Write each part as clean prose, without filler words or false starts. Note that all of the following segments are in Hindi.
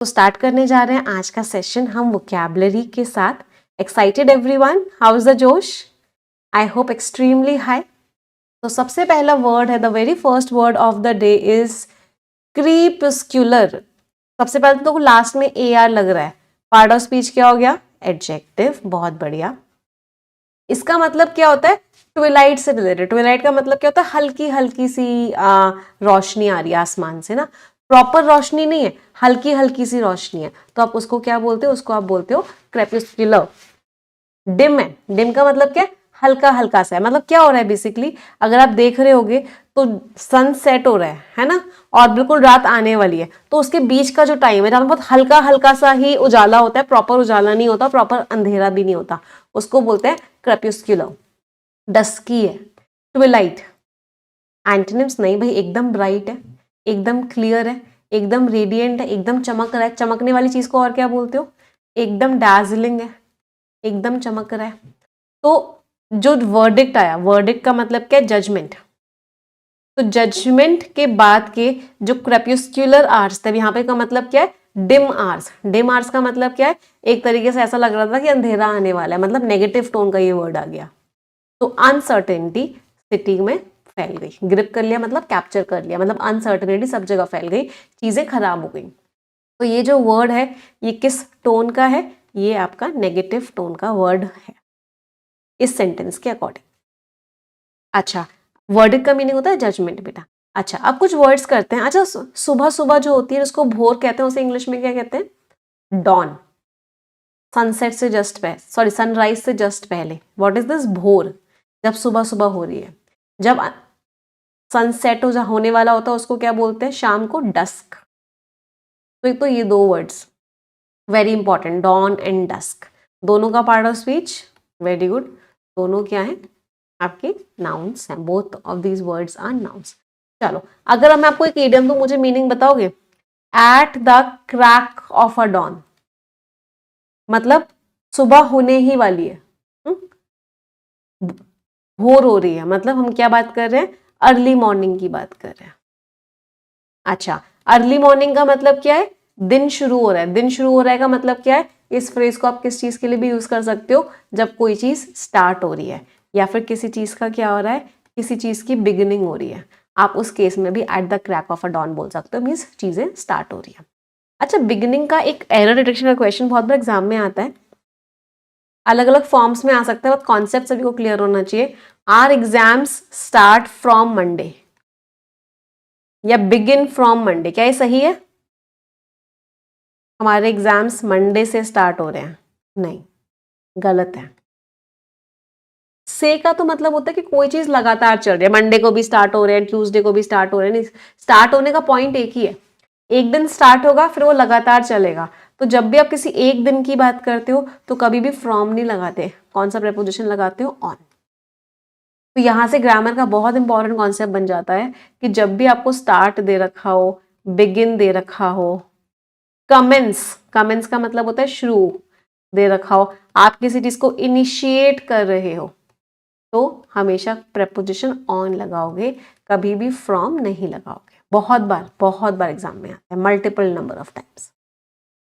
तो स्टार्ट करने जा रहे हैं आज का सेशन हम वोकैबुलरी के साथ। Excited everyone? How is the जोश? I hope extremely high. तो सबसे पहला वर्ड है, the very first word of the day is crepuscular. सबसे पहले तो लास्ट में ए आर लग रहा है, पार्ट ऑफ स्पीच क्या हो गया? एडजेक्टिव। बहुत बढ़िया। इसका मतलब क्या होता है? ट्विलाइट से रिलेटेड। ट्विलाइट का मतलब क्या होता है? हल्की हल्की सी रोशनी आ रही है आसमान से ना, प्रॉपर रोशनी नहीं है, हल्की हल्की सी रोशनी है, तो आप उसको क्या बोलते हो? उसको आप बोलते हो क्रेपस्क्यूलर। डिम है, डिम का मतलब क्या है? हल्का हल्का सा है। मतलब क्या हो रहा है बेसिकली, अगर आप देख रहे होगे तो सन सेट हो रहा है ना, और बिल्कुल रात आने वाली है, तो उसके बीच का जो टाइम है जहाँ बहुत हल्का हल्का सा ही उजाला होता है, प्रॉपर उजाला नहीं होता, प्रॉपर अंधेरा भी नहीं होता, उसको बोलते हैं क्रेपस्क्यूलर। डस्की है, ट्विलाइट। एंटोनिम्स नहीं भाई, एकदम ब्राइट है, एकदम क्लियर है, एकदम रेडिएंट है, एकदम चमक रहा है। चमकने वाली चीज को और क्या बोलते हो? एकदम डार्जिलिंग है, एकदम चमक रहा है। तो जो वर्डिक्ट आया, वर्डिक्ट का मतलब क्या है? जजमेंट। तो जजमेंट के बाद के जो क्रेपस्क्यूलर आवर्स थे, यहाँ पे का मतलब क्या है? Dim hours. डिम आवर्स का मतलब क्या है? एक तरीके से ऐसा लग रहा था कि अंधेरा आने वाला है, मतलब नेगेटिव टोन का ये वर्ड आ गया। तो अनसर्टेनिटी सिटी में फैल गई। ग्रिप कर लिया मतलब कैप्चर कर लिया, मतलब अनसर्टेनिटी सब जगह फैल गई, चीजें खराब हो गई। तो ये जो वर्ड है ये किस टोन का है? ये आपका नेगेटिव टोन का वर्ड है इस सेंटेंस के अकॉर्डिंग। अच्छा, वर्ड का मीनिंग होता है जजमेंट बेटा। अच्छा, अब कुछ वर्ड्स करते हैं। अच्छा, सुबह सुबह जो होती है उसको भोर कहते हैं, उसे इंग्लिश में क्या कहते हैं? डॉन। सनसेट से जस्ट पहले, सॉरी सनराइज से जस्ट पहले, व्हाट इज दिस? भोर। जब सुबह सुबह हो रही है, जब सनसेट होने वाला होता है उसको क्या बोलते हैं? शाम को डस्क। तो ये दो words very important, dawn and dusk, दोनों का part of speech. Very good. दोनों क्या है? आपके नाउन्स हैं। Both of these words are nouns. चलो, अगर मैं आपको एक इडियम दूं, मुझे मीनिंग बताओगे? At the crack of a dawn, मतलब सुबह होने ही वाली है, भोर हो रही है, मतलब हम क्या बात कर रहे हैं? अर्ली मॉर्निंग की बात कर रहे हैं। अच्छा, अर्ली मॉर्निंग का मतलब क्या है? दिन शुरू हो रहा है। दिन शुरू हो रहा है का मतलब क्या है? इस फ्रेज को आप किस चीज के लिए भी यूज कर सकते हो? जब कोई चीज स्टार्ट हो रही है, या फिर किसी चीज का क्या हो रहा है? किसी चीज की बिगिनिंग हो रही है, आप उस केस में भी at the crack of a dawn बोल सकते हो, मीन्स चीजें स्टार्ट हो रही है। अच्छा, बिगिनिंग का एक एरर डिटेक्शन का क्वेश्चन बहुत बार एग्जाम में आता है, अलग अलग फॉर्म्स में आ सकता है, बट कॉन्सेप्ट सभी को क्लियर होना चाहिए। Are exams start from Monday या बिगिन फ्रॉम मंडे, क्या ये सही है? हमारे एग्जाम्स मंडे से स्टार्ट हो रहे हैं? नहीं, गलत है। से का तो मतलब होता है कि कोई चीज लगातार चल रही है, मंडे को भी स्टार्ट हो रहे हैं, ट्यूसडे को भी स्टार्ट हो रहे हैं। नहीं, स्टार्ट होने का पॉइंट एक ही है, एक दिन स्टार्ट होगा फिर वो लगातार चलेगा। तो जब भी आप किसी एक दिन की बात करते हो तो कभी भी फ्रॉम नहीं लगाते, कौन सा प्रेपोजिशन लगाते हो? ऑन। तो यहां से ग्रामर का बहुत इंपॉर्टेंट कॉन्सेप्ट बन जाता है कि जब भी आपको स्टार्ट दे रखा हो, बिगिन दे रखा हो, कमेंस, कमेंस का मतलब होता है शुरू, दे रखा हो, आप किसी चीज को इनिशिएट कर रहे हो, तो हमेशा प्रेपोजिशन ऑन लगाओगे, कभी भी फ्रॉम नहीं लगाओगे। बहुत बार एग्जाम में आता है, मल्टीपल नंबर ऑफ टाइम्स।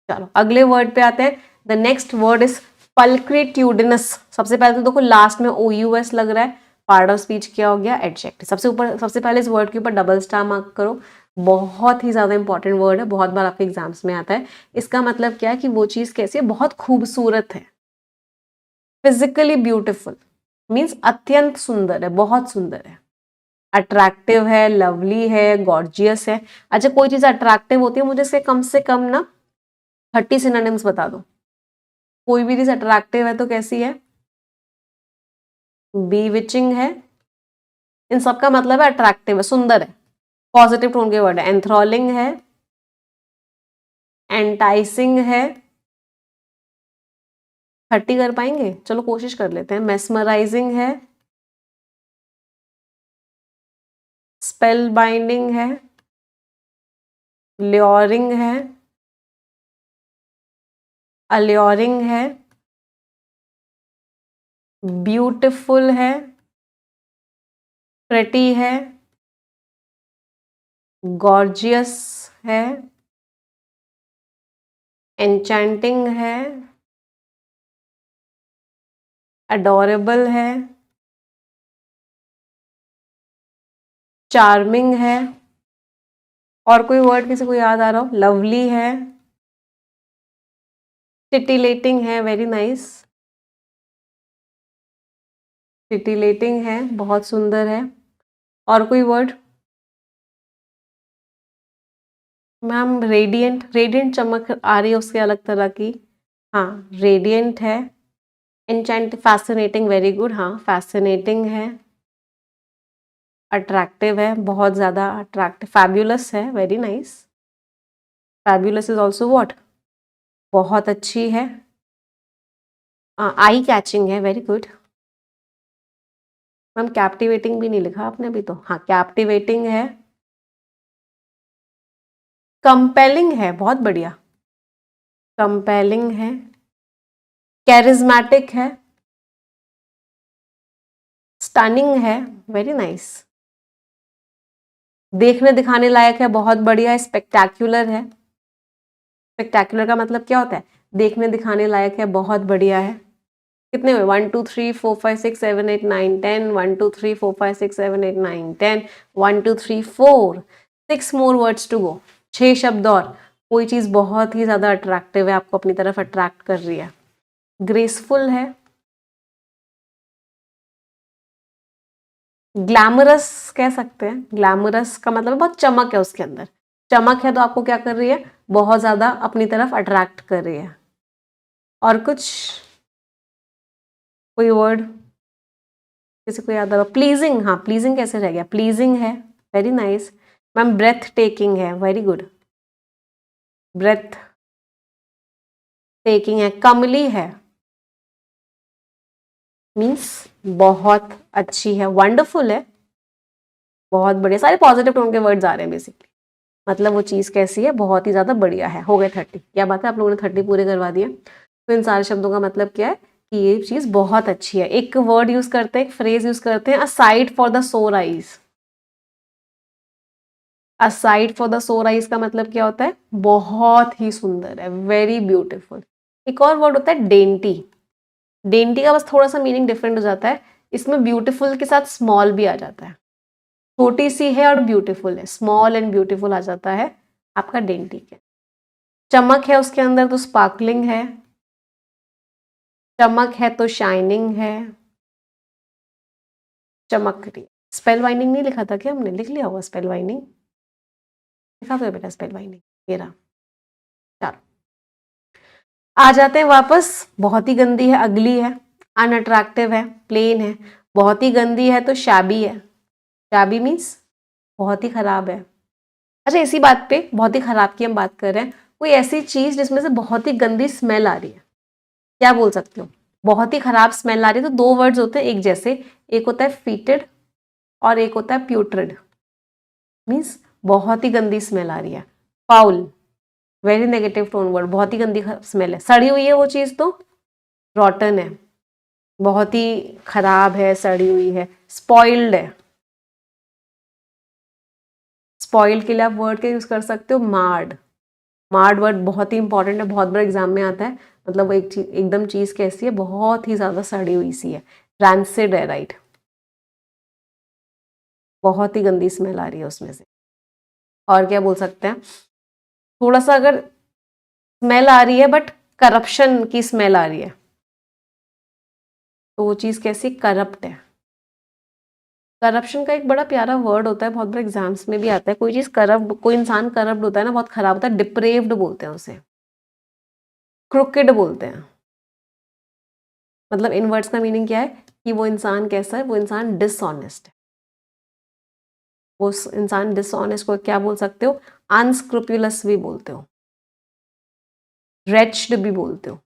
चलो अगले वर्ड पे आते हैं। The next word is pulchritudinous. सबसे पहले तो देखो लास्ट में OUS लग रहा है, पार्ट ऑफ स्पीच क्या हो गया? एडजेक्टिव। सबसे पहले इस वर्ड के ऊपर डबल स्टार मार्क करो, बहुत ही ज्यादा इंपॉर्टेंट वर्ड है, बहुत बार आपके एग्जाम्स में आता है। इसका मतलब क्या है कि वो चीज कैसी है? बहुत खूबसूरत है, फिजिकली ब्यूटिफुल, मीन्स अत्यंत सुंदर है, बहुत सुंदर है, अट्रैक्टिव है, लवली है, गॉर्जियस है। अच्छा, कोई चीज अट्रैक्टिव होती है, मुझे से कम ना 30 सिनोनिम्स बता दो। कोई भी चीज अट्रैक्टिव है तो कैसी है? बीविचिंग है। इन सब का मतलब है अट्रैक्टिव है, सुंदर है, पॉजिटिव टोन के वर्ड है। एंथ्रॉलिंग है, एंटाइसिंग है। 30 कर पाएंगे? चलो कोशिश कर लेते हैं। मेस्मराइजिंग है, स्पेल बाइंडिंग है, ल्योरिंग है, अल्योरिंग है, ब्यूटिफुल है, प्रेटी है, गॉर्जियस है, एन्चेंटिंग है, अडोरेबल है, चार्मिंग है, और कोई वर्ड किसी को याद आ रहा हो? लवली है, टिटिलेटिंग है, वेरी नाइस, टिटिलेटिंग है, बहुत सुंदर है। और कोई वर्ड? मैम रेडिएंट, रेडिएंट चमक आ रही है उसके अलग तरह की। हाँ रेडिएंट है। एन्चेंट, फैसिनेटिंग, वेरी गुड, हाँ फैसिनेटिंग है। अट्रैक्टिव है, बहुत ज़्यादा अट्रैक्टिव। फैब्यूलस है, very nice, fabulous is also what? बहुत अच्छी है। आई कैचिंग है, वेरी गुड। मैम कैप्टिवेटिंग भी नहीं लिखा आपने अभी तो। हाँ कैप्टिवेटिंग है। कंपेलिंग है, बहुत बढ़िया, कंपेलिंग है। कैरिज्मेटिक है, स्टनिंग है, वेरी नाइस। देखने दिखाने लायक है, बहुत बढ़िया है। स्पेक्टैक्युलर है। स्पेक्टैक्युलर का मतलब क्या होता है? देखने दिखाने लायक है, बहुत बढ़िया है। कितने हुए? 1 2 3 4 5 6 7 8 9 10, 1 2 3 4 5 6 7 8 9 10, 1 2 3 4, 6 मोर वर्ड्स टू गो। 6 शब्द और। कोई चीज बहुत ही ज्यादा अट्रैक्टिव है, आपको अपनी तरफ अट्रैक्ट कर रही है। ग्रेसफुल है, ग्लैमरस कह सकते हैं। ग्लैमरस का मतलब बहुत चमक है उसके अंदर। चमक है तो आपको क्या कर रही है? बहुत ज्यादा अपनी तरफ अट्रैक्ट कर रही है। और कुछ कोई वर्ड किसी को याद आ रहा? प्लीजिंग, हाँ प्लीजिंग कैसे रह गया? प्लीजिंग है, very nice. Ma'am breath taking है, वेरी गुड, ब्रेथ टेकिंग है। कमली है मीन्स बहुत अच्छी है, वंडरफुल है, बहुत बढ़िया। सारे पॉजिटिव टोन के वर्ड्स आ रहे हैं बेसिकली। मतलब वो चीज़ कैसी है? बहुत ही ज़्यादा बढ़िया है। हो गए 30। क्या बात है, आप लोगों ने 30 पूरे करवा दिए। तो इन सारे शब्दों का मतलब क्या है? कि ये चीज़ बहुत अच्छी है। एक वर्ड यूज करते हैं, एक फ्रेज यूज करते हैं, असाइड फॉर द सोर आईज। असाइड फॉर द सोर आईज का मतलब क्या होता है? बहुत ही सुंदर है, वेरी ब्यूटिफुल। एक और वर्ड होता है डेंटी। डेंटी का बस थोड़ा सा मीनिंग डिफरेंट हो जाता है। इसमें ब्यूटीफुल के साथ स्मॉल भी आ जाता है। छोटी सी है और ब्यूटीफुल है, स्मॉल एंड ब्यूटीफुल आ जाता है आपका डेंटी के। चमक है उसके अंदर तो स्पार्कलिंग है, चमक है तो शाइनिंग है, चमक रही है। स्पेल वाइनिंग नहीं लिखा था क्या हमने? लिख लिया होगा स्पेल वाइनिंग, लिखा तो है बेटा स्पेल वाइनिंग। ये रहा। चलो आ जाते हैं वापस। बहुत ही गंदी है, अगली है, अनअट्रैक्टिव है, प्लेन है। बहुत ही गंदी है तो शैबी है। शैबी मीन्स बहुत ही खराब है। अच्छा इसी बात पे बहुत ही खराब की हम बात कर रहे हैं। कोई ऐसी चीज जिसमें से बहुत ही गंदी स्मेल आ रही है, क्या बोल सकते हो? बहुत ही खराब स्मेल आ रही है तो दो वर्ड्स होते हैं एक जैसे। एक होता है फीटेड और एक होता है प्यूट्रिड। मीन्स बहुत ही गंदी स्मेल आ रही है। Foul, very negative tone word, बहुत ही गंदी स्मेल है। सड़ी हुई है वो चीज तो रॉटन है, बहुत ही खराब है, सड़ी हुई है। स्पॉइल्ड है। स्पॉइल्ड के लिए आप वर्ड का यूज कर सकते हो मार्ड। मार्ड वर्ड बहुत ही इंपॉर्टेंट है, बहुत बार एग्जाम में आता है। मतलब वो एक चीज एकदम चीज कैसी है? बहुत ही ज्यादा सड़ी हुई सी है, रैंसिड है, राइट। बहुत ही गंदी स्मेल आ रही है उसमें से। और क्या बोल सकते हैं? थोड़ा सा अगर स्मेल आ रही है बट करप्शन की स्मेल आ रही है तो वो चीज कैसी? करप्ट है। करप्शन का एक बड़ा प्यारा वर्ड होता है, बहुत बार एग्जाम्स में भी आता है। कोई चीज करप्ट, कोई इंसान करप्ट होता है ना, बहुत खराब होता है, डिप्रेव्ड बोलते हैं उसे, क्रुकेड बोलते हैं। मतलब इन वर्ड्स का मीनिंग क्या है? कि वो इंसान कैसा है? वो इंसान डिसऑनेस्ट है। वो इंसान डिसऑनेस्ट को क्या बोल सकते हो? अनस्क्रूपुलस भी बोलते हो, रेच्ड भी बोलते हो।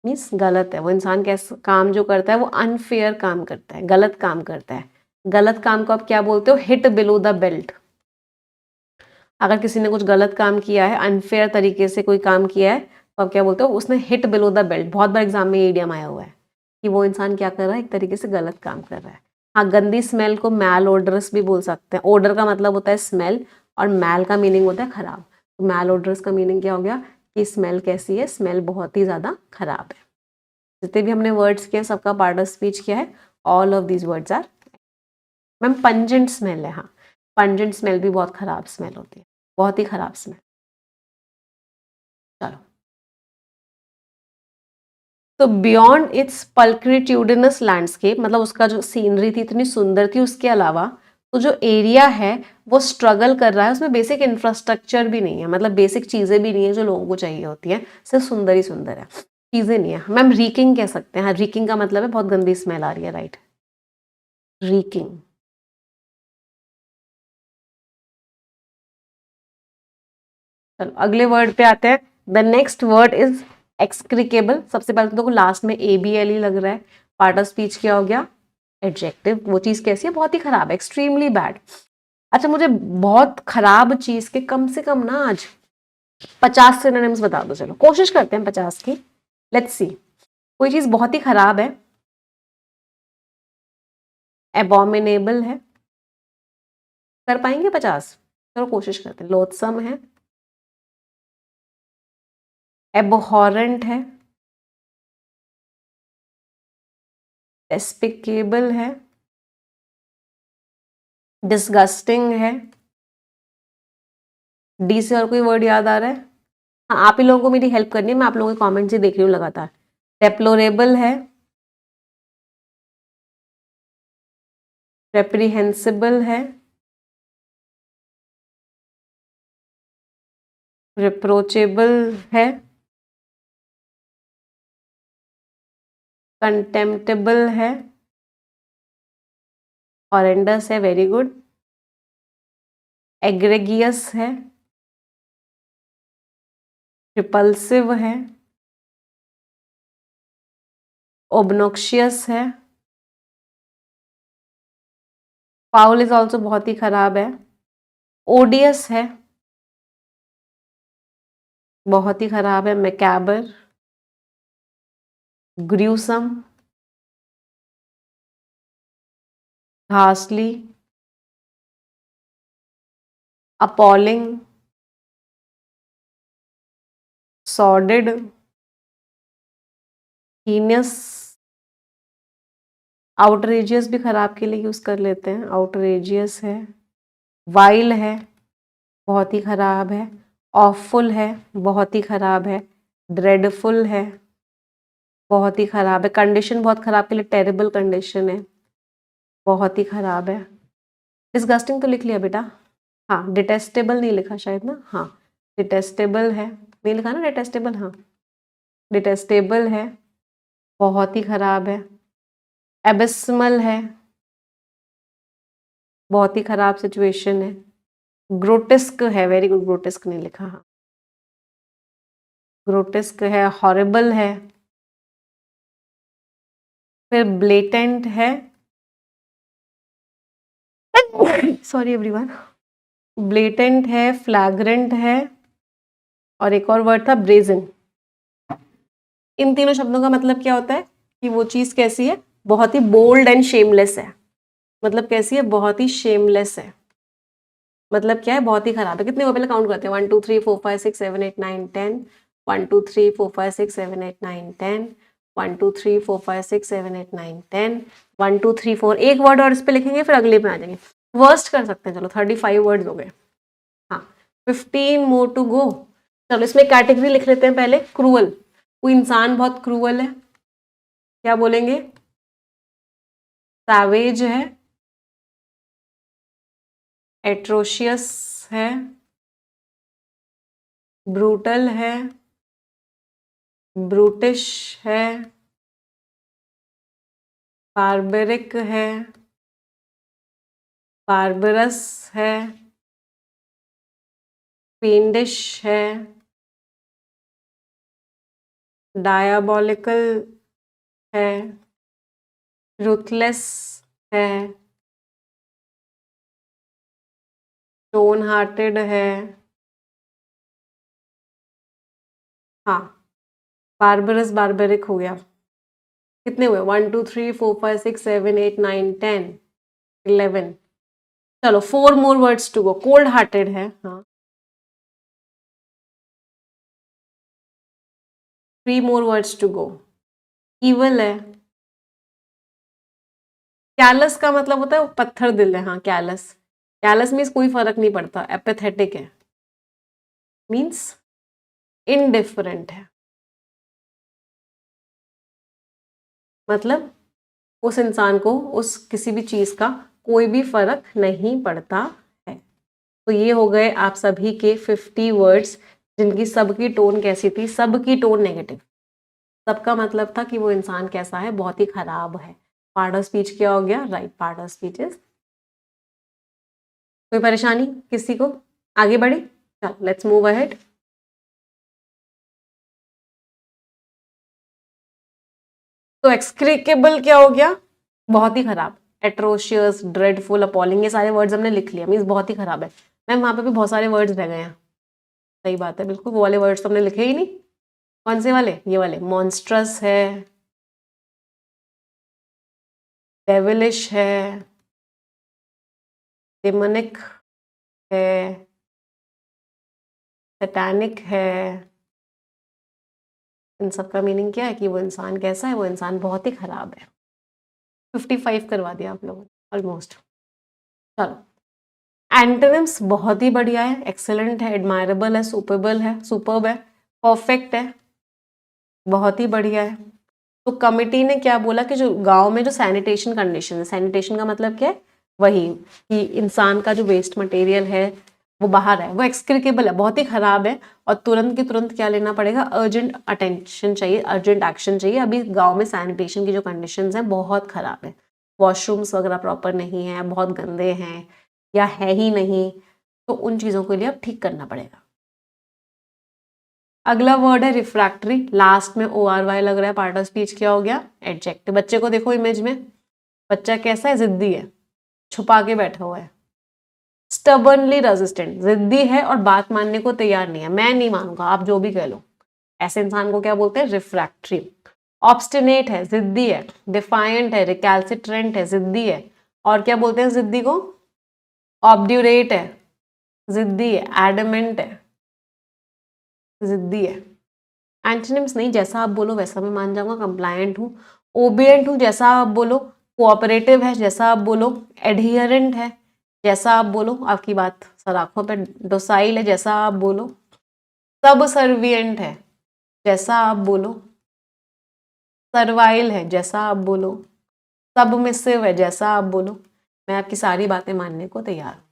मीन्स गलत है वो इंसान। कैसा काम जो करता है? वो अनफेयर काम करता है, गलत काम करता है। गलत काम को आप क्या बोलते हो? Hit below the belt. अगर किसी ने कुछ गलत काम किया है, अनफेयर तरीके से कोई काम किया है, तो आप क्या बोलते हो? उसने हिट बिलो द बेल्ट। बहुत बार एग्जाम में ये इडियम आया हुआ है कि वो इंसान क्या कर रहा है? एक तरीके से गलत काम कर रहा है। हाँ गंदी स्मेल को मैल ओडरस भी बोल सकते हैं। ओडर का मतलब होता है स्मेल और मैल का मीनिंग होता है खराब। मैल ओडरस का मीनिंग क्या हो गया कि स्मेल कैसी है, स्मेल बहुत ही ज़्यादा खराब है। जितने भी हमने वर्ड्स किए सबका पार्ट ऑफ स्पीच क्या है, all of these words are. Ma'am pungent smell है, हाँ पंजेंट स्मेल भी बहुत खराब स्मेल होती है, बहुत ही खराब स्मेल। चलो, तो बियॉन्ड इट्स पल्क्रिट्यूडिनस लैंडस्केप, मतलब उसका जो सीनरी थी इतनी सुंदर थी, उसके अलावा तो जो एरिया है वो स्ट्रगल कर रहा है, उसमें बेसिक इंफ्रास्ट्रक्चर भी नहीं है, मतलब बेसिक चीजें भी नहीं है जो लोगों को चाहिए होती है, सिर्फ सुंदर ही सुंदर है, चीजें नहीं है। मैम रीकिंग कह सकते हैं, रीकिंग का मतलब है बहुत गंदी स्मेल आ रही है, राइट, रीकिंग। चलो अगले वर्ड पे आते हैं। The next word is execrable. सबसे पहले तो देखो लास्ट में ABLE लग रहा है, पार्ट ऑफ स्पीच क्या हो गया, एडजेक्टिव। वो चीज कैसी है, बहुत ही खराब है, एक्सट्रीमली बैड। अच्छा मुझे बहुत खराब चीज के कम से कम ना आज 50 सिनोनिम्स बता दो, चलो कोशिश करते हैं 50 की, लेट्स सी। कोई चीज बहुत ही खराब है, एबॉमिनेबल है, कर पाएंगे 50? चलो कोशिश करते हैं। लोथसम है, एबहॉरेंट है, डेस्पिकेबल है, डिस्गस्टिंग है। डी से और कोई वर्ड याद आ रहा है? हाँ आप ही लोगों को मेरी हेल्प करनी है, मैं आप लोगों के कमेंट्स ही देख रही हूँ लगातार। डेप्लोरेबल है, रेप्रीहेंसिबल है, रिप्रोचेबल है, कंटेम्प्टेबल है, हॉरेंडस है, वेरी गुड, एग्रेगियस है, रिपल्सिव है, ओब्नोक्शियस है, फाउल इज ऑल्सो बहुत ही खराब है, ओडियस है, बहुत ही खराब है, मैकैबर, ग्रूसम, घासली, अपॉलिंग, सॉर्डिड, हीनियस, आउटरेजियस भी खराब के लिए यूज कर लेते हैं, आउटरेजियस है, वाइल है, बहुत ही खराब है, ऑफुल है, बहुत ही खराब है, ड्रेडफुल है, बहुत ही खराब है, कंडीशन बहुत खराब के लिए टेरिबल कंडीशन है, बहुत ही खराब है, डिस्गस्टिंग तो लिख लिया बेटा, हाँ डिटेस्टेबल नहीं लिखा शायद ना, हाँ डिटेस्टेबल है, नहीं लिखा ना डिटेस्टेबल, हाँ डिटेस्टेबल है, बहुत ही खराब है, एबिस्मल है, बहुत ही खराब सिचुएशन है, ग्रोटेस्क है, वेरी गुड, ग्रोटेस्क नहीं लिखा, हाँ ग्रोटेस्क है, हॉरिबल है, फिर ब्लेटेंट है, सॉरी एवरीवन, ब्लेटेंट है, फ्लैग्रेंट है, और एक और वर्ड था ब्रेजन। इन तीनों शब्दों का मतलब क्या होता है कि वो चीज कैसी है, बहुत ही बोल्ड एंड शेमलेस है, मतलब कैसी है, बहुत ही शेमलेस है, मतलब क्या है, बहुत ही खराब है। कितने को पहले काउंट करते हैं, 1 2 3 4 5 6 7 8 9 10, 1 2 3 4 5 6 7 8 9 10, 1 2 3 4 5 6 7 8 9 10, 1 2 3 4, एक वर्ड और इस पे लिखेंगे फिर अगले पे आ जाएंगे, वर्स्ट कर सकते हैं। चलो 35 वर्ड्स हो गए, हाँ 15 मोर टू गो। चलो इसमें कैटेगरी लिख लेते हैं पहले, क्रूअल, कोई इंसान बहुत क्रूअल है, क्या बोलेंगे, सैवेज है, एट्रोशियस है, ब्रूटल है, ब्रूटिश है, बार्बरिक है, बार्बरस है, पेंडिश है, डायबोलिकल है, रुथलेस है, स्टोन हार्टेड है, हाँ बार्बरस बार्बरिक हो गया। कितने हुए, 1 2 3 4 5 6 7 8 9 10 11। चलो 4 more words to go, cold hearted है, हाँ 3 more words to go. Evil है. Callous का मतलब होता है पत्थर दिल है. हाँ, callous. Callous मीन्स कोई फर्क नहीं पड़ता. Apathetic है. मीन्स indifferent है. मतलब उस इंसान को उस किसी भी चीज का कोई भी फर्क नहीं पड़ता है. तो ये हो गए आप सभी के 50 वर्ड्स जिनकी सबकी टोन कैसी थी? सबकी टोन नेगेटिव. सबका मतलब था कि वो इंसान कैसा है? बहुत ही खराब है. पार्ट ऑफ स्पीच क्या हो गया? Right part of speech is. कोई परेशानी किसी को? आगे बढ़े. चलो लेट्स मूव अहेड. तो एक्सक्रीकेबल क्या हो गया? बहुत ही खराब. एट्रोशियस, ड्रेडफुल, अपॉलिंग, ये सारे वर्ड्स हमने लिख लिया. मीन्स बहुत ही खराब है. मैम वहां पे भी बहुत सारे वर्ड्स रह गए हैं. सही बात है, बिल्कुल वो वाले वर्ड्स तो हमने लिखे ही नहीं. कौन से वाले? ये वाले. मॉन्स्ट्रस है, डेविलिश है, डेमोनिक है, सैटानिक है. इन सब का मीनिंग क्या है? कि वो इंसान कैसा है? वो इंसान बहुत ही खराब है. 55 करवा दिया आप लोगों ने ऑलमोस्ट. चलो एंटोनिम्स बहुत ही बढ़िया है. एक्सेलेंट है, एडमायरेबल है, सुपेबल है, सुपर्ब है, परफेक्ट है, बहुत ही बढ़िया है. तो कमिटी ने क्या बोला कि जो गांव में जो सैनिटेशन कंडीशन है, सैनिटेशन का मतलब क्या है? वही कि इंसान का जो वेस्ट मटेरियल है वो बाहर है, वो एक्सक्रीकेबल है, बहुत ही खराब है. और तुरंत की तुरंत क्या लेना पड़ेगा? अर्जेंट अटेंशन चाहिए, अर्जेंट एक्शन चाहिए. अभी गांव में सैनिटेशन की जो कंडीशंस हैं बहुत खराब है. वॉशरूम्स वगैरह प्रॉपर नहीं है, बहुत गंदे हैं या है ही नहीं. तो उन चीज़ों के लिए अब ठीक करना पड़ेगा. अगला वर्ड है रिफ्रैक्टरी. लास्ट में ORY लग रहा है. पार्ट ऑफ स्पीच क्या हो गया? एडजेक्टिव. बच्चे को देखो इमेज में. बच्चा कैसा है? जिद्दी है, छुपा के बैठा हुआ है. स्टबर्नली रेजिस्टेंट, जिद्दी है और बात मानने को तैयार नहीं है. मैं नहीं मानूंगा, आप जो भी कह लो. ऐसे इंसान को क्या बोलते हैं? रिफ्रैक्टरी. ऑब्स्टिनेट है, जिद्दी है. डिफायंट है, रिकैल्सिट्रेंट है, जिद्दी है. और क्या बोलते हैं जिद्दी को? ऑब्ड्यूरेट है, जिद्दी है. एडमेंट है, जिद्दी है. एंटोनिम्स नहीं, जैसा आप बोलो वैसा मैं मान जाऊंगा. कंप्लायंट हूँ, ओबियंट हूँ, जैसा आप बोलो. कोऑपरेटिव है, जैसा आप बोलो. एडहियरेंट है, जैसा आप बोलो. आपकी बात सर आंखों पे. डोसाइल है, जैसा आप बोलो. सब सर्वियंट है, जैसा आप बोलो. सर्वाइल है, जैसा आप बोलो. सबमिसिव है, जैसा आप बोलो. मैं आपकी सारी बातें मानने को तैयार हूँ.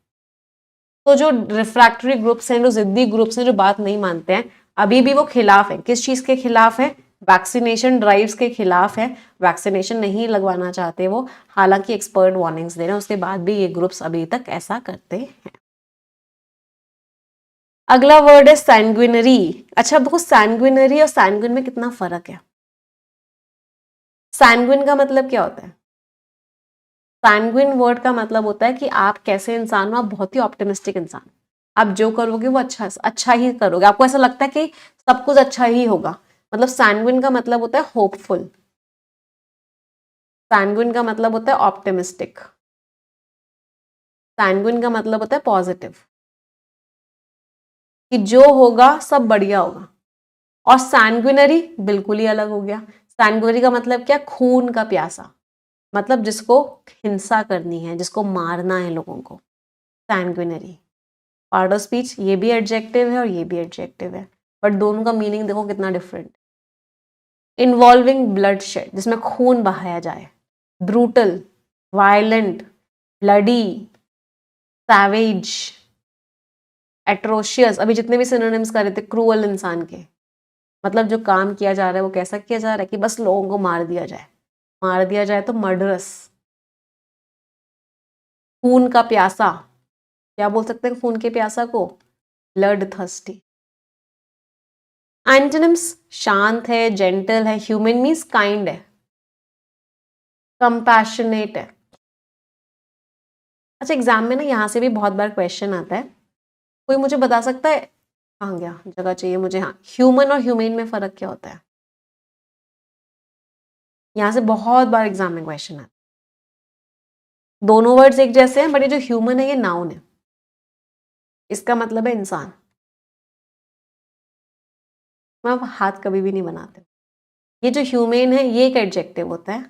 तो जो रिफ्रैक्टरी ग्रुप्स हैं, जो जिद्दी ग्रुप्स हैं, जो बात नहीं मानते हैं, अभी भी वो खिलाफ है. किस चीज के खिलाफ है? वैक्सीनेशन ड्राइव्स के खिलाफ है. वैक्सीनेशन नहीं लगवाना चाहते वो. हालांकि एक्सपर्ट वार्निंग्स दे रहे हैं, उसके बाद भी ये ग्रुप्स अभी तक ऐसा करते हैं. अगला वर्ड है सैंग्विनरी. अच्छा देखो, सैंग्विनरी और सैंग्विन में कितना फर्क है. सैंग्विन का मतलब क्या होता है? सैंग्विन वर्ड का मतलब होता है कि आप कैसे इंसान हो. आप बहुत ही ऑप्टिमिस्टिक इंसान. आप जो करोगे वो अच्छा ही करोगे. आपको ऐसा लगता है कि सब कुछ अच्छा ही होगा. मतलब सैंग्विन का मतलब होता है होपफुल. सैंग्विन का मतलब होता है ऑप्टिमिस्टिक. सैंग्विन का मतलब होता है पॉजिटिव, कि जो होगा सब बढ़िया होगा. और सैंग्विनरी बिल्कुल ही अलग हो गया. सैंग्विनरी का मतलब क्या? खून का प्यासा. मतलब जिसको हिंसा करनी है, जिसको मारना है लोगों को. सैंग्विनरी. पार्ट ऑफ स्पीच ये भी एडजेक्टिव है और ये भी एडजेक्टिव है, बट दोनों का मीनिंग देखो कितना डिफरेंट. इन्वॉल्विंग ब्लड शेड, जिसमें खून बहाया जाए. Brutal, violent, bloody, savage, atrocious. अभी जितने भी सिनोनिम्स कर रहे थे क्रूअल इंसान के, मतलब जो काम किया जा रहा है वो कैसा किया जा रहा है? कि बस लोगों को मार दिया जाए. मार दिया जाए तो मर्डरस. खून का प्यासा. क्या बोल सकते हैं खून के प्यासा को? Blood thirsty. एंटोनिम्स शांत है, जेंटल है. ह्यूमन मीन्स काइंड है, कंपैशनेट है. अच्छा एग्जाम में ना यहाँ से भी बहुत बार क्वेश्चन आता है. कोई मुझे बता सकता है? कहाँ गया? जगह चाहिए मुझे. हाँ, ह्यूमन और ह्यूमेन में फर्क क्या होता है? यहाँ से बहुत बार एग्जाम में क्वेश्चन आता है. दोनों वर्ड्स एक जैसे हैं, बट ये जो ह्यूमन है ये नाउन है. इसका मतलब है इंसान. मैं हाथ कभी भी नहीं बनाते। ये जो ह्यूमेन है ये एक एडजेक्टिव होता है,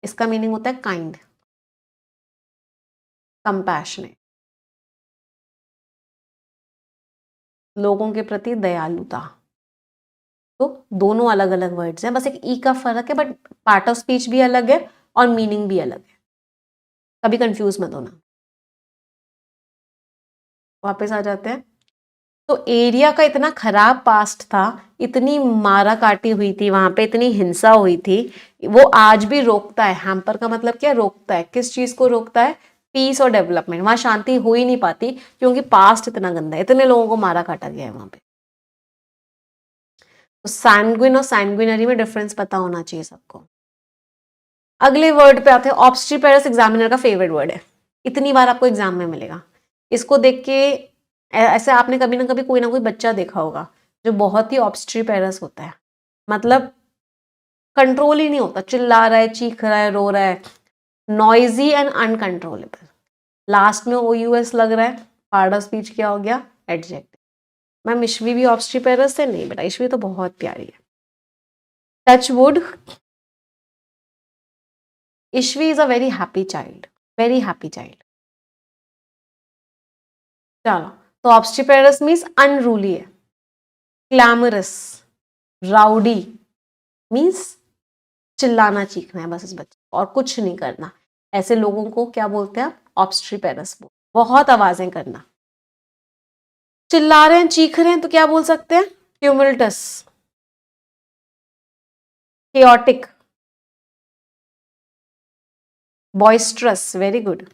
इसका मीनिंग होता है काइंड, कंपैशनेट, लोगों के प्रति दयालुता। तो दोनों अलग अलग वर्ड्स हैं, बस एक ई का फर्क है, बट पार्ट ऑफ स्पीच भी अलग है और मीनिंग भी अलग है, कभी कंफ्यूज मत होना। वापस आ जाते हैं। तो एरिया का इतना खराब पास्ट था, इतनी मारा काटी हुई थी वहां पे, इतनी हिंसा हुई थी, वो आज भी रोकता है। हैम्पर का मतलब क्या, रोकता है। किस चीज को रोकता है? पीस और डेवलपमेंट। वहां शांति हो ही नहीं पाती क्योंकि पास्ट इतना गंदा है, इतने लोगों को मारा काटा गया है वहां पे। तो सैंग्विन और सैंग्विनरी में डिफरेंस पता होना चाहिए सबको। अगले वर्ड पे आते हैं। ऑब्स्ट्रीपेरस एग्जामिनर का फेवरेट वर्ड है, इतनी बार आपको एग्जाम में मिलेगा। इसको देख के ऐसे आपने कभी ना कोई बच्चा देखा होगा जो बहुत ही ऑब्स्ट्रीपेरस होता है, मतलब कंट्रोल ही नहीं होता, चिल्ला रहा है, चीख रहा है, रो रहा है, नॉइजी एंड अनकंट्रोलेबल। लास्ट में ओ यूएस लग रहा है, पार्ट ऑफ स्पीच क्या हो गया? एडजेक्टिव। मैम ईशवी भी ऑब्स्ट्रीपेरस है? नहीं बेटा, ईशवी तो बहुत प्यारी है। Touch wood, Ishvi is a very happy child, very happy child. चलो, तो ऑब्स्ट्रीपेरस मीन्स अनरूली है, क्लैमरस, राउडी मीन्स चिल्लाना चीखना है बस इस बच्चे, और कुछ नहीं करना। ऐसे लोगों को क्या बोलते हैं? ऑब्स्ट्रीपेरस। बहुत आवाजें करना, चिल्ला रहे हैं, चीख रहे हैं, तो क्या बोल सकते हैं? ट्यूमल्टस, chaotic, boisterous, वेरी गुड।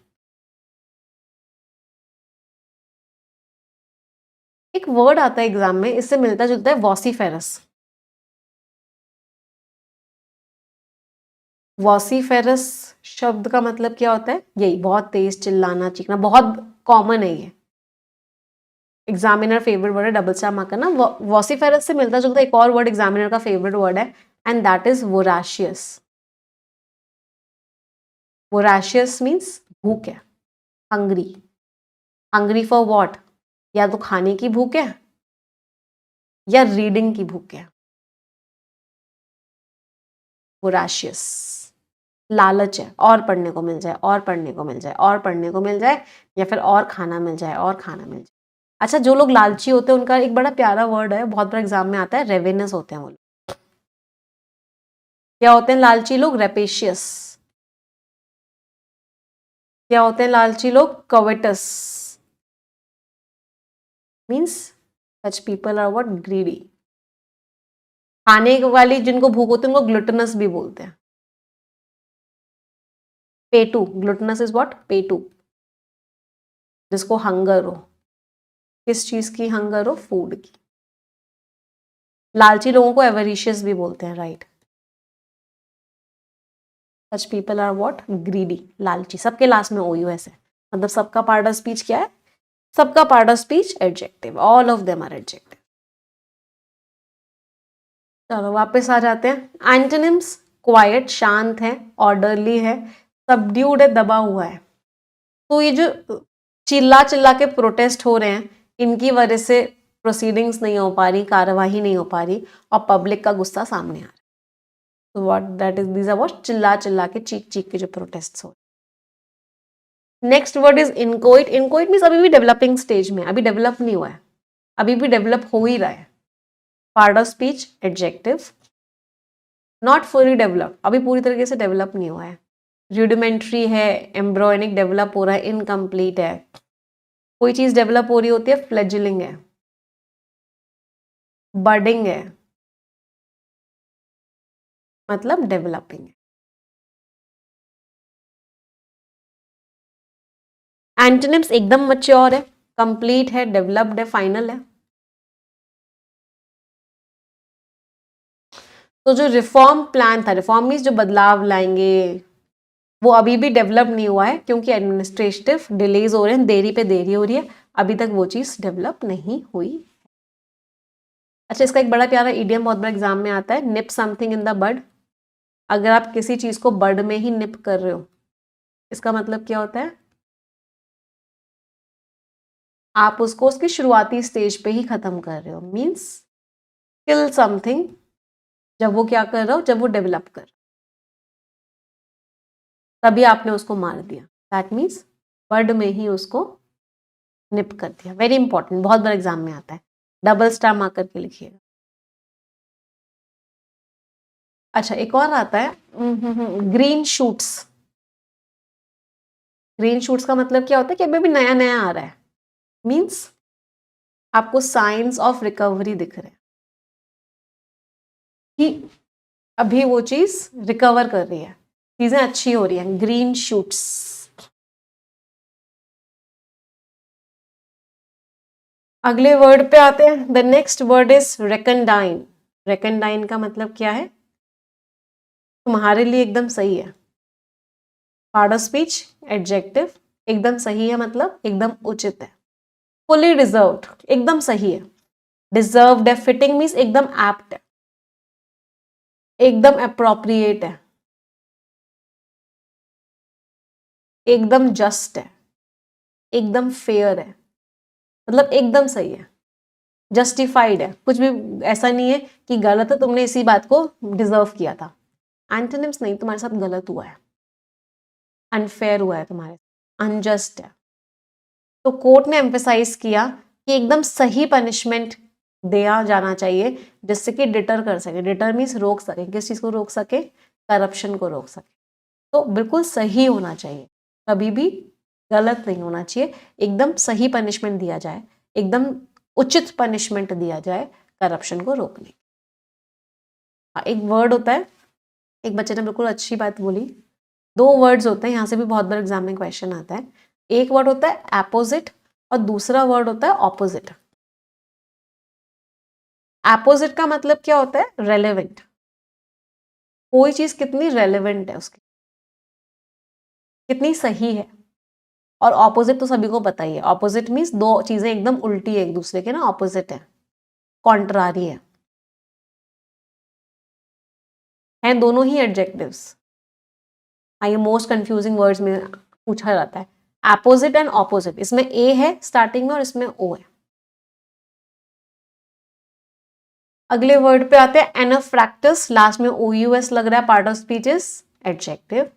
एक वर्ड आता है एग्जाम में, इससे मिलता जुलता है, वॉसीफेरस। वॉसीफेरस शब्द का मतलब क्या होता है? यही, बहुत तेज चिल्लाना चीखना, बहुत कॉमन है ये। एग्जामिनर फेवरेट वर्ड है, डबल स्टार मार्क करना। वॉसीफेरस से मिलता जुलता एक और वर्ड एग्जामिनर का फेवरेट वर्ड है, and that is voracious. Voracious means भूख है, हंग्री। Hungry for what? या तो खाने की भूख है या रीडिंग की भूख है। वोराशियस, लालच है, और पढ़ने को मिल जाए, और पढ़ने को मिल जाए, और पढ़ने को मिल जाए, या फिर और खाना मिल जाए, और खाना मिल जाए। अच्छा, जो लोग लालची होते हैं उनका एक बड़ा प्यारा वर्ड है, बहुत बड़ा एग्जाम में आता है, रेवेनस होते हैं वो लोग। क्या होते हैं लालची लोग? रेपेशियस। क्या होते हैं लालची लोग? Covetous. Means such people are what? Greedy. खाने वाली जिनको भूख होती है उनको ग्लूटनस भी बोलते हैं। पेटू, ग्लूटनस इज व्हाट? पेटू, जिसको हंगर हो। किस चीज की हंगर हो? फूड की। लालची लोगों को एवरिशियस भी बोलते हैं, right. Such people are what? Greedy, लालची। सबके लास्ट में ओ यूएस है, मतलब सबका पार्ट ऑफ स्पीच क्या है? सबका part of speech adjective, all of them are adjective. चलो वापस आ जाते हैं। एंटोनिम्स, क्वाइट, शांत है, ऑर्डरली है, सबड्यूड है, दबा हुआ है। तो ये जो चिल्ला चिल्ला के प्रोटेस्ट हो रहे हैं, इनकी वजह से प्रोसीडिंग्स नहीं हो पा रही, कार्यवाही नहीं हो पा रही, और पब्लिक का गुस्सा सामने आ रहा है। तो what that is, these are what? चिल्ला चिल्ला के, चीख चीख के जो प्रोटेस्ट हो। Next word is inchoate. Inchoate means अभी भी डेवलपिंग स्टेज में, अभी डेवलप नहीं हुआ है, अभी भी डेवलप हो ही रहा है। Part of speech adjective, not fully develop, अभी पूरी तरीके से डेवलप नहीं हुआ है। रूडिमेंट्री है, एम्ब्रॉयनिक, डेवलप हो रहा है, इनकम्प्लीट है। कोई चीज डेवलप हो रही होती है, फ्लेजिलिंग है, बर्डिंग है, मतलब डेवलपिंग है। एंटोनिम्स एकदम मैच्योर है, कंप्लीट है, डेवलप्ड है, फाइनल है। तो जो रिफॉर्म प्लान था, रिफॉर्म मीन्स जो बदलाव लाएंगे, वो अभी भी डेवलप नहीं हुआ है क्योंकि एडमिनिस्ट्रेटिव डिलेज हो रहे हैं, देरी पे देरी हो रही है, अभी तक वो चीज डेवलप नहीं हुई। अच्छा, इसका एक बड़ा प्यारा इडियम बहुत बड़ा एग्जाम में आता है, निप समथिंग इन द बड। अगर आप किसी चीज को बड में ही निप कर रहे हो, इसका मतलब क्या होता है? आप उसको उसकी शुरुआती स्टेज पे ही खत्म कर रहे हो, मीन्स किल समथिंग, जब वो क्या कर रहा हो, जब वो डेवलप कर, तभी आपने उसको मार दिया, दैट मीन्स वर्ड में ही उसको निप कर दिया। वेरी इंपॉर्टेंट, बहुत बार एग्जाम में आता है, डबल स्टार मार्क करके लिखिएगा। अच्छा, एक और आता है ग्रीन शूट्स। ग्रीन शूट्स का मतलब क्या होता है कि अभी भी नया नया आ रहा है, मीन्स आपको साइंस ऑफ रिकवरी दिख रहे हैं कि अभी वो चीज रिकवर कर रही है, चीजें अच्छी हो रही हैं, ग्रीन शूट्स। अगले वर्ड पे आते हैं, द नेक्स्ट वर्ड इज रेकनडाइन। रेकनडाइन का मतलब क्या है, तुम्हारे लिए एकदम सही है, पार्ट ऑफ स्पीच, एडजेक्टिव, एकदम सही है मतलब एकदम उचित है। फुली डिजर्व्ड, एकदम सही है। डिजर्व्ड है, फिटिंग मीन्स एकदम एप्ट है, एकदम अप्रोप्रिएट है, एकदम जस्ट है, एकदम फेयर है, मतलब एकदम सही है, जस्टिफाइड है, कुछ भी ऐसा नहीं है कि गलत है, तुमने इसी बात को डिजर्व किया था। एंटोनिम्स नहीं, तुम्हारे साथ गलत हुआ है, अनफेयर हुआ है तुम्हारे, अनजस्ट है। तो कोर्ट ने एम्फेसाइज किया कि एकदम सही पनिशमेंट दिया जाना चाहिए, जिससे कि डिटर कर सके। डिटर मीन्स रोक सके, किस चीज को रोक सके, करप्शन को रोक सके। तो बिल्कुल सही होना चाहिए, कभी भी गलत नहीं होना चाहिए, एकदम सही पनिशमेंट दिया जाए, एकदम उचित पनिशमेंट दिया जाए करप्शन को रोकने। एक वर्ड होता है, एक बच्चे ने बिल्कुल अच्छी बात बोली, दो वर्ड्स होते हैं, यहां से भी बहुत बार एग्जाम में क्वेश्चन आता है। एक वर्ड होता है एपोजिट और दूसरा वर्ड होता है ऑपोजिट। एपोजिट का मतलब क्या होता है, रेलेवेंट, कोई चीज कितनी रेलेवेंट है, उसकी कितनी सही है। और ऑपोजिट तो सभी को पता ही है, ऑपोजिट मीन्स दो चीजें एकदम उल्टी है एक दूसरे के ना, ऑपोजिट है, कॉन्ट्रारी है दोनों ही एडजेक्टिव्स। ये मोस्ट कंफ्यूजिंग वर्ड्स में पूछा जाता है, एपोजिट एंड ऑपोजिट, इसमें ए है स्टार्टिंग में और इसमें ओ है। अगले वर्ड पे आते हैं एनाफ्रैक्टिस, लास्ट में OUS लग रहा है, part of speech is adjective.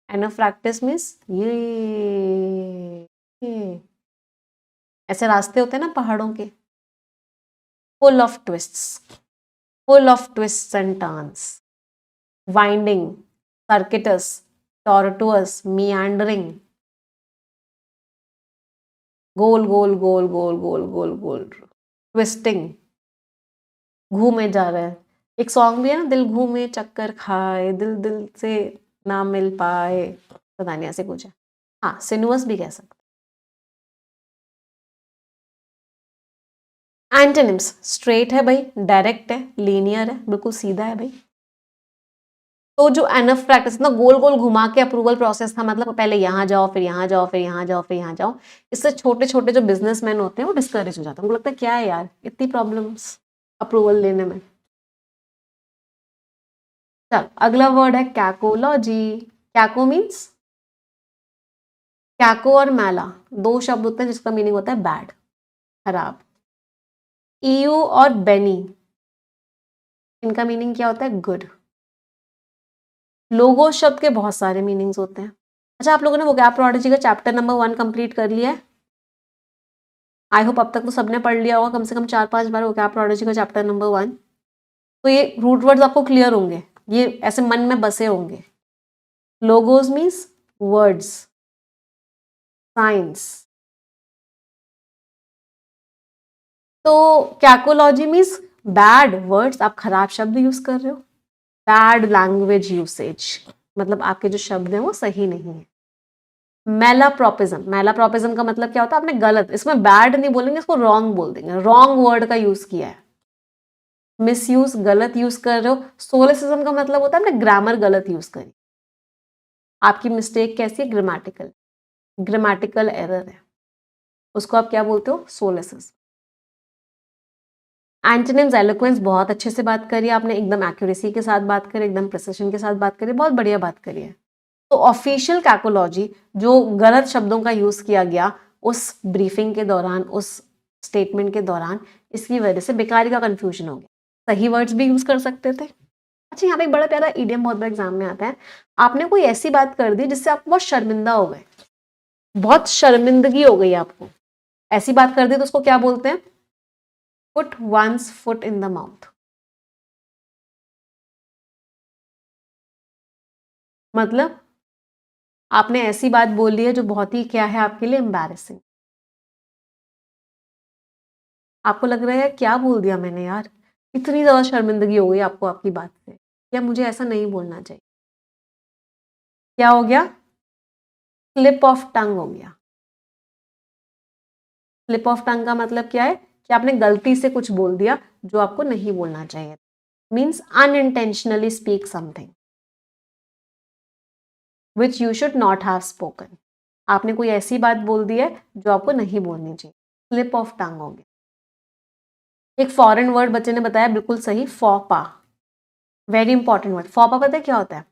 Anfractuous means ये ऐसे रास्ते होते हैं ना पहाड़ों के, full of twists, full of twists and turns, winding, circuitous, tortuous, meandering, गोल गोल गोल गोल गोल गोल गोल, ट्विस्टिंग, घूमे जा रहे हैं। एक सॉन्ग भी है ना, दिल घूमे चक्कर खाए, दिल दिल से ना मिल पाए, पता नहीं ऐसे कुछ है। हाँ, सिनुअस भी कह सकते। एंटोनिम्स, स्ट्रेट है भाई, डायरेक्ट है, लीनियर है, बिल्कुल सीधा है भाई। तो जो एनफ प्रैक्टिस ना गोल गोल घुमा के अप्रूवल प्रोसेस था, मतलब पहले यहाँ जाओ फिर यहाँ जाओ फिर यहाँ जाओ फिर यहाँ जाओ, इससे छोटे छोटे जो बिजनेसमैन होते हैं वो डिस्करेज हो जाते हैं, उनको लगता है क्या है यार इतनी प्रॉब्लम्स अप्रूवल लेने में। चल, अगला वर्ड है कैकोलॉजी। कैको मीन्स, कैको और मैला दो शब्द होते हैं जिसका मीनिंग होता है बैड, खराब। ईयू और बेनी, इनका मीनिंग क्या होता है, गुड। लोगो शब्द के बहुत सारे मीनिंग्स होते हैं। अच्छा, आप लोगों ने वोकैब प्रोडिजी का चैप्टर नंबर 1 कंप्लीट कर लिया है? आई होप अब तक तो सबने पढ़ लिया होगा कम से कम 4-5 बार वोकैब प्रोडिजी का चैप्टर नंबर 1। तो ये रूट वर्ड्स आपको क्लियर होंगे, ये ऐसे मन में बसे होंगे। Logos means words, science. तो कैकोलॉजी मीन्स बैड वर्ड्स, आप खराब शब्द यूज कर रहे हो, बैड लैंग्वेज यूसेज, मतलब आपके जो शब्द हैं वो सही नहीं है। मैलाप्रोपिज्म, मैलाप्रोपिज्म का मतलब क्या होता है, आपने गलत, इसमें बैड नहीं बोलेंगे, इसको रॉन्ग बोल देंगे, रॉन्ग वर्ड का यूज किया है, मिसयूज, गलत यूज कर रहे हो। सोलेसिज्म का मतलब होता है आपने ग्रामर गलत यूज करी, आपकी मिस्टेक कैसी है, ग्रामेटिकल, ग्रामेटिकल एरर है, उसको आप क्या बोलते हो, सोलेसिज्म। एंटोनिम्स, एलोक्वेंस, बहुत अच्छे से बात करी आपने, एकदम एक्यूरेसी के साथ बात करी, एकदम प्रिसिशन के साथ बात करी, बहुत बढ़िया बात करी है। तो ऑफिशियल कैकोलॉजी, जो गलत शब्दों का यूज किया गया उस ब्रीफिंग के दौरान, उस स्टेटमेंट के दौरान, इसकी वजह से बेकारी का कंफ्यूजन हो गया। सही वर्ड्स भी यूज कर सकते थे। अच्छा, यहाँ पे एक बड़ा प्यारा इडियम बहुत बार एग्जाम में आता है। आपने कोई ऐसी बात कर दी जिससे आप बहुत शर्मिंदा हो गए, बहुत शर्मिंदगी हो गई आपको, ऐसी बात कर दी तो उसको क्या बोलते हैं? Put one's foot in the mouth. मतलब आपने ऐसी बात बोल दी है जो बहुत ही क्या है आपके लिए एम्बैरेसिंग। आपको लग रहा है क्या बोल दिया मैंने यार, इतनी ज्यादा शर्मिंदगी हो गई आपको आपकी बात से, या मुझे ऐसा नहीं बोलना चाहिए। क्या हो गया? स्लिप ऑफ टंग हो गया। स्लिप ऑफ टंग का मतलब क्या है कि आपने गलती से कुछ बोल दिया जो आपको नहीं बोलना चाहिए। Means unintentionally speak something which you should not have spoken. आपने कोई ऐसी बात बोल दी है जो आपको नहीं बोलनी चाहिए, स्लिप ऑफ टंग हो गया। एक फॉरेन वर्ड बच्चे ने बताया बिल्कुल सही, फॉपा, वेरी इंपॉर्टेंट वर्ड। फॉपा पता है क्या होता है?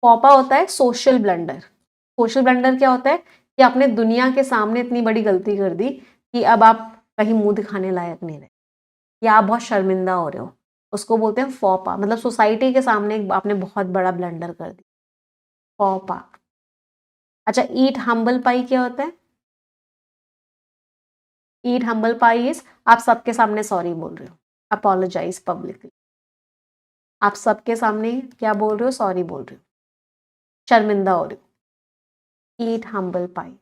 फॉपा होता है सोशल ब्लंडर। सोशल ब्लंडर क्या होता है कि आपने दुनिया के सामने इतनी बड़ी गलती कर दी कि अब आप कहीं मुंह दिखाने लायक नहीं रहे, या आप बहुत शर्मिंदा हो रहे हो, उसको बोलते हैं फॉपा। मतलब सोसाइटी के सामने आपने बहुत बड़ा ब्लंडर कर दिया, फॉपा। अच्छा, ईट हम्बल पाई क्या होता है? ईट हम्बल पाई इज आप सबके सामने सॉरी बोल रहे हो, अपोलोजाइज पब्लिकली। आप सबके सामने क्या बोल रहे हो? सॉरी बोल रहे हो, शर्मिंदा हो रहे हो। ईट हम्बल पाई।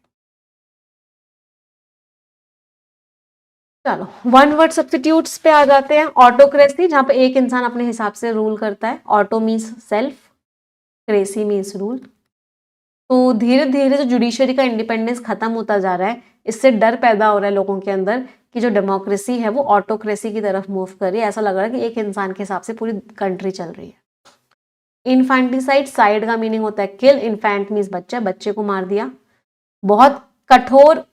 चलो, वन वर्ड सब्स्टिट्यूट्स पे आ जाते हैं। ऑटोक्रेसी, जहां पे एक इंसान अपने हिसाब से रूल करता है। Auto means self, cracy means rule. तो धीरे धीरे जो जुडिशरी का इंडिपेंडेंस खत्म होता जा रहा है, इससे डर पैदा हो रहा है लोगों के अंदर कि जो डेमोक्रेसी है वो ऑटोक्रेसी की तरफ मूव कर रही है। ऐसा लग रहा है कि एक इंसान के हिसाब से पूरी कंट्री चल रही है। इन्फेंटिसाइड, साइड का मीनिंग होता है किल, इन्फेंट मीन्स बच्चा, बच्चे को मार दिया। बहुत कठोर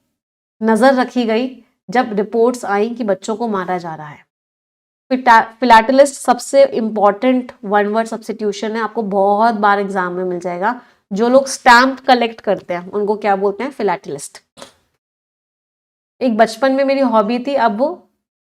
नजर रखी गई जब रिपोर्ट्स आई कि बच्चों को मारा जा रहा है। फिलाटेलिस्ट सबसे इंपॉर्टेंट वन वर्ड सब्स्टिट्यूशन है, आपको बहुत बार एग्जाम में मिल जाएगा। जो लोग स्टैम्प कलेक्ट करते हैं उनको क्या बोलते हैं? फिलाटेलिस्ट। एक बचपन में मेरी हॉबी थी, अब वो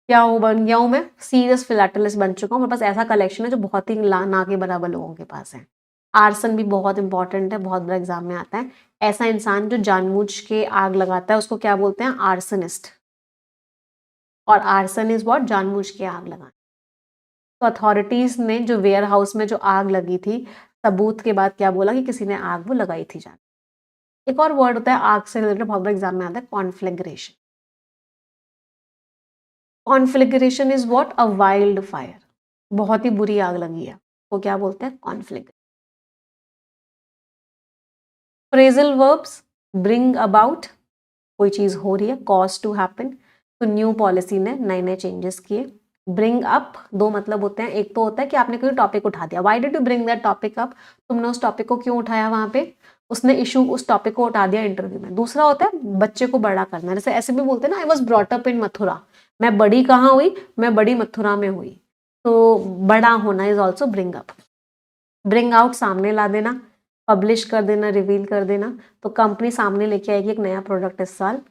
क्या हो बन गया हूं, मैं सीरियस फिलाटेलिस्ट बन चुका हूं। मेरे पास ऐसा कलेक्शन है जो बहुत ही ना के बराबर लोगों के पास है। आर्सन भी बहुत इंपॉर्टेंट है, बहुत बड़ा एग्जाम में आता है। ऐसा इंसान जो जानबूझ के आग लगाता है उसको क्या बोलते हैं? आर्सनिस्ट। और आर्सन इज व्हाट? जानबूझ के आग लगाना। तो अथॉरिटीज ने जो वेयर हाउस में जो आग लगी थी, सबूत के बाद क्या बोला कि किसी ने आग वो लगाई थी जान। एक और वर्ड होता है आग से रिलेटेड, बहुत बड़ा एग्जाम में आता है, conflagration. Conflagration is what? A wild fire. बहुत ही बुरी आग लगी है, वो क्या बोलते हैं? कॉन्फ्लेग्रेशन। फ्रेजल वर्ब्स, ब्रिंग अबाउट, कोई चीज हो रही है, कॉज टू हैपन। तो न्यू पॉलिसी ने नए नए चेंजेस किए। ब्रिंग अप, दो मतलब होते हैं। एक तो होता है कि आपने कोई टॉपिक उठा दिया, why did you bring that topic up, तुमने उस टॉपिक को क्यों उठाया वहां पे, उसने इशू उस टॉपिक को उठा दिया इंटरव्यू में। दूसरा होता है बच्चे को बड़ा करना, जैसे ऐसे भी बोलते हैं ना, I was brought up in Mathura, मैं बड़ी कहाँ हुई? मैं बड़ी मथुरा में हुई। तो बड़ा होना is also bring up. Bring out, सामने ला देना, पब्लिश कर देना, रिवील कर देना। तो कंपनी सामने लेके आएगी एक नया प्रोडक्ट इस साल।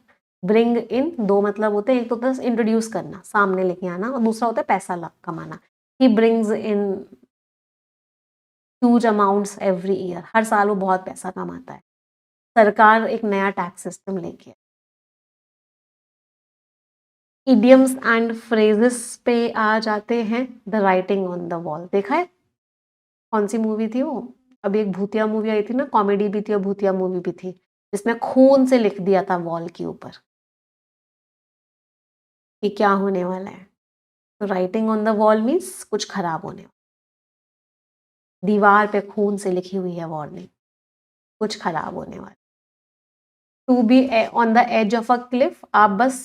ब्रिंग इन, दो मतलब होते हैं, एक तो होता है इंट्रोड्यूस करना, सामने लेके आना, और दूसरा होता है पैसा कमाना। He brings in huge amounts every year, हर साल वो बहुत पैसा कमाता है। सरकार एक नया टैक्स सिस्टम लेके। इडियम्स एंड फ्रेजेस पे आ जाते हैं। The writing on the wall, देखा है? कौन सी मूवी थी वो? अभी एक भूतिया मूवी आई थी ना, कॉमेडी भी थी और भूतिया मूवी भी थी, जिसमें खून से लिख दिया था वॉल के ऊपर कि क्या होने वाला है। तो writing on the wall means कुछ खराब होने वाला। दीवार पे खून से लिखी हुई है वार्निंग, कुछ खराब होने वाला। To be on the edge of a cliff, आप बस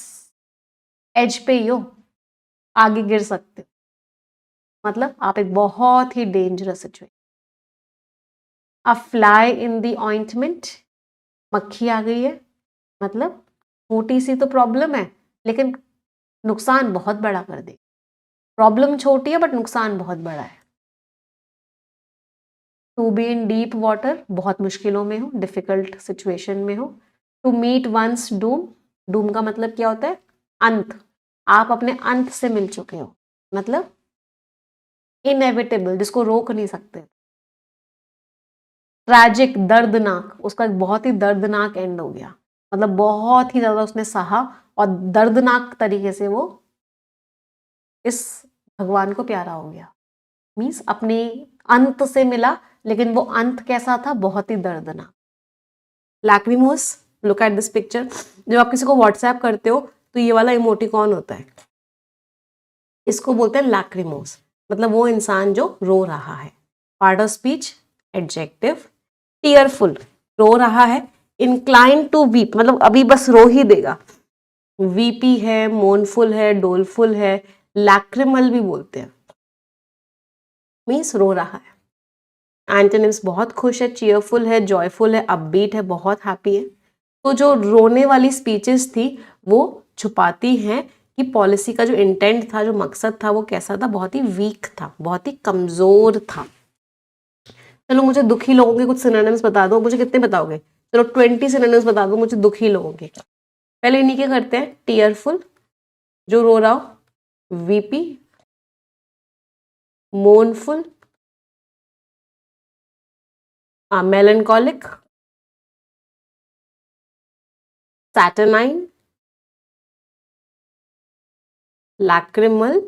एज पे ही हो, आगे गिर सकते हो, मतलब आप एक बहुत ही dangerous situation. A fly in the ointment, मक्खी आ गई है, मतलब छोटी सी तो प्रॉब्लम है लेकिन नुकसान बहुत बड़ा कर दे। प्रॉब्लम छोटी है बट नुकसान बहुत बड़ा है। To be in deep water, बहुत मुश्किलों में हो, डिफिकल्ट सिचुएशन में हो। To meet one's doom, doom का मतलब क्या होता है? अंत, आप अपने अंत से मिल चुके हो, मतलब इनएविटेबल, जिसको रोक नहीं सकते। ट्रैजिक, दर्दनाक, उसका एक बहुत ही दर्दनाक एंड हो गया, मतलब बहुत ही ज्यादा उसने सहा और दर्दनाक तरीके से वो इस भगवान को प्यारा हो गया। मीन्स अपने अंत से मिला, लेकिन वो अंत कैसा था, बहुत ही दर्दनाक। लैक्रिमोस, लुक एट दिस पिक्चर। जब आप किसी को व्हाट्सएप करते हो तो ये वाला इमोटिकॉन होता है, इसको बोलते हैं लैक्रिमोस, मतलब वो इंसान जो रो रहा है। Part of speech adjective, tearful, रो रहा है। इंक्लाइन टू वीप, मतलब अभी बस रो ही देगा। वीपी है, मोनफुल है, डोलफुल है, लैक्रिमल भी बोलते हैं, मीन्स रो रहा है। एंटोनिम्स, बहुत खुश है, चीयरफुल है, जॉयफुल है, अपबीट है, बहुत हैप्पी है। तो जो रोने वाली स्पीचेस थी वो छुपाती हैं कि पॉलिसी का जो इंटेंट था, जो मकसद था, वो कैसा था, बहुत ही वीक था, बहुत ही कमजोर था। चलो मुझे दुखी लोगों के कुछ सिनोनिम्स बता दो। मुझे कितने बताओगे? चलो 20 सिनोनिम्स बता दो मुझे दुखी लोगों के। पहले इन्हीं के करते हैं। टीयरफुल, जो रो रहा हो। वीपी, मोनफुल, मेलनकॉलिक, सैटरनाइन, लैक्रिमल,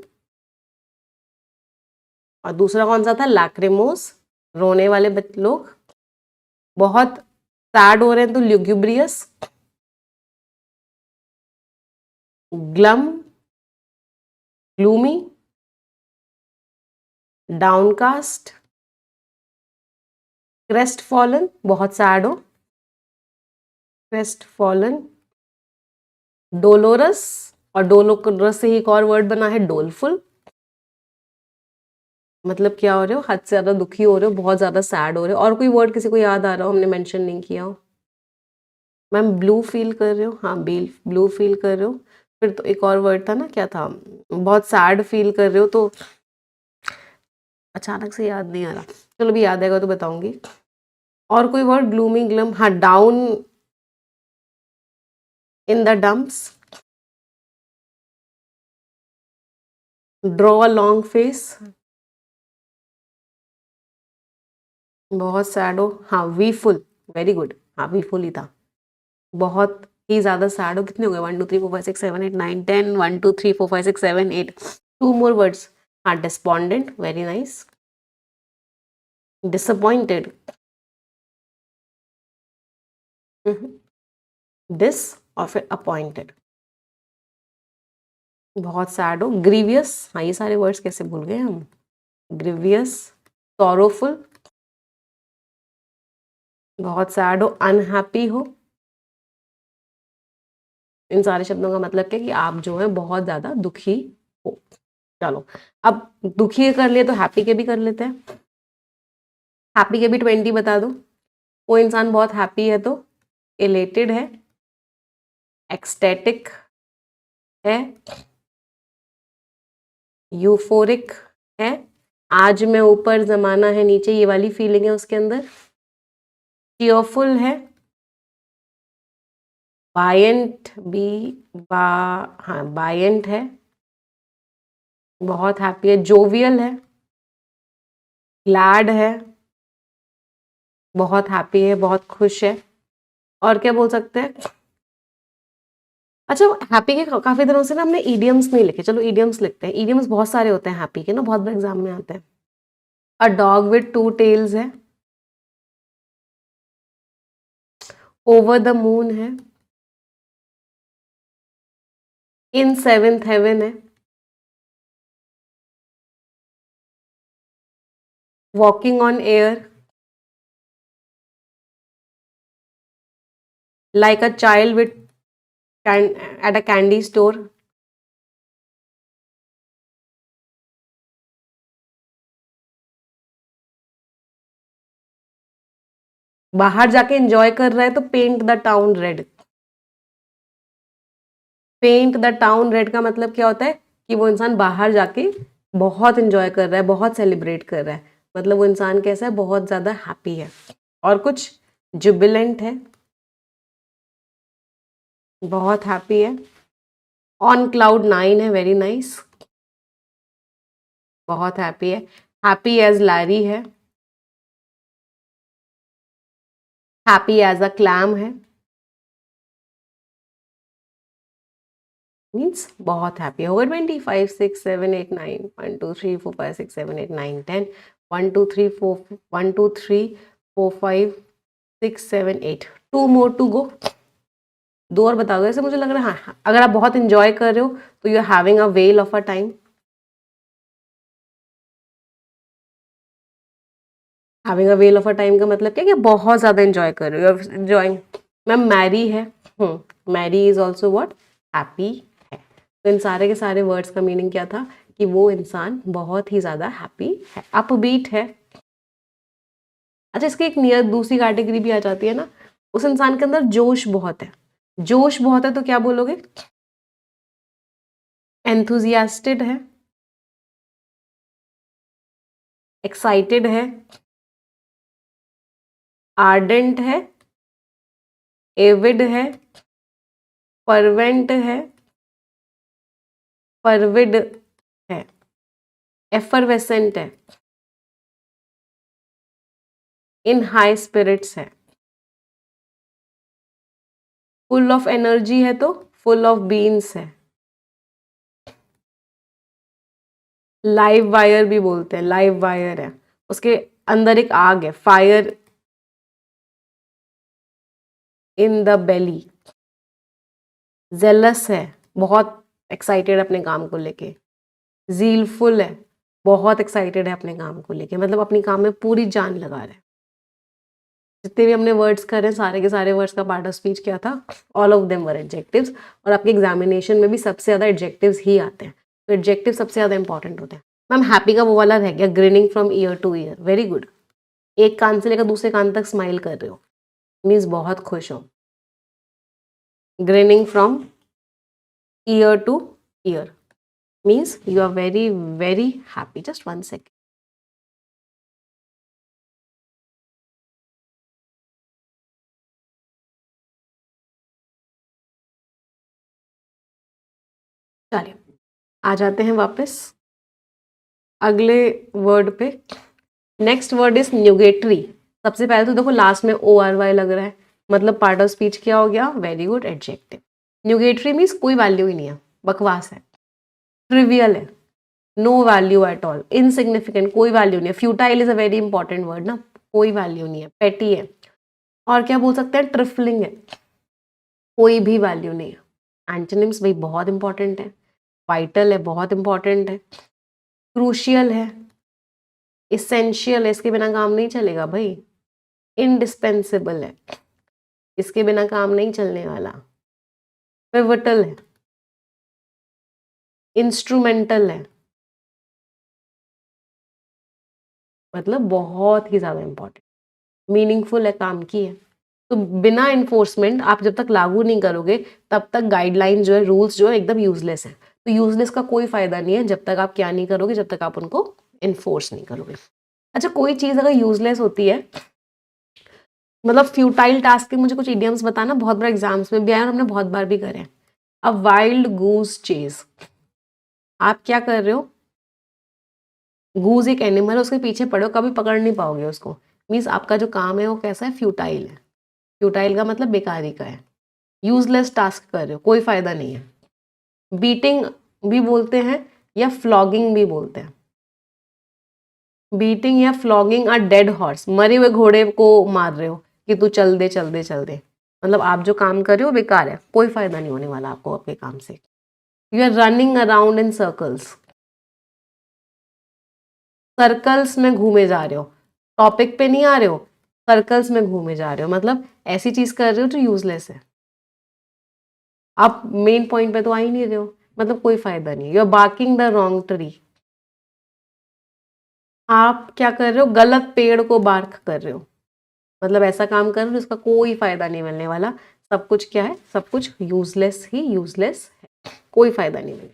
और दूसरा कौन सा था? लैक्रिमोस, रोने वाले लोग। बहुत सैड हो रहे हैं तो lugubrious, glum, gloomy, downcast, crestfallen, बहुत सैड हो, क्रेस्ट फॉलन, डोलोरस, और डोलोरस से ही एक और वर्ड बना है डोलफुल, मतलब क्या हो रहे हो? हद से ज्यादा दुखी हो रहे हो, बहुत ज्यादा सैड हो रहे हो। और कोई वर्ड किसी को याद आ रहा हो हमने मेंशन नहीं किया हो? मैम ब्लू फील कर रहे हो? हाँ, ब्लू फील कर रहे हो। फिर तो एक और वर्ड था ना, क्या था? बहुत सैड फील कर रहे हो, तो अचानक से याद नहीं आ रहा। चलो भी याद आएगा तो बताऊंगी। और कोई वर्ड? ग्लूमी, ग्लम, हाँ, down in the dumps, draw a long face, बहुत सैड हो। हाँ, वी फुल, वेरी गुड, हाँ वी फुल ही था। बहुत ही ज्यादा सैड हो। कितने हो गए? 1 2 3 4 5 6 7 8 9 10, 1 2 3 4 5 6 7 8, 2 मोर वर्ड्स। हाँ, despondent, very nice. Disappointed, dis और फिर अपॉइंटेड, बहुत सैड हो। ग्रीवियस, हाँ ये सारे वर्ड्स कैसे भूल गए हम? ग्रीवियस, सॉरोफुल, बहुत सैड हो, अनहैप्पी हो। इन सारे शब्दों का मतलब क्या कि आप जो है बहुत ज्यादा दुखी हो। चलो, अब दुखी कर लिए तो हैप्पी के भी कर लेते हैं। हैप्पी के भी 20 बता दो। वो इंसान बहुत हैप्पी है तो एलेटेड है, एक्सटेटिक है, यूफोरिक है, आज मैं ऊपर जमाना है नीचे, ये वाली फीलिंग है उसके अंदर। चीयरफुल है, बायंट भी, बा हाँ बायंट है, बहुत हैप्पी है। जोवियल है, ग्लैड है, बहुत हैप्पी है, बहुत खुश है। और क्या बोल सकते हैं? अच्छा, हैप्पी के काफी दिनों से ना हमने ईडियम्स नहीं लिखे, चलो ईडियम्स लिखते हैं। ईडियम्स बहुत सारे होते हैं हैप्पी के ना, बहुत बार एग्जाम में आते हैं। अ डॉग विद 2 टेल्स है, ओवर द मून है, इन 7th हेवन है, walking on air, like a child with at a candy store, बाहर जाके एंजॉय कर रहा है तो paint the town red. Paint the town red का मतलब क्या होता है कि वो इंसान बाहर जाके बहुत एंजॉय कर रहा है, बहुत सेलिब्रेट कर रहा है, मतलब वो इंसान कैसा है? बहुत ज्यादा हैप्पी है। और कुछ? जुबिलेंट है, बहुत हैप्पी है। ऑन क्लाउड 9 है, वेरी नाइस। बहुत हैप्पी है, हैप्पी एज लैरी है, हैप्पी एज अ क्लैम है, मीन्स बहुत हैप्पी होगा। 25 6 7 8 9 1 2 3 4 5 6 7 8 9 10 1 2 3 4 1 2 3 4 5 6 7 8 2 मोर टू गो। दो और बता दो। ऐसे मुझे लग रहा है हाँ, अगर आप बहुत इंजॉय कर रहे हो तो you are having a whale of a time. Having a whale of a time का मतलब क्या कि बहुत ज्यादा इंजॉय कर रहे हो, एंजॉइंग। मैम मैरी है, merry is also what, happy है। तो इन सारे के सारे वर्ड्स का मीनिंग क्या था कि वो इंसान बहुत ही ज्यादा हैप्पी है, अपबीट है। अच्छा, इसकी एक नियर दूसरी कैटेगरी भी आ जाती है ना, उस इंसान के अंदर जोश बहुत है। जोश बहुत है तो क्या बोलोगे? एंथुजियास्टेड है, एक्साइटेड है, आर्डेंट है, एविड है, फर्वेंट है, फर्विड है, एफरवेसेंट है, इन हाई स्पिरिट्स है, फुल ऑफ एनर्जी है तो फुल ऑफ बीन्स है, लाइव वायर भी बोलते हैं, लाइव वायर है, उसके अंदर एक आग है, fire in the belly, jealous है, बहुत एक्साइटेड अपने काम को लेके, जीलफुल है, बहुत एक्साइटेड है अपने काम को लेके, मतलब अपनी काम में पूरी जान लगा रहा है। जितने भी हमने वर्ड्स कर रहे हैं सारे के सारे वर्ड्स का पार्ट ऑफ स्पीच क्या था? All of them were adjectives. और आपके एग्जामिनेशन में भी सबसे ज्यादा एडजेक्टिव्स ही आते हैं, तो एडजेक्टिव सबसे ज्यादा इंपॉर्टेंट होते हैं। मैम हैप्पी का वो वाला रह गया, grinning from ear to year, very good. एक कान से लेकर दूसरे कान तक स्माइल कर रहे हो, मीन्स बहुत खुश हो। Grinning from ear to ear means you are very very happy. Just 1 second. चलिए आ जाते हैं वापस अगले वर्ड पे। Next word is nugatory. सबसे पहले तो देखो लास्ट में ORY लग रहा है, मतलब पार्ट ऑफ स्पीच क्या हो गया? Very good, adjective. Nugatory means कोई वैल्यू ही नहीं है, बकवास है, ट्रिवियल है, no value at all, insignificant, कोई वैल्यू नहीं है। Futile is a very important word ना, कोई वैल्यू नहीं है, पेटी है। और क्या बोल सकते हैं? ट्रिफलिंग है, कोई भी वैल्यू नहीं है। एंटोनिम्स भाई बहुत इंपॉर्टेंट है, वाइटल है, बहुत इंपॉर्टेंट है, क्रूशियल है, इसेंशियल है, इसके बिना काम नहीं चलेगा भाई, इंडिस्पेंसिबल है, इसके बिना काम नहीं चलने वाला, पिवटल है, इंस्ट्रूमेंटल है, मतलब बहुत ही ज्यादा इंपॉर्टेंट, मीनिंगफुल है, काम की है। तो बिना इन्फोर्समेंट आप जब तक लागू नहीं करोगे तब तक गाइडलाइन जो है, रूल्स जो है एकदम यूजलेस है। तो यूजलेस का कोई फायदा नहीं है जब तक आप क्या नहीं करोगे, जब तक आप उनको इन्फोर्स नहीं करोगे। अच्छा, कोई चीज अगर यूजलेस होती है, मतलब फ्यूटाइल टास्क के मुझे कुछ इडियम्स बताना, बहुत बार एग्जाम्स में भी आए और हमने बहुत बार भी करे हैं। अ वाइल्ड गूज चेज, आप क्या कर रहे हो? गूज एक एनिमल है, उसके पीछे पड़े हो, कभी पकड़ नहीं पाओगे उसको, मीन्स आपका जो काम है वो कैसा है? फ्यूटाइल है। फ्यूटाइल का मतलब बेकारी का है, यूजलेस टास्क कर रहे हो, कोई फायदा नहीं है। बीटिंग भी बोलते हैं या फ्लॉगिंग भी बोलते हैं। बीटिंग या फ्लॉगिंग अ डेड हॉर्स, मरे हुए घोड़े को मार रहे हो कि तू चल दे चल दे चल दे, मतलब आप जो काम कर रहे हो बेकार है, कोई फायदा नहीं होने वाला आपको आपके काम से। You are running around in circles, circles में घूमे जा रहे हो, टॉपिक पे नहीं आ रहे हो, सर्कल्स में घूमे जा रहे हो, मतलब ऐसी चीज कर रहे हो जो यूजलेस है, आप मेन पॉइंट पे तो आ ही नहीं रहे हो, मतलब कोई फायदा नहीं। You are barking the wrong tree, आप क्या कर रहे हो? गलत पेड़ को बार्क कर रहे हो, मतलब ऐसा काम कर रहे हो जिसका कोई फायदा नहीं मिलने वाला। सब कुछ क्या है? सब कुछ यूजलेस ही यूजलेस है, कोई फायदा नहीं मिलेगा।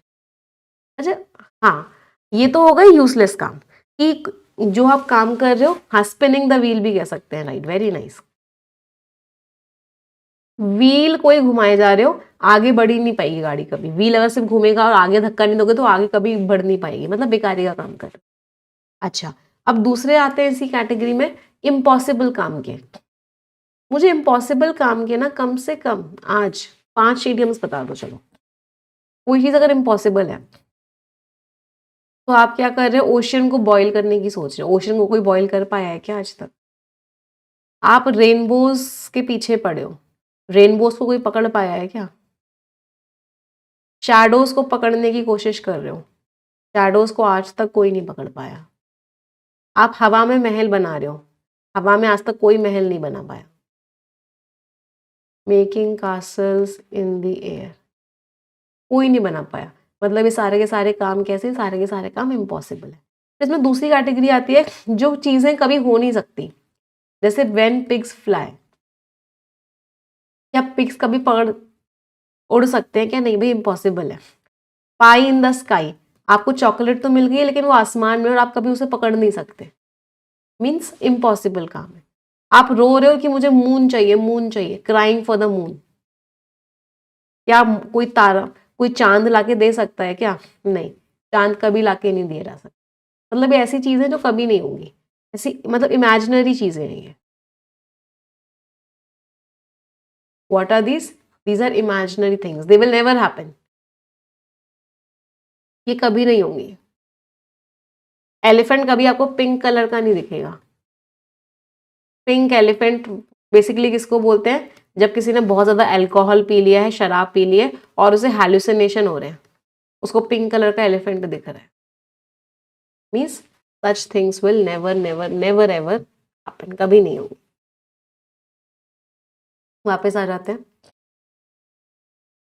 अच्छा, हाँ, ये तो हो गई यूजलेस काम कि जो आप काम कर रहे हो, हाँ, स्पिनिंग द व्हील भी कह सकते हैं, राइट, वेरी नाइस। व्हील कोई घुमाए जा रहे हो, आगे बढ़ ही नहीं पाएगी गाड़ी कभी। व्हील अगर सिर्फ घूमेगा और आगे धक्का नहीं दोगे तो आगे कभी बढ़ नहीं पाएगी, मतलब बेकारी का काम कर। अच्छा, अब दूसरे आते हैं इसी कैटेगरी में, इम्पॉसिबल काम के। मुझे इम्पॉसिबल काम के ना कम से कम आज 5 इडियम्स बता दो। चलो, कोई चीज अगर इम्पॉसिबल है तो आप क्या कर रहे हो, ओशियन को बॉईल करने की सोच रहे हो। ओशियन को कोई बॉईल कर पाया है क्या आज तक? आप रेनबोज के पीछे पड़े हो, रेनबोज को कोई पकड़ पाया है क्या? शैडोज को पकड़ने की कोशिश कर रहे हो, शैडोज को आज तक कोई नहीं पकड़ पाया। आप हवा में महल बना रहे हो, हवा में आज तक कोई महल नहीं बना पाया। Making castles in the air, कोई नहीं बना पाया। मतलब ये सारे के सारे काम कैसे, सारे के सारे काम इम्पॉसिबल है। इसमें दूसरी कैटेगरी आती है जो चीजें कभी हो नहीं सकती, जैसे व्हेन पिग्स फ्लाई। क्या पिग्स कभी पकड़ उड़ सकते हैं क्या? नहीं भाई, इम्पॉसिबल है। पाई इन द स्काई, आपको चॉकलेट तो मिल गई है लेकिन वो आसमान में और आप कभी उसे पकड़ नहीं सकते, मीन्स इम्पॉसिबल काम है। आप रो रहे हो कि मुझे मून चाहिए, मून चाहिए, क्राइंग फॉर द मून। क्या कोई तारा, कोई चांद लाके दे सकता है क्या? नहीं, चांद कभी लाके नहीं दिया जा सकता। मतलब ये ऐसी चीजें जो कभी नहीं होंगी, ऐसी मतलब इमेजिनरी चीजें हैं ये। What are these? These are imaginary things, they will never happen, ये कभी नहीं होंगी। एलिफेंट कभी आपको पिंक कलर का नहीं दिखेगा। पिंक एलिफेंट बेसिकली किसको बोलते हैं? जब किसी ने बहुत ज्यादा अल्कोहल पी लिया है, शराब पी ली है और उसे हैलुसिनेशन हो रहे हैं, उसको पिंक कलर का एलिफेंट दिख रहा है। Means such things will never never never ever happen, कभी नहीं होंगी। वापस आ जाते हैं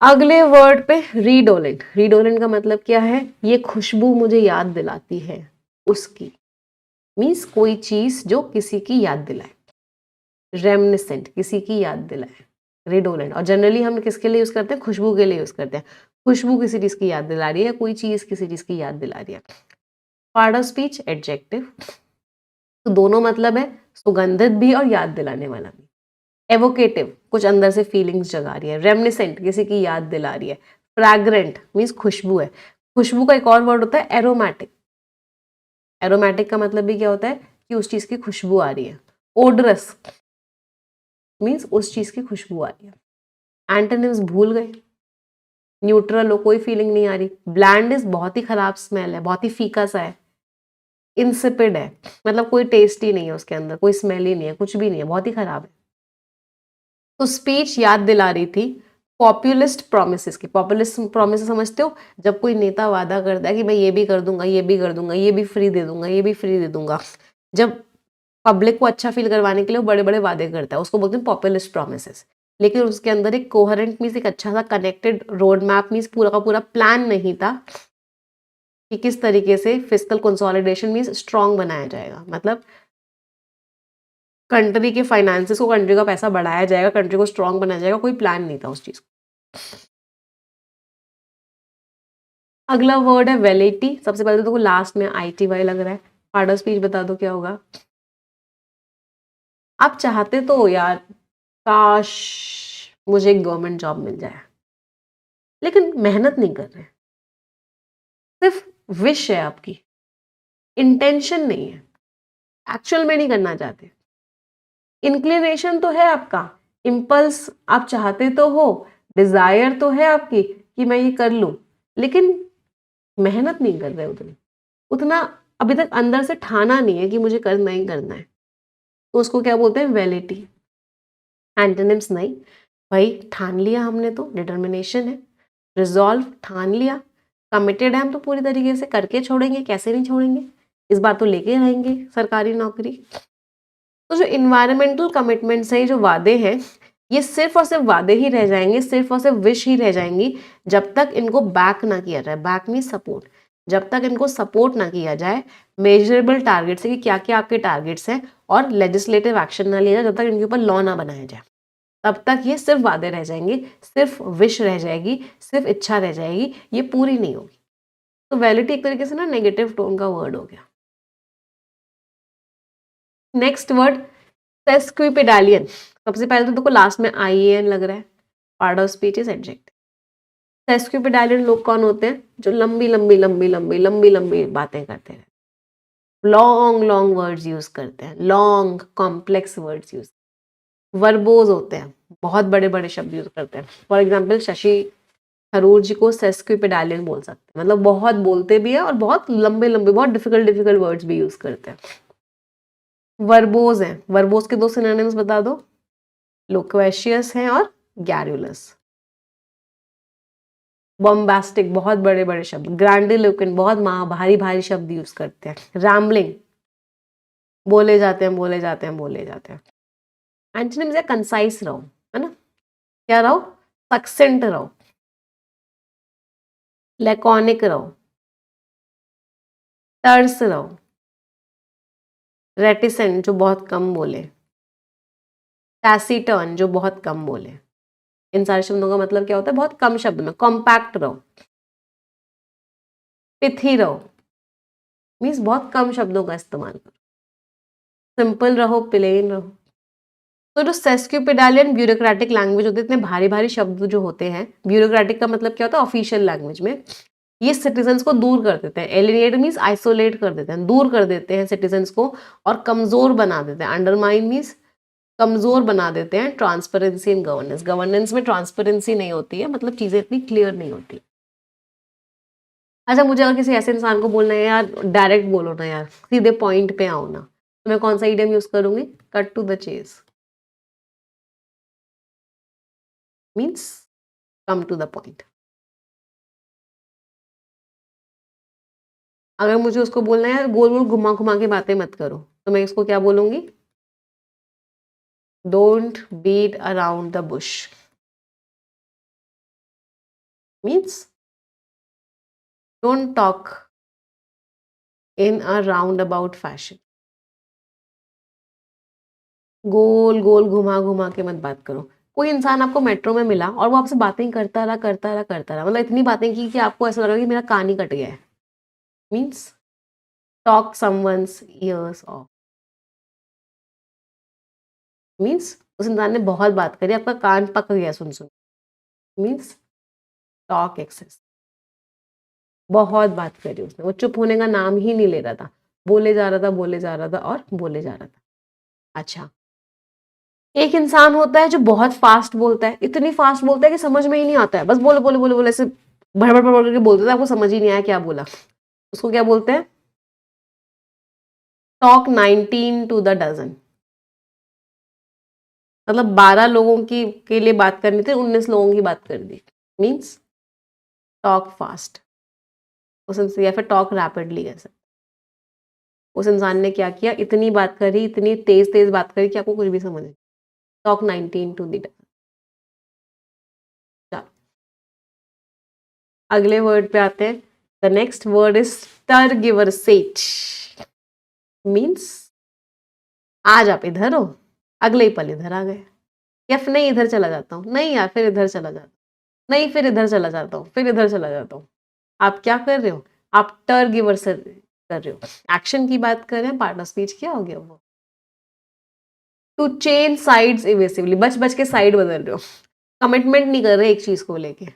अगले वर्ड पे, रीडोलेंट। रीडोलेंट का मतलब क्या है? ये खुशबू मुझे याद दिलाती है उसकी, मीन्स कोई चीज जो किसी की याद दिलाए। रेमनिसेंट, किसी की याद दिलाए, रिडोलेंट। और जनरली हम किसके लिए यूज करते हैं? खुशबू के लिए यूज करते हैं। खुशबू किसी चीज की याद दिला रही है, कोई चीज किसी चीज की याद दिला रही है। पार्ट ऑफ स्पीच एडजेक्टिव, तो दोनों मतलब है, सुगंधित भी और याद दिलाने वाला भी। एवोकेटिव, कुछ अंदर से फीलिंग्स जगा रही है। रेमनिसेंट, किसी की याद दिला रही है। फ्रैग्रेंट मीन्स खुशबू है। खुशबू का एक और वर्ड होता है एरोमेटिक। एरोमेटिक का मतलब भी क्या होता है? कि उस चीज की खुशबू आ रही है। ओडरस मीन्स उस चीज की खुशबू आ रही है। एंटोनिम्स भूल गए। न्यूट्रल हो, कोई फीलिंग नहीं आ रही। ब्लैंड इज बहुत ही खराब स्मेल है, बहुत ही फीका सा है। इंसिपिड है, मतलब कोई टेस्ट ही नहीं है उसके अंदर, कोई स्मेल ही नहीं है, कुछ भी नहीं है, बहुत ही खराब है। तो स्पीच याद दिला रही थी पॉपुलिस्ट प्रोमिसेस की। पॉपुलिस्ट प्रोमिस समझते हो? जब कोई नेता वादा करता है कि मैं ये भी कर दूंगा, ये भी कर दूंगा, ये भी फ्री दे दूंगा, ये भी फ्री दे दूंगा, जब पब्लिक को अच्छा फील करवाने के लिए वो बड़े बड़े वादे करता है, उसको बोलते हैं पॉपुलिस्ट प्रोमिसेस। लेकिन उसके अंदर एक कोहेरेंट मीन्स एक अच्छा सा कनेक्टेड रोड मैप मीन्स पूरा का पूरा प्लान नहीं था कि किस तरीके से फिस्कल कंसोलिडेशन मीन्स स्ट्रांग बनाया जाएगा। मतलब कंट्री के फाइनेंसेस को, कंट्री का पैसा बढ़ाया जाएगा, कंट्री को स्ट्रांग बनाया जाएगा, कोई प्लान नहीं था उस चीज को। अगला वर्ड है वेलिटी। सबसे पहले तो लास्ट में ITY लग रहा है। पार्ट ऑफ स्पीच बता दो क्या होगा? आप चाहते तो हो यार, काश मुझे एक गवर्नमेंट जॉब मिल जाए, लेकिन मेहनत नहीं कर रहे, सिर्फ विश है आपकी, इंटेंशन नहीं है, एक्चुअल में नहीं करना चाहते। इंक्लिनेशन तो है आपका, इम्पल्स आप चाहते तो हो, डिजायर तो है आपकी कि मैं ये कर लूं, लेकिन मेहनत नहीं कर रहे उतनी, उतना अभी तक अंदर से ठाना नहीं है कि मुझे करना ही करना है। तो उसको क्या बोलते हैं? वेलिटी। एंटोनिम्स नहीं भाई, ठान लिया हमने तो, डिटर्मिनेशन है। रिजॉल्व, ठान लिया। कमिटेड है, हम तो पूरी तरीके से करके छोड़ेंगे, कैसे नहीं छोड़ेंगे, इस बार तो लेके रहेंगे सरकारी नौकरी। तो जो इन्वायरमेंटल कमिटमेंट्स हैं, जो वादे हैं, ये सिर्फ और सिर्फ वादे ही रह जाएंगे, सिर्फ और सिर्फ विश ही रह जाएंगी, जब तक इनको बैक ना किया जाए। Back mean support. जब तक इनको सपोर्ट ना किया जाए मेजरेबल टारगेट से, कि क्या क्या आपके टारगेट्स हैं, और लेजिस्लेटिव एक्शन ना लिया जाए, जब तक इनके ऊपर लॉ ना बनाया जाए, तब तक ये सिर्फ वादे रह जाएंगे, सिर्फ विश रह जाएगी, सिर्फ इच्छा रह जाएगी, ये पूरी नहीं होगी। तो वैलिटी एक तरीके से ना नेगेटिव टोन का वर्ड हो गया। नेक्स्ट वर्ड सेस्क्विपेडालियन, सबसे पहले तो देखो लास्ट में IAN लग रहा है, part of speech is adjective. Sesquipedalian लोग कौन होते हैं? जो लंबी लंबी लंबी लंबी लंबी लंबी बातें करते हैं, लॉन्ग लॉन्ग वर्ड्स यूज करते हैं, long complex words use, verbose होते हैं, बहुत बड़े बड़े शब्द यूज करते हैं। फॉर एग्जाम्पल शशि थरूर जी को सेस्क्विपेडालियन बोल सकते हैं, मतलब बहुत बोलते भी है और बहुत लंबे लंबे बहुत डिफिकल्ट डिफिकल्ट वर्ड्स भी यूज करते हैं। वर्बोज हैं, वर्बोज के दो सिनोनिम्स बता दो, लोक्वेशियस हैं और गैरुलस। बॉम्बास्टिक, बहुत बड़े बड़े शब्द, ग्रैंडिलोक्वेंट, बहुत भारी भारी शब्द यूज करते हैं, रैम्बलिंग, बोले जाते हैं बोले जाते हैं बोले जाते हैं। एंटोनिम्स है कंसाइज रहो, है ना, क्या रहो? सक्सेंट रहो, लैकोनिक रहो, टर्स रहो, रेटिसेंट जो बहुत कम बोले, टैसीटर्न जो बहुत कम बोले। इन सारे शब्दों का मतलब क्या होता है? बहुत कम शब्द में। कॉम्पैक्ट रहो, पिथी रहो, मीन्स बहुत कम शब्दों का इस्तेमाल करो, सिंपल रहो, प्लेन रहो। तो जो सेस्क्विपेडालियन ब्यूरोक्रेटिक लैंग्वेज होते हैं, इतने भारी भारी शब्द जो होते हैं, ब्यूरोक्रेटिक का मतलब क्या होता है? ऑफिशियल लैंग्वेज में ये सिटीजन्स को दूर कर देते हैं, एलिनेट मीन्स आइसोलेट कर देते हैं, दूर कर देते हैं सिटीजन्स को और कमजोर बना देते हैं। अंडरमाइन मीन्स कमजोर बना देते हैं ट्रांसपेरेंसी इन गवर्नेंस, गवर्नेंस में ट्रांसपेरेंसी नहीं होती है, मतलब चीजें इतनी क्लियर नहीं होती। अच्छा, मुझे अगर किसी ऐसे इंसान को बोलना है यार डायरेक्ट बोलो ना यार, सीधे पॉइंट पे आओ ना, तो मैं कौन सा इडियम यूज करूंगी? Cut to the chase, means come to the point. अगर मुझे उसको बोलना है यार गोल गोल घुमा घुमा के बातें मत करो, तो मैं इसको क्या बोलूंगी? Don't beat around the bush, means don't talk in a roundabout fashion, गोल गोल घुमा घुमा के मत बात करो। कोई इंसान आपको मेट्रो में मिला और वो आपसे बातें करता रहा करता रहा करता रहा, मतलब इतनी बातें की कि आपको ऐसा लगा कि मेरा कान ही कट गया है, means talk someone's years of, means उस इंसान ने बहुत बात करी, आपका कान पक गया सुन सुन, मीन्स टॉक एक्सेस, बहुत बात करी उसने, वो चुप होने का नाम ही नहीं ले रहा था, बोले जा रहा था बोले जा रहा था और बोले जा रहा था। अच्छा, एक इंसान होता है जो बहुत फास्ट बोलता है, इतनी फास्ट बोलता है कि समझ में ही नहीं आता है, बस बोले बोले बोले बोले ऐसे भड़बड़ भड़बड़ करके बोलते थे, आपको समझ ही नहीं आया क्या बोला। उसको क्या बोलते हैं? टॉक 19 टू द डजन, मतलब 12 लोगों की के लिए बात करनी थी, 19 लोगों की बात कर दी, मीन्स टॉक फास्ट। उस या फिर टॉक रैपिडली, ऐसा उस इंसान ने क्या किया, इतनी बात करी, इतनी तेज तेज बात करी कि आपको कुछ भी समझ नहीं। Talk 19 to the dozen. अगले वर्ड पे आते हैं। The next word is tergiversate, means आज आप इधर हो, अगले ही पल इधर आ गए, या फिर नहीं इधर चला जाता हूँ, नहीं यार फिर इधर चला जाता हूँ, नहीं फिर इधर चला जाता हूँ, फिर इधर चला जाता हूँ। आप क्या कर रहे हो? आप टर्गिवर्सेट कर रहे हो। एक्शन की बात कर रहे हैं, पार्ट ऑफ स्पीच क्या हो गया वो? टू चेंज साइड्स इवेसिवली, बच बच के साइड बदल रहे हो, कमिटमेंट नहीं कर रहे एक चीज को लेके,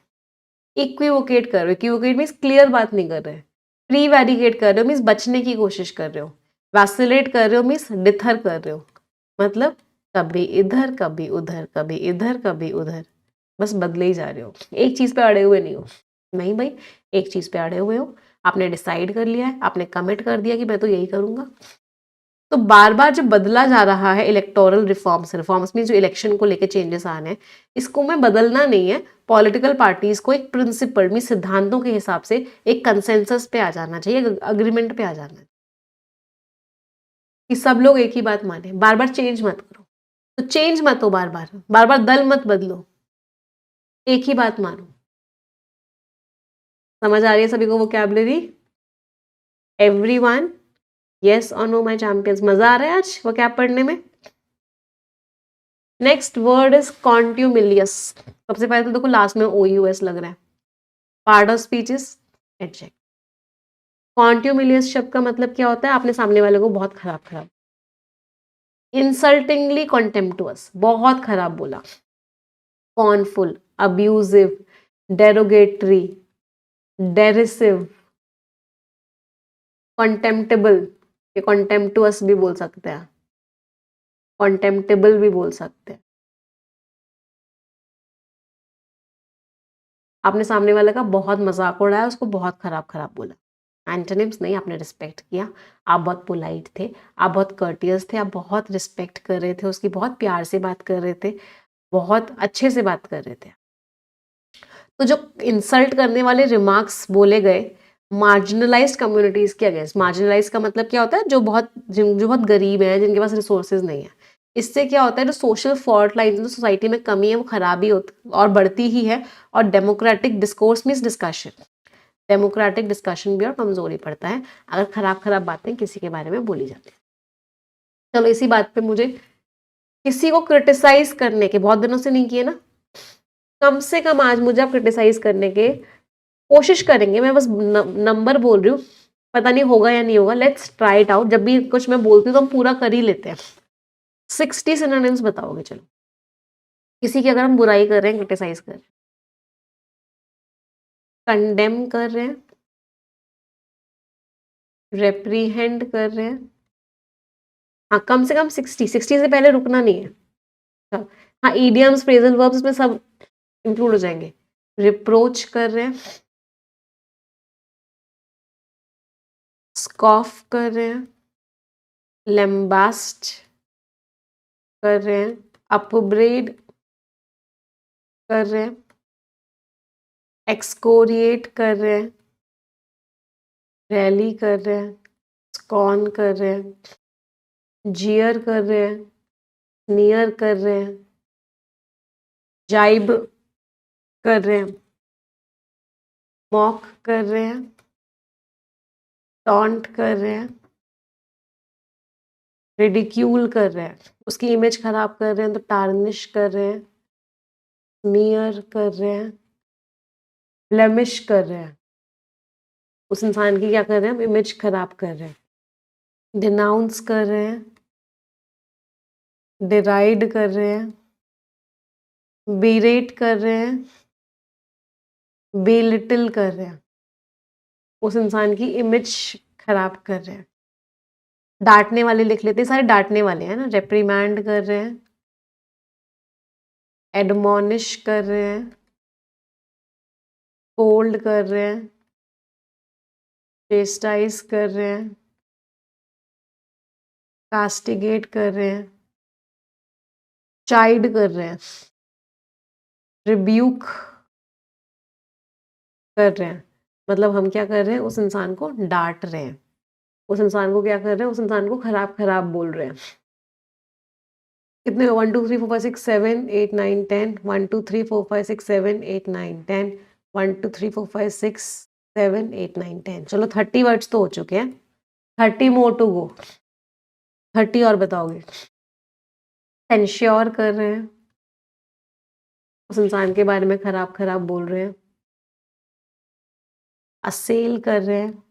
इक्विवोकेट कर रहे हो, इक्विवोकेट मीन्स क्लियर बात नहीं कर रहे, प्रीवैरिकेट कर रहे हो मीन्स बचने की कोशिश कर रहे हो, वैसिलेट कर रहे हो मीन्स डिथर कर रहे हो, मतलब कभी इधर कभी उधर कभी इधर कभी उधर, बस बदले ही जा रहे हो, एक चीज पे अड़े हुए नहीं हो। नहीं भाई, एक चीज पे अड़े हुए हो, आपने डिसाइड कर लिया है, आपने कमिट कर दिया कि मैं तो यही करूंगा। तो बार बार जब बदला जा रहा है इलेक्टोरल रिफॉर्म्स, रिफॉर्म्स में जो इलेक्शन को लेके चेंजेस आने हैं, इसको में बदलना नहीं है, पॉलिटिकल पार्टीज को एक प्रिंसिपल में सिद्धांतों के हिसाब से एक कंसेंसस पे आ जाना चाहिए, अग्रीमेंट पे आ जाना है कि सब लोग एक ही बात माने, बार बार चेंज मत करो। तो चेंज मत हो, बार बार बार बार दल मत बदलो, एक ही बात मानो। समझ आ रही है सभी को वोकैबुलरी? एवरीवन, यस और नो माय चैंपियंस? मजा आ रहा है आज वोकैब पढ़ने में? Next word is contumelious. सबसे पहले तो देखो लास्ट में OUS लग रहा है, पार्ट ऑफ स्पीच इज एडजेक्ट। कॉन्ट्यूमिलियस शब्द का मतलब क्या होता है? आपने सामने वाले को बहुत खराब खराब, इंसल्टिंगली कॉन्टेम्प्टुअस, बहुत खराब बोला, कॉर्नफुल, अब्यूजिव, डेरोगेटरी, डेरिसिव, कॉन्टेम्प्टेबल, ये कॉन्टेम्प्टुअस भी बोल सकते हैं, कॉन्टेम्प्टेबल भी बोल सकते हैं। आपने सामने वाले का बहुत मजाक उड़ाया, उसको बहुत खराब खराब बोला। एंटोनिम्स नहीं, आपने रिस्पेक्ट किया, आप बहुत पोलाइट थे, आप बहुत कर्टियस थे, आप बहुत रिस्पेक्ट कर रहे थे, उसकी बहुत प्यार से बात कर रहे थे, बहुत अच्छे से बात कर रहे थे। तो जो इंसल्ट करने वाले रिमार्क्स बोले गए मार्जिनलाइज्ड कम्युनिटीज के अगेंस्ट, मार्जिनलाइज का मतलब क्या होता है, जो बहुत गरीब है, जिनके पास रिसोर्सेज नहीं है। इससे क्या होता है, जो सोशल फॉल्ट लाइन जो सोसाइटी में कमी है वो खराबी होती और बढ़ती ही है। और democratic discourse means discussion, democratic discussion भी और कमजोरी पड़ता है अगर खराब खराब बातें किसी के बारे में बोली जाती है। चलो इसी बात पे मुझे किसी को क्रिटिसाइज करने के, बहुत दिनों से नहीं किए ना, कम से कम आज मुझे आप क्रिटिसाइज करने के कोशिश करेंगे, मैं बस नंबर बोल रही हूँ, पता नहीं होगा या नहीं होगा, लेट्स ट्राई इट आउट। जब भी कुछ मैं बोलती हूँ तो हम पूरा कर ही लेते हैं। 60 सिनोनिम्स बताओगे, चलो किसी की अगर हम बुराई कर रहे हैं, क्रिटिसाइज कर रहे हैं, कंडेम कर रहे हैं, रेप्रीहेंड कर रहे हैं, हाँ कम से कम 60 से पहले रुकना नहीं है। अच्छा, हाँ ईडियम्स फ्रेजल वर्ब्स में सब इंक्लूड हो जाएंगे। रिप्रोच कर रहे हैं, स्कॉफ कर रहे हैं, लेम्बास्ट कर रहे हैं, अपब्रेड कर रहे हैं, एक्सकोरिएट कर रहे हैं, रैली कर रहे हैं, स्कॉन कर रहे हैं, जियर कर रहे हैं, नियर कर रहे हैं, जाइब कर रहे हैं, मॉक कर रहे हैं, टॉन्ट कर रहे हैं, रिडिक्यूल कर रहे हैं, उसकी इमेज खराब कर रहे हैं तो टार्निश कर रहे हैं, स्मीयर कर रहे हैं, ब्लेमिश कर रहे हैं, उस इंसान की क्या कर रहे हैं, हम इमेज खराब कर रहे हैं, डिनाउंस कर रहे हैं, डिराइड कर रहे हैं, बीरेट कर रहे हैं, बेलिटिल कर रहे हैं, उस इंसान की इमेज खराब कर रहे हैं। डांटने वाले लिख लेते हैं, सारे डांटने वाले हैं ना, रेप्रीमैंड कर रहे हैं, एडमोनिश कर रहे हैं, कोल्ड कर रहे हैं, चेस्टाइज कर रहे हैं, कास्टिगेट कर रहे हैं, चाइड कर रहे हैं, रिब्यूक कर रहे हैं। मतलब हम क्या कर रहे हैं, उस इंसान को डांट रहे हैं, उस इंसान को क्या कर रहे हैं, उस इंसान को खराब खराब बोल रहे हैं। कितने 1 2 3 4 5 6 7 8 9 10 1 2 3 4 5 6 7 8 9 10 1 2 3 4 5 6 7 8 9 10। चलो 30 वर्ड्स तो हो चुके हैं, 30 मोर टू गो। 30 और बताओगे। सेंश्योर कर रहे हैं, उस इंसान के बारे में खराब खराब बोल रहे हैं, असेल कर रहे हैं,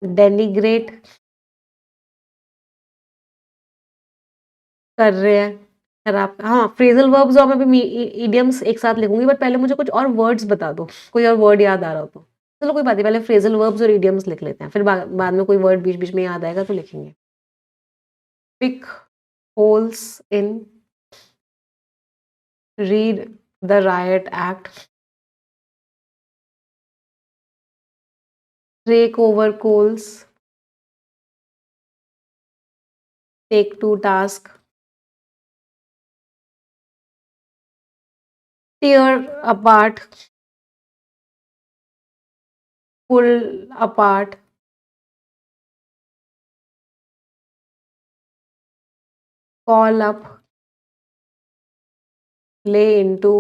डेनिग्रेट कर रहे हैं, खराब। हाँ फ्रेजल वर्ब्स और मैं भी इडियम्स एक साथ लिखूंगी, बट पहले मुझे कुछ और वर्ड्स बता दो, कोई और वर्ड याद आ रहा हो तो। चलो कोई बात नहीं, पहले फ्रेजल वर्ब्स और इडियम्स लिख लेते हैं, फिर बाद में कोई वर्ड बीच बीच में याद आएगा तो लिखेंगे। Pick holes in, read the riot act, take over coals, take to task, tear apart, pull apart, call up, lay into,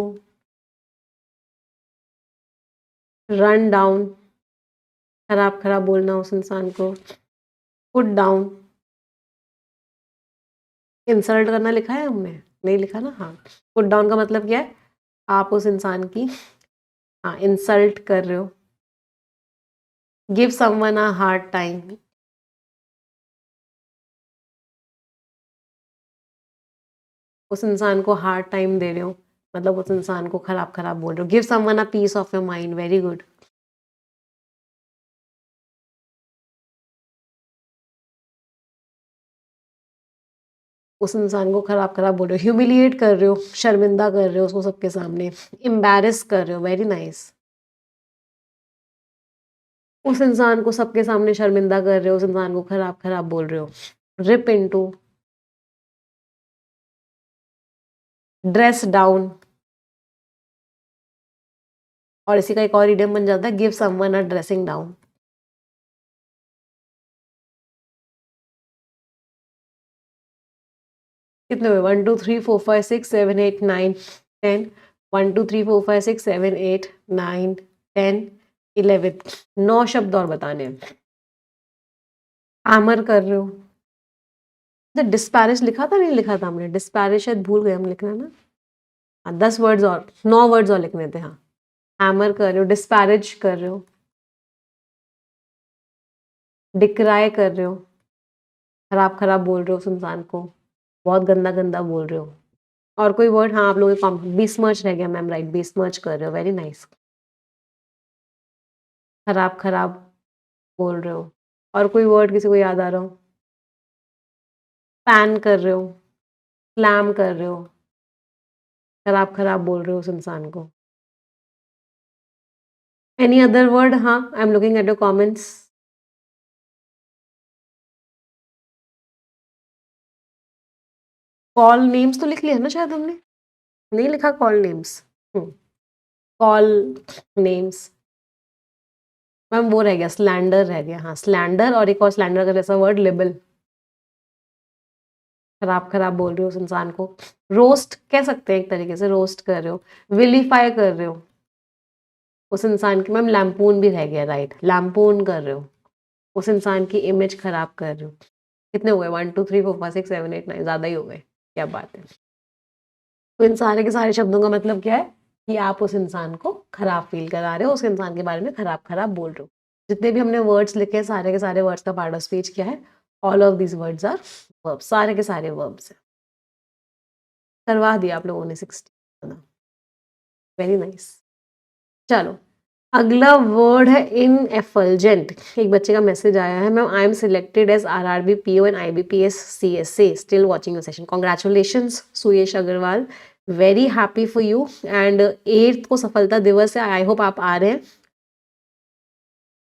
run down, खराब खराब बोलना उस इंसान को, पुट डाउन, इंसल्ट करना लिखा है हमने, नहीं लिखा ना, हाँ। पुट डाउन का मतलब क्या है, आप उस इंसान की हाँ इंसल्ट कर रहे हो। Give someone a hard time, उस इंसान को हार्ड टाइम दे रहे हो, मतलब उस इंसान को खराब खराब बोल रहे हो। Give someone a piece of your mind, very good. उस इंसान को खराब खराब बोल रहे हो, ह्यूमिलिएट कर रहे हो, शर्मिंदा कर रहे हो उसको सबके सामने, एम्बैरेस कर रहे हो, वेरी नाइस। उस इंसान को सबके सामने शर्मिंदा कर रहे हो, उस इंसान को खराब खराब बोल रहे हो। रिप इनटू, ड्रेस डाउन, और इसी का एक और इडियम बन जाता है, give someone a dressing down. कितने हुए? 1 2 3 4 5 6 7 8 9 10। 1 2 3 4 5 6 7 8 9 10 11। 9 शब्द और बताने हैं। आमर कर रहे हो, डिस्पैरिश लिखा था नहीं लिखा था हमने? डिस्पैरिश शायद भूल गए हम लिखना ना। हाँ, 10 वर्ड्स और 9 वर्ड्स और लिखने थे। हाँ, हैमर कर रहे हो, डिस्पैरेज कर रहे हो, डिक्राई कर रहे हो, खराब खराब बोल रहे हो उस इंसान को, बहुत गंदा गंदा बोल रहे हो। और कोई वर्ड? हाँ, आप लोगों के बीस्मर्च रह गया मैम, राइट, बीस्मर्च कर रहे हो, वेरी नाइस। खराब खराब बोल रहे हो। और कोई वर्ड किसी को याद आ रहा हो? पैन कर रहे हो, स्लैम कर रहे हो, खराब खराब बोल रहे हो उस इंसान को। Any other word? हाँ, I am looking at your comments. Call names तो लिख लिया ना शायद हमने, नहीं लिखा call names? Call names ma'am, वो रह गया स्लैंडर रह गया। हाँ, स्लैंडर, और एक और स्लैंडर का जैसा वर्ड लिबल, खराब खराब बोल रहे हो उस इंसान को। रोस्ट कह सकते हैं एक तरीके से, रोस्ट कर रहे हो, विलीफाई कर रहे हो उस इंसान की। मैम लैम्पून भी रह गया, राइट, लैम्पून कर रहे हो, उस इंसान की इमेज खराब कर रहे हो। कितने हो गए? 1 2 3 4 5 6 7 8 9, ज़्यादा ही हो गए, क्या बात है। तो इन सारे के सारे शब्दों का मतलब क्या है कि आप उस इंसान को खराब फील करा रहे हो, उस इंसान के बारे में खराब खराब बोल रहे हो। जितने भी हमने वर्ड्स लिखे हैं, सारे के सारे वर्ड्स का पार्ट ऑफ स्पीच क्या है? All of these words are verbs, सारे के सारे वर्ब्स हैं। करवा दिया आप लोगों ने 60, वेरी नाइस। चलो, अगला वर्ड है इन एफल्जेंट। एक बच्चे का मैसेज आया है, ma'am I am selected as RRB PO and IBPS CSA, still watching your session, congratulations Suyash Agrawal, very happy for you. And 8th को सफलता दिवस है, आई होप आप आ रहे हैं।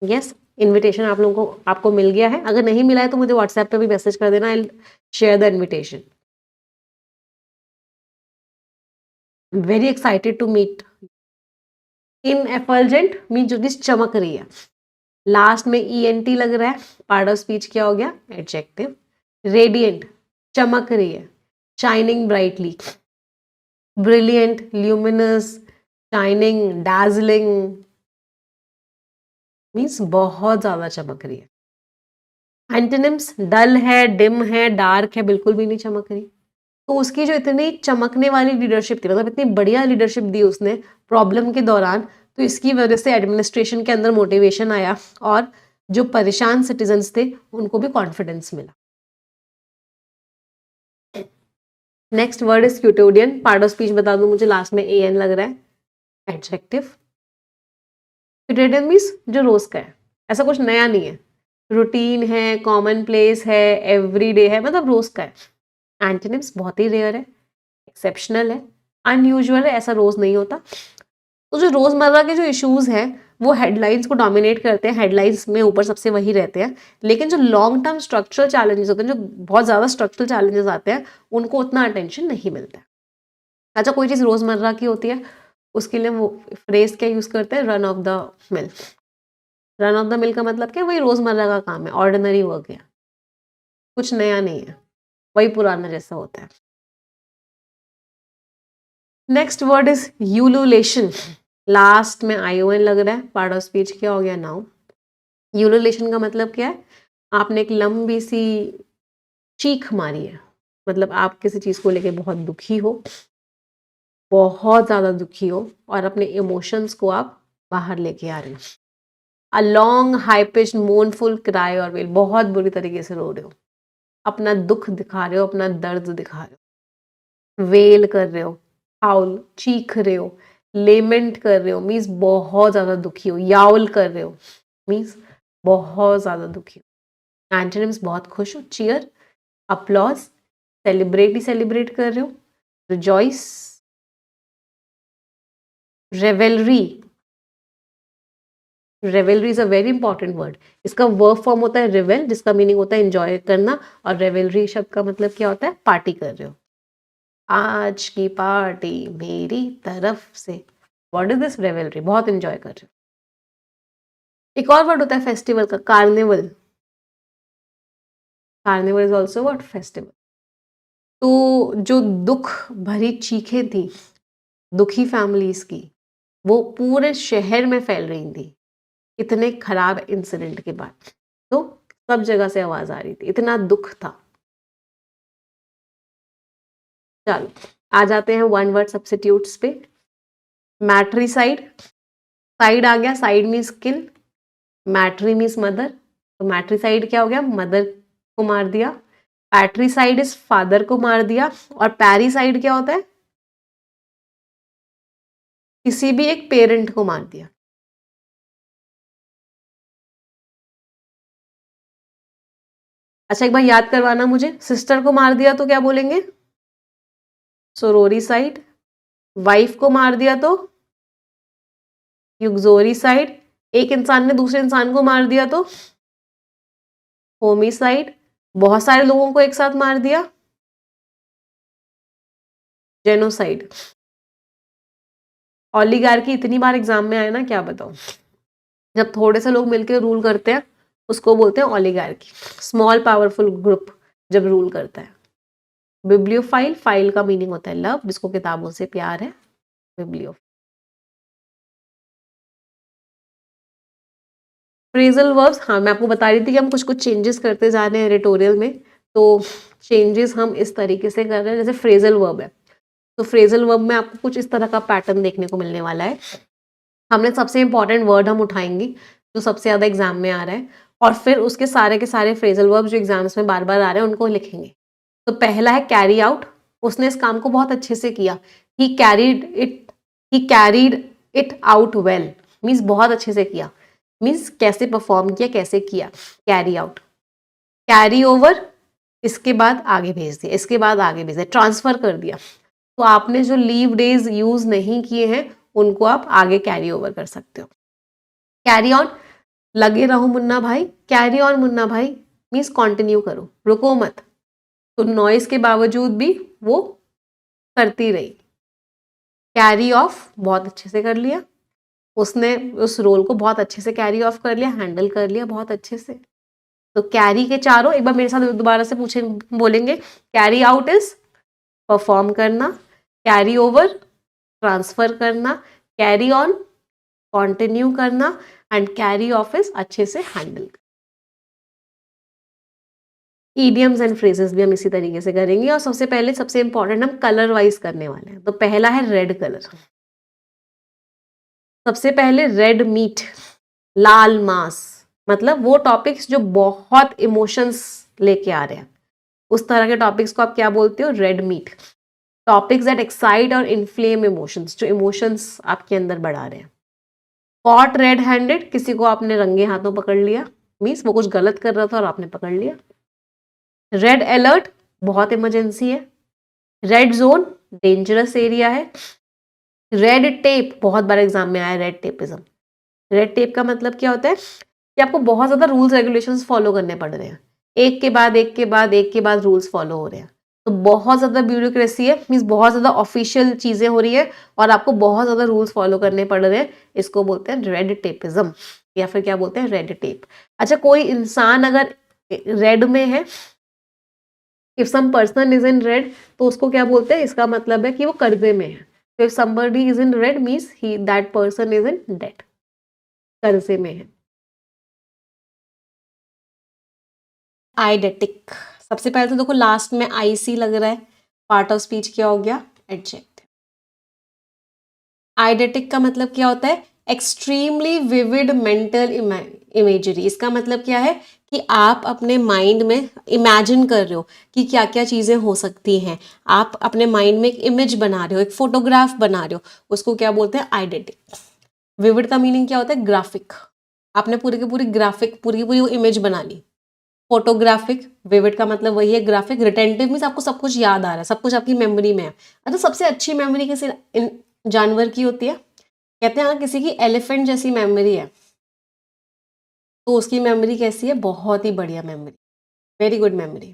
यस, इनविटेशन आप लोगों को आपको मिल गया है। अगर नहीं मिला है तो मुझे व्हाट्सएप पे भी मैसेज कर देना, I share the invitation. Very excited to meet. In effulgent mean जो चीज चमक रही है, लास्ट में ईएनटी लग रहा है, पार्ट ऑफ स्पीच क्या हो गया? एडजेक्टिव। रेडिएंट, चमक रही है, shining brightly, brilliant, luminous, shining, Darjeeling, means बहुत ज्यादा चमक रही है। एंटोनिम्स, डल है, डिम है, डार्क है, बिल्कुल भी नहीं चमक रही। तो उसकी जो इतनी चमकने वाली लीडरशिप थी, मतलब इतनी बढ़िया लीडरशिप दी उसने प्रॉब्लम के दौरान, तो इसकी वजह से एडमिनिस्ट्रेशन के अंदर मोटिवेशन आया और जो परेशान सिटीजन्स थे उनको भी कॉन्फिडेंस मिला। Next word is quotidian. Part of speech बता दूं मुझे, लास्ट में एन लग रहा है, एडजेक्टिव। क्यूटोडियन मीन्स जो रोज का है, ऐसा कुछ नया नहीं है, रूटीन है, कॉमन प्लेस है, एवरीडे है, मतलब रोज का है। एंटोनिम्स बहुत ही रेयर है, एक्सेप्शनल है, अनयूजुअल है, ऐसा रोज नहीं होता। तो जो रोजमर्रा के जो इश्यूज हैं वो हेडलाइंस को डोमिनेट करते हैं, हेडलाइंस में ऊपर सबसे वही रहते हैं, लेकिन जो लॉन्ग टर्म स्ट्रक्चरल चैलेंजेस होते हैं, जो बहुत ज्यादा स्ट्रक्चरल चैलेंजेस आते हैं, उनको उतना अटेंशन नहीं मिलता है। अच्छा, कोई चीज रोजमर्रा की होती है, उसके लिए वो फ्रेज क्या यूज करते हैं? Run of the mill. Run of the mill का मतलब क्या है? वही रोजमर्रा का काम है, ऑर्डिनरी वर्क है, कुछ नया नहीं है, वही पुराना जैसा होता है। Next word is ululation. Last में आईओएन लग रहा है, पार्ट ऑफ स्पीच क्या हो गया? नाउन। यूलुलेशन का मतलब क्या है? आपने एक लंबी सी चीख मारी है, मतलब आप किसी चीज को लेके बहुत दुखी हो, बहुत ज्यादा दुखी हो, और अपने इमोशंस को आप बाहर लेके आ रहे हो। A long high pitch मोनफुल cry और वेल, बहुत बुरी तरीके से रो रहे हो, अपना दुख दिखा रहे हो, अपना दर्द दिखा रहे हो। वेल कर रहे हो, हाउल चीख रहे हो, लेमेंट कर रहे हो मीन्स बहुत ज्यादा दुखी हो, याउल कर रहे हो मीन्स बहुत ज्यादा दुखी हो। एंटोनिम्स बहुत खुश हो, चीयर, अपलॉज, सेलिब्रेट ही सेलिब्रेट कर रहे हो, rejoice, revelry. Revelry is a very important word. इसका वर्ब फॉर्म होता है रिवेल, जिसका मीनिंग होता है एंजॉय करना, और रेवेलरी शब्द का मतलब क्या होता है? पार्टी कर रहे हो, आज की पार्टी मेरी तरफ से। What is this? रेवेलरी, बहुत एंजॉय कर रहे हो। एक और वर्ड होता है फेस्टिवल का, carnival. Carnival is also what? Festival. तो जो दुख भरी चीखें थी दुखी फैमिलीज की, वो पूरे शहर में फैल रही थी इतने खराब इंसिडेंट के बाद। तो सब जगह से आवाज आ रही थी, इतना दुख था। चलो आ जाते हैं वन वर्ड सब्स्टिट्यूट्स पे। मैट्रीसाइड, साइड आ गया, साइड मीन्स किल, मैट्री मीन्स मदर, तो मैट्रीसाइड क्या हो गया? मदर को मार दिया। पैट्रीसाइड इज फादर को मार दिया। और पैरीसाइड क्या होता है? किसी भी एक पेरेंट को मार दिया। अच्छा एक बार याद करवाना मुझे, सिस्टर को मार दिया तो क्या बोलेंगे? सोरोरीसाइड। वाइफ को मार दिया तो यूक्सोरीसाइड। एक इंसान ने दूसरे इंसान को मार दिया तो होमिसाइड। बहुत सारे लोगों को एक साथ मार दिया, जेनोसाइड। ओलिगार्की इतनी बार एग्जाम में आया ना, क्या बताऊं। जब थोड़े से लोग मिलकर रूल करते हैं उसको बोलते हैं ओलिगार्की। स्मॉल पावरफुल ग्रुप जब रूल करता है। बिब्लियोफाइल, फाइल का मीनिंग होता है लव, जिसको किताबों से प्यार है, बिब्लियो। फ्रेजल वर्ब्स, हाँ मैं आपको बता रही थी कि हम कुछ कुछ चेंजेस करते जा रहे हैं एडिटोरियल में। तो चेंजेस हम इस तरीके से कर रहे हैं, जैसे फ्रेजल वर्ब है तो फ्रेजल वर्ब में आपको कुछ इस तरह का पैटर्न देखने को मिलने वाला है। हमने सबसे इंपॉर्टेंट वर्ड हम उठाएंगे जो सबसे ज्यादा एग्जाम में आ रहा है, और फिर उसके सारे के सारे फ्रेजल वर्ब जो एग्जाम्स में बार बार आ रहे हैं उनको लिखेंगे। तो पहला है कैरी आउट। उसने इस काम को बहुत अच्छे से किया। He carried it out well, means बहुत अच्छे से किया, मीन्स कैसे परफॉर्म किया, कैसे किया, कैरी आउट। कैरी ओवर, इसके बाद आगे भेज दिया, इसके बाद आगे भेज दिया, ट्रांसफर कर दिया। तो आपने जो लीव डेज यूज नहीं किए हैं उनको आप आगे कैरी ओवर कर सकते हो। कैरी ऑन, लगे रहो मुन्ना भाई, कैरी ऑन मुन्ना भाई मीन्स कंटिन्यू करो, रुको मत। तो नॉइस के बावजूद भी वो करती रही। कैरी ऑफ, बहुत अच्छे से कर लिया, उसने उस रोल को बहुत अच्छे से कैरी ऑफ कर लिया, हैंडल कर लिया बहुत अच्छे से। तो कैरी के चारों एक बार मेरे साथ दोबारा से पूछे, बोलेंगे। कैरी आउट इज परफॉर्म करना, कैरी ओवर ट्रांसफर करना, कैरी ऑन कंटिन्यू करना, एंड कैरी ऑफ इज अच्छे से हैंडल। ईडियम्स एंड फ्रेजेस भी हम इसी तरीके से करेंगे। और सबसे पहले सबसे इंपॉर्टेंट हम कलर वाइज करने वाले हैं। तो पहला है रेड कलर। सबसे पहले रेड मीट, लाल मांस, मतलब वो टॉपिक्स जो बहुत इमोशंस लेके आ रहे हैं, उस तरह के टॉपिक्स को आप क्या बोलते हो? Red meat. Topics that excite और इन्फ्लेम इमोशंस, जो इमोशंस आपके अंदर बढ़ा रहे हैं। कॉट रेड हैंडेड, किसी को आपने रंगे हाथों पकड़ लिया, मीन्स वो कुछ गलत कर रहा था और आपने पकड़ लिया। रेड अलर्ट, बहुत इमरजेंसी है। रेड जोन, डेंजरस एरिया है। रेड टेप, बहुत बार एग्जाम में आया रेड टेपिज्म। रेड टेप का मतलब क्या होता है कि आपको बहुत ज्यादा रूल्स रेगुलेशंस फॉलो करने पड़ रहे हैं, एक के बाद एक के बाद एक के बाद रूल्स फॉलो हो रहे हैं। तो बहुत ज्यादा ब्यूरोक्रेसी है, मीन्स बहुत ज्यादा ऑफिशियल चीजें हो रही है और आपको बहुत ज्यादा रूल्स फॉलो करने पड़ रहे हैं। इसको बोलते हैं रेड टेपिज्म, या फिर क्या बोलते हैं? Red tape. अच्छा कोई इंसान अगर रेड में है, if some person is in red, तो उसको क्या बोलते हैं? इसका मतलब है कि वो कर्जे में है। तो if somebody is in red means he that person is in debt, कर्जे में है। आइडेटिक, सबसे पहले तो देखो लास्ट में आईसी लग रहा है, पार्ट ऑफ स्पीच क्या हो गया? एडजेक्टिव। आइडेटिक का मतलब क्या होता है? Extremely vivid mental imagery. इसका मतलब क्या है कि आप अपने माइंड में इमेजिन कर रहे हो कि क्या क्या चीज़ें हो सकती हैं, आप अपने माइंड में एक इमेज बना रहे हो, एक फोटोग्राफ बना रहे हो, उसको क्या बोलते हैं, आइडेंटिटी। विविड का मीनिंग क्या होता है, ग्राफिक। आपने पूरी की पूरी ग्राफिक, पूरी की पूरी वो इमेज बना ली। फोटोग्राफिक, विविड का मतलब वही है ग्राफिक। रिटेंटिव मीन्स आपको सब कुछ याद आ रहा है, सब कुछ आपकी मेमोरी में है। तो सबसे अच्छी मेमोरी किसी जानवर की होती है, कहते हैं अगर किसी की एलिफेंट जैसी मेमोरी है तो उसकी मेमोरी कैसी है, बहुत ही बढ़िया memory, very good memory.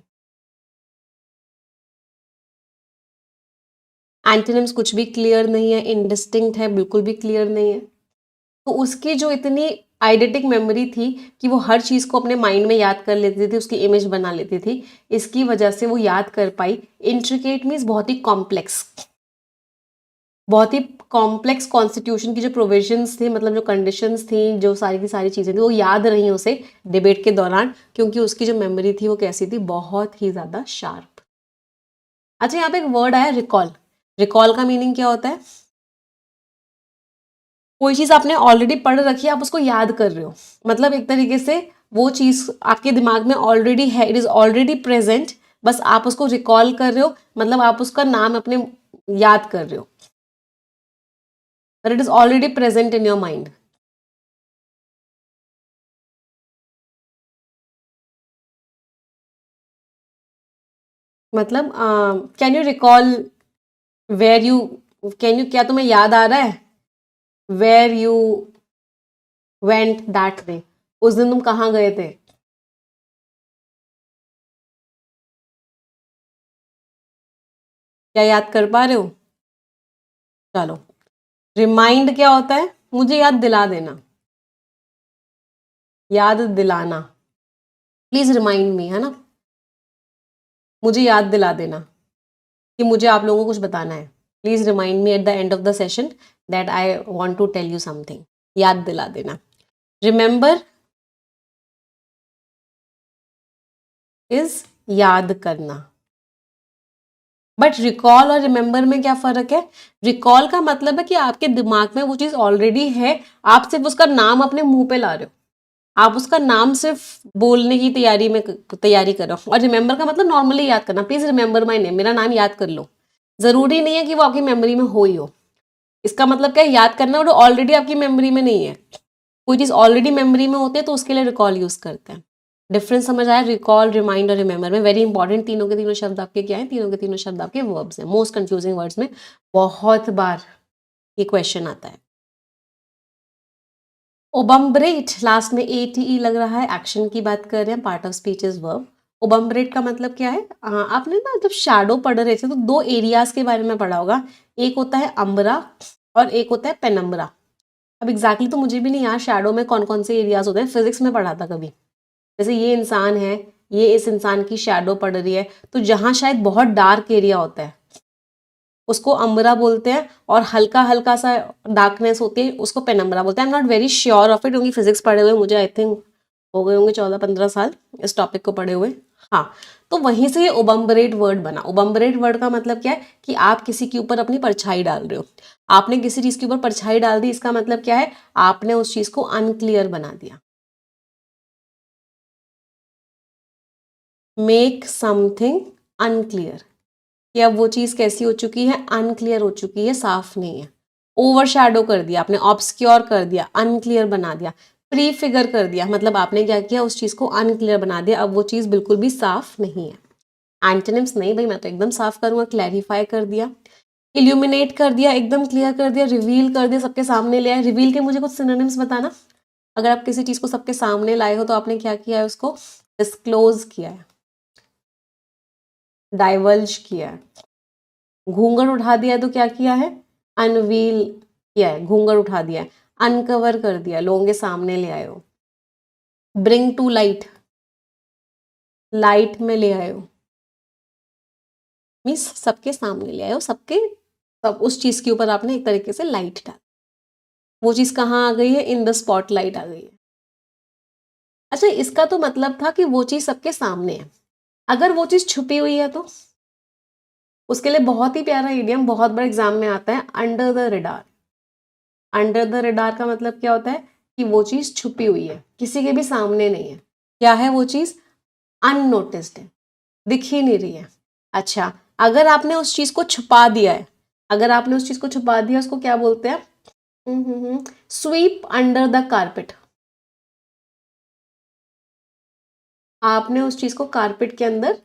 Antonyms कुछ भी क्लियर नहीं है, इनडिस्टिंक्ट है, बिल्कुल भी क्लियर नहीं है। तो उसकी जो इतनी आइडेंटिक मेमोरी थी कि वो हर चीज़ को अपने माइंड में याद कर लेती थी, उसकी इमेज बना लेती थी, इसकी वजह से वो याद कर पाई। इंट्रिकेट मीन्स बहुत ही कॉम्प्लेक्स, बहुत ही कॉम्प्लेक्स कॉन्स्टिट्यूशन की जो प्रोविजंस थे, मतलब जो कंडीशंस थी, जो सारी की सारी चीज़ें थी, वो याद रही उसे डिबेट के दौरान, क्योंकि उसकी जो मेमोरी थी वो कैसी थी, बहुत ही ज़्यादा शार्प। अच्छा, यहाँ पे एक वर्ड आया रिकॉल। रिकॉल का मीनिंग क्या होता है, कोई चीज़ आपने ऑलरेडी पढ़ रखी है, आप उसको याद कर रहे हो, मतलब एक तरीके से वो चीज़ आपके दिमाग में ऑलरेडी है, इट इज़ ऑलरेडी प्रेजेंट, बस आप उसको रिकॉल कर रहे हो, मतलब आप उसका नाम अपने याद कर रहे हो, but it is already present in your mind. मतलब can you recall where you, can you, क्या तुम्हें याद आ रहा है, where you went that day, उस दिन तुम कहाँ गए थे। क्या याद कर पा रहे हो, चलो। रिमाइंड क्या होता है, मुझे याद दिला देना, याद दिलाना, प्लीज रिमाइंड मी, है ना, मुझे याद दिला देना कि मुझे आप लोगों को कुछ बताना है। Please remind me at the end of the session that I want to tell you something, याद दिला देना। रिमेंबर इज याद करना, बट रिकॉल और रिमेंबर में क्या फर्क है, रिकॉल का मतलब है कि आपके दिमाग में वो चीज ऑलरेडी है, आप सिर्फ उसका नाम अपने मुंह पे ला रहे हो, आप उसका नाम सिर्फ बोलने की तैयारी कर रहे हो। और रिमेंबर का मतलब नॉर्मली याद करना, प्लीज रिमेंबर माय नेम, मेरा नाम याद कर लो। जरूरी नहीं है कि वो आपकी मेमोरी में हो ही हो, इसका मतलब क्या है, याद करना, और ऑलरेडी आपकी मेमोरी में नहीं है। कोई चीज ऑलरेडी मेमोरी में होती है तो उसके लिए रिकॉल यूज करते हैं। डिफरेंस समझ आया, रिकॉल, रिमाइंड और रिमेंबर में। वेरी इंपॉर्टेंट, तीनों के तीनों शब्द आपके क्या है, तीनों के तीनों शब्द आपके वर्ब्स हैं। मोस्ट कंफ्यूजिंग वर्ड्स में बहुत बार ये क्वेश्चन आता है। ओबम्ब्रेट, लास्ट में ATE लग रहा है, एक्शन की बात कर रहे हैं, part of speech is verb. Obumbrate का मतलब क्या है, आपने ना जब शैडो पढ़ रहे थे तो दो एरियाज के बारे में पढ़ा होगा, एक होता है अम्बरा और एक होता है पेनम्बरा। अब एग्जैक्टली तो मुझे भी नहीं यार शैडो में कौन कौन से एरियाज होते हैं, फिजिक्स में पढ़ा था कभी। जैसे ये इंसान है, ये इस इंसान की शैडो पड़ रही है, तो जहाँ शायद बहुत डार्क एरिया होता है उसको अम्बरा बोलते हैं, और हल्का हल्का सा डार्कनेस होती है उसको पेनम्बरा बोलते हैं। I am not very sure of it, क्योंकि फिजिक्स पढ़े हुए मुझे आई थिंक हो गए होंगे 14-15 साल इस टॉपिक को पढ़े हुए। हाँ, तो वहीं से ये ओबम्बरेट वर्ड बना। ओबम्बरेट वर्ड का मतलब क्या है कि आप किसी के ऊपर अपनी परछाई डाल रहे हो, आपने किसी चीज के ऊपर परछाई डाल दी, इसका मतलब क्या है, आपने उस चीज को अनक्लियर बना दिया। मेक समथिंग अनक्लियर, कि अब वो चीज कैसी हो चुकी है, अनक्लियर हो चुकी है, साफ नहीं है। ओवर शैडो कर दिया आपने, ऑब्सक्योर कर दिया, अनक्लियर बना दिया, प्री फिगर कर दिया, मतलब आपने क्या किया, उस चीज को अनक्लियर बना दिया, अब वो चीज बिल्कुल भी साफ नहीं है। एंटोनिम्स नहीं भाई, मैं तो एकदम साफ करूंगा, क्लैरिफाई कर दिया, इल्यूमिनेट कर दिया, एकदम क्लियर कर दिया, रिवील कर दिया, सबके सामने ले आए। रिवील के मुझे कुछ सिनोनिम्स बताना, अगर आप किसी चीज को सबके सामने लाए हो तो आपने क्या किया है, उसको डिस्क्लोज किया है, डाइवल्ज किया है। घूंघट उठा दिया है तो क्या किया है, अनवील किया है, घूंघट उठा दिया है, अनकवर कर दिया, लोगों के सामने ले आए हो। ब्रिंग टू लाइट, लाइट में ले आए हो, मीन्स सबके सामने ले आए हो, सबके सब उस चीज के ऊपर आपने एक तरीके से लाइट डाल, वो चीज कहाँ आ गई है, इन द स्पॉटलाइट आ गई है। अच्छा, इसका तो मतलब था कि वो चीज सबके सामने है, अगर वो चीज छुपी हुई है तो उसके लिए बहुत ही प्यारा इडियम बहुत बड़ा एग्जाम में आता है, under the radar. Under the radar का मतलब क्या होता है कि वो चीज छुपी हुई है, किसी के भी सामने नहीं है। क्या है वो चीज? अननोटिस्ड है, दिख ही नहीं रही है। अच्छा, अगर आपने उस चीज को छुपा दिया है, अगर आपने उस चीज को छुपा दिया, उसको क्या बोलते हैं? SVEEP under the carpet. आपने उस चीज को कारपेट के अंदर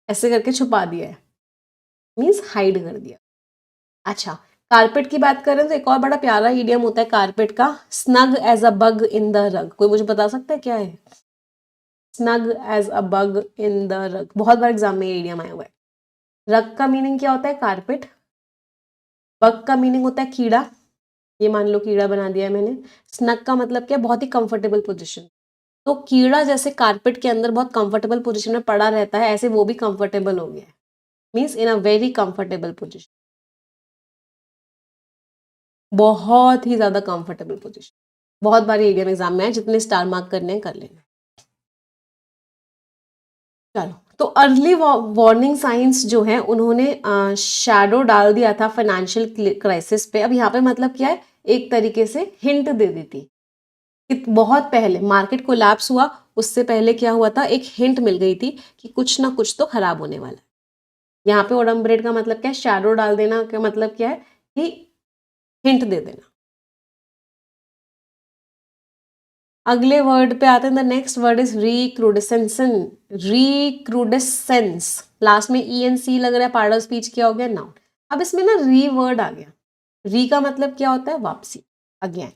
ऐसे करके छुपा दिया है, मीन्स हाइड कर दिया। अच्छा, कारपेट की बात करें तो एक और बड़ा प्यारा इडियम होता है कारपेट का, snug as a bug in the rug. कोई मुझे बता सकता है क्या है snug as a bug in the rug? बहुत बार एग्जाम में ये इडियम आया हुआ है। रग का मीनिंग क्या होता है? कारपेट। बग का मीनिंग होता है कीड़ा, ये मान लो कीड़ा बना दिया है मैंने। स्नग का मतलब क्या? बहुत ही कंफर्टेबल पोजिशन। तो कीड़ा जैसे कारपेट के अंदर बहुत कंफर्टेबल पोजिशन में पड़ा रहता है, ऐसे वो भी कंफर्टेबल हो गया है, means in a very comfortable position, बहुत ही ज्यादा कंफर्टेबल पोजिशन। बहुत बार एरियम एग्जाम में है, जितने स्टार मार्क करने हैं कर लेना। चलो, तो अर्ली वार्निंग साइंस जो है उन्होंने शैडो डाल दिया था फाइनेंशियल क्राइसिस पे। अब यहाँ पे मतलब क्या है? एक तरीके से हिंट दे दी थी कि बहुत पहले मार्केट कोलैप्स हुआ, उससे पहले क्या हुआ था? एक हिंट मिल गई थी कि कुछ ना कुछ तो खराब होने वाला है। यहाँ पे ओडम्ब्रेट का मतलब क्या है? शैडो डाल देना का मतलब क्या है? कि हिंट दे देना। अगले वर्ड पे आते हैं, the next word is recrudescence. Recrudescence, last में ई एन सी लग रहा है, पार्ट ऑफ स्पीच क्या हो गया? नाउन। अब इसमें ना री वर्ड आ गया। री का मतलब क्या होता है? वापसी, अगेन।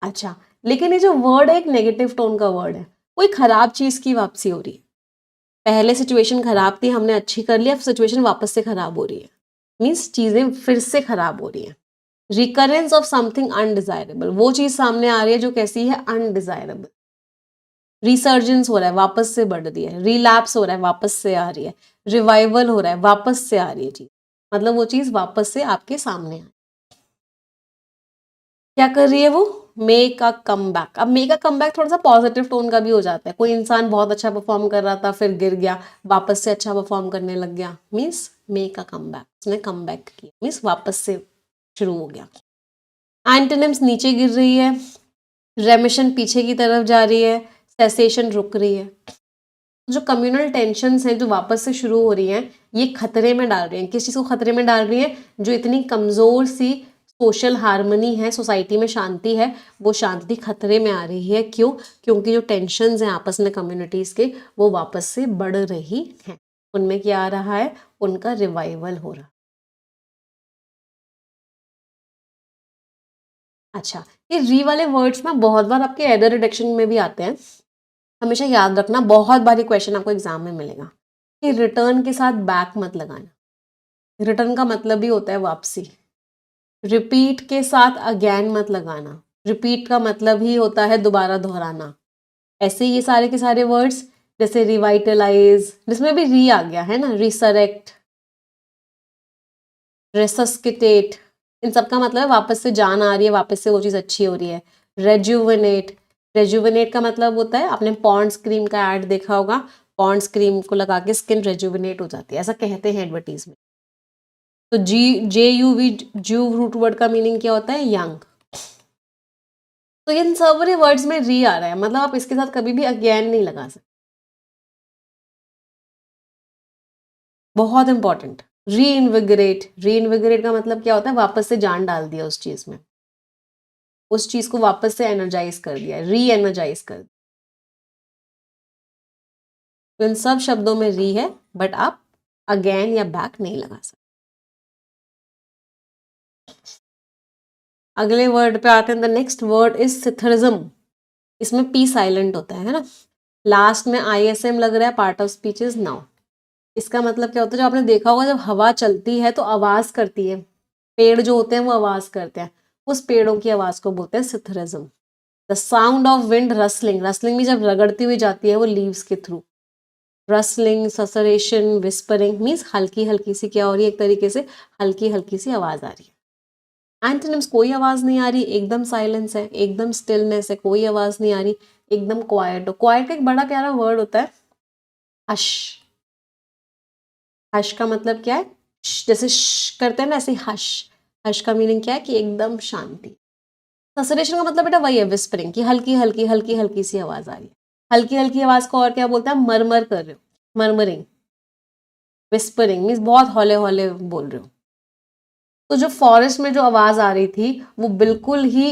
अच्छा, लेकिन ये जो वर्ड है एक नेगेटिव टोन का वर्ड है, कोई खराब चीज की वापसी हो रही है। पहले सिचुएशन खराब थी, हमने अच्छी कर लिया, अब सिचुएशन वापस से खराब हो रही है, मीन्स चीजें फिर से खराब हो रही है। रिकरेंस ऑफ समथिंग अनडिजायरेबल, वो चीज सामने आ रही है जो कैसी है? अनडिजायरेबल। रिसर्जेंस हो रहा है, वापस से बढ़ रही है। रिलैप्स हो रहा है, वापस से आ रही है। रिवाइवल हो रहा है, वापस से आ रही है चीज, मतलब वो चीज वापस से आपके सामने आ। क्या कर रही है वो? Make a come back. अब मेक अ कम बैक थोड़ा सा पॉजिटिव टोन का भी हो जाता है। कोई इंसान बहुत अच्छा परफॉर्म कर रहा था, फिर गिर गया, वापस से अच्छा परफॉर्म करने लग गया, means make a come back, उसने कम बैक किया, मीन्स वापस से शुरू हो गया। एंटोनिम्स, नीचे गिर रही है, रेमिशन पीछे की तरफ जा रही है, सेसेशन रुक रही है। जो कम्युनल टेंशन्स हैं जो वापस से शुरू हो रही हैं, ये खतरे में डाल रही हैं। किस चीज़ को खतरे में डाल रही हैं? जो इतनी कमज़ोर सी सोशल हार्मनी है, सोसाइटी में शांति है, वो शांति खतरे में आ रही है। क्यों? क्योंकि जो टेंशन्स हैं आपस में कम्युनिटीज़ के, वो वापस से बढ़ रही हैं। उनमें क्या आ रहा है? उनका रिवाइवल हो रहा है। अच्छा, ये री वाले वर्ड्स ना बहुत बार आपके एरर डिटेक्शन में भी आते हैं, हमेशा याद रखना, बहुत बारी क्वेश्चन आपको एग्जाम में मिलेगा कि रिटर्न के साथ बैक मत लगाना। रिटर्न का मतलब ही होता है वापसी। रिपीट के साथ अगेन मत लगाना, रिपीट का मतलब ही होता है दोबारा दोहराना। ऐसे ये सारे के सारे वर्ड्स, जैसे रिवाइटलाइज, जिसमें भी री आ गया है ना, रिसरेक्ट, रेसस्किटेट, इन सब का मतलब है वापस से जान आ रही है, वापस से वो चीज़ अच्छी हो रही है। रेजुविनेट, रेजुविनेट का मतलब होता है, आपने पॉन्ड्स क्रीम का ऐड देखा होगा, पॉन्ड्स क्रीम को लगा के स्किन रेजुविनेट हो जाती है, ऐसा कहते हैं एडवर्टीजमेंट। तो जी, जे यू वी, जू रूट वर्ड का मीनिंग क्या होता है? यंग। तो इन सारे वर्ड्स में री आ रहा है, मतलब आप इसके साथ कभी भी अगेन नहीं लगा सकते। बहुत इंपॉर्टेंट। री इनविगरेट, री इनविगरेट का मतलब क्या होता है? वापस से जान डाल दिया उस चीज में, उस चीज को वापस से एनर्जाइज कर दिया, री एनर्जाइज कर दिया। तो इन सब शब्दों में री है, बट आप अगेन या बैक नहीं लगा सकते। अगले वर्ड पे आते हैं, द नेक्स्ट वर्ड इज सिथरिज्म। इसमें पी साइलेंट होता है ना, लास्ट में आईएसएम लग रहा है, part of speech is noun. इसका मतलब क्या होता है? जो आपने देखा होगा, जब हवा चलती है तो आवाज करती है, पेड़ जो होते हैं वो आवाज करते हैं, उस पेड़ों की आवाज को बोलते हैं psithurism. The sound of wind rustling, rustling भी जब रगड़ती हुई जाती है वो लीव्स के through, rustling, susurration, whispering, means हल्की हल्की सी क्या हो रही है? एक तरीके से हल्की हल्की सी आवाज आ रही है। एंटोनिम्स, कोई आवाज नहीं आ रही, एकदम साइलेंस है, एकदम स्टिलनेस है, कोई आवाज नहीं आ रही, एकदम क्वाइट हो। क्वाइट का एक बड़ा प्यारा वर्ड होता है हश। हश का मतलब क्या है? जैसे श करते हैं ना, ऐसे हश। हश का मीनिंग क्या है? कि एकदम शांति। ससरेशन का मतलब बेटा वही है विस्परिंग, की हल्की हल्की हल्की हल्की सी आवाज आ रही है। हल्की हल्की आवाज को और क्या बोलते हैं, मरमर कर रहे हो, मरमरिंग। विस्परिंग मीन्स बहुत हौले हौले बोल रहे हो। तो जो फॉरेस्ट में जो आवाज आ रही थी वो बिल्कुल ही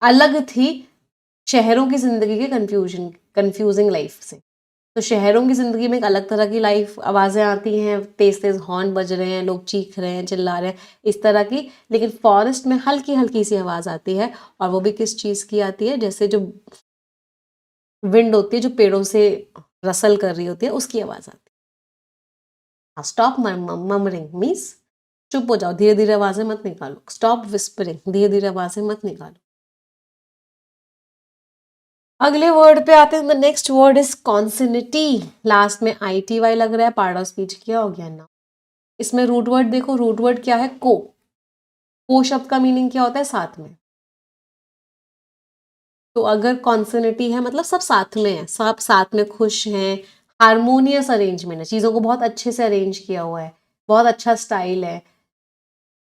अलग थी शहरों की जिंदगी के कंफ्यूजिंग लाइफ से। तो शहरों की जिंदगी में एक अलग तरह की लाइफ आवाजें आती हैं, तेज तेज हॉर्न बज रहे हैं, लोग चीख रहे हैं, चिल्ला रहे हैं, इस तरह की। लेकिन फॉरेस्ट में हल्की हल्की सी आवाज आती है, और वो भी किस चीज की आती है, जैसे जो विंड होती है जो पेड़ों से रसल कर रही होती है, उसकी आवाज आती है। स्टॉप ममरिंग मीन्स चुप हो जाओ, धीरे धीरे आवाजें मत निकालो। स्टॉप विस्परिंग, धीरे धीरे आवाजें मत निकालो। अगले वर्ड पे आते हैं। The next word is concinnity. Last में ITY लग रहा है, पार्ट ऑफ स्पीच क्या हो गया ना। इसमें रूट वर्ड देखो, रूट वर्ड क्या है, को शब्द का मीनिंग क्या होता है, साथ में। तो अगर कॉन्सिनिटी है मतलब सब साथ में है, सब साथ में खुश हैं, हारमोनियस अरेंजमेंट है, चीजों को बहुत अच्छे से अरेंज किया हुआ है, बहुत अच्छा स्टाइल है,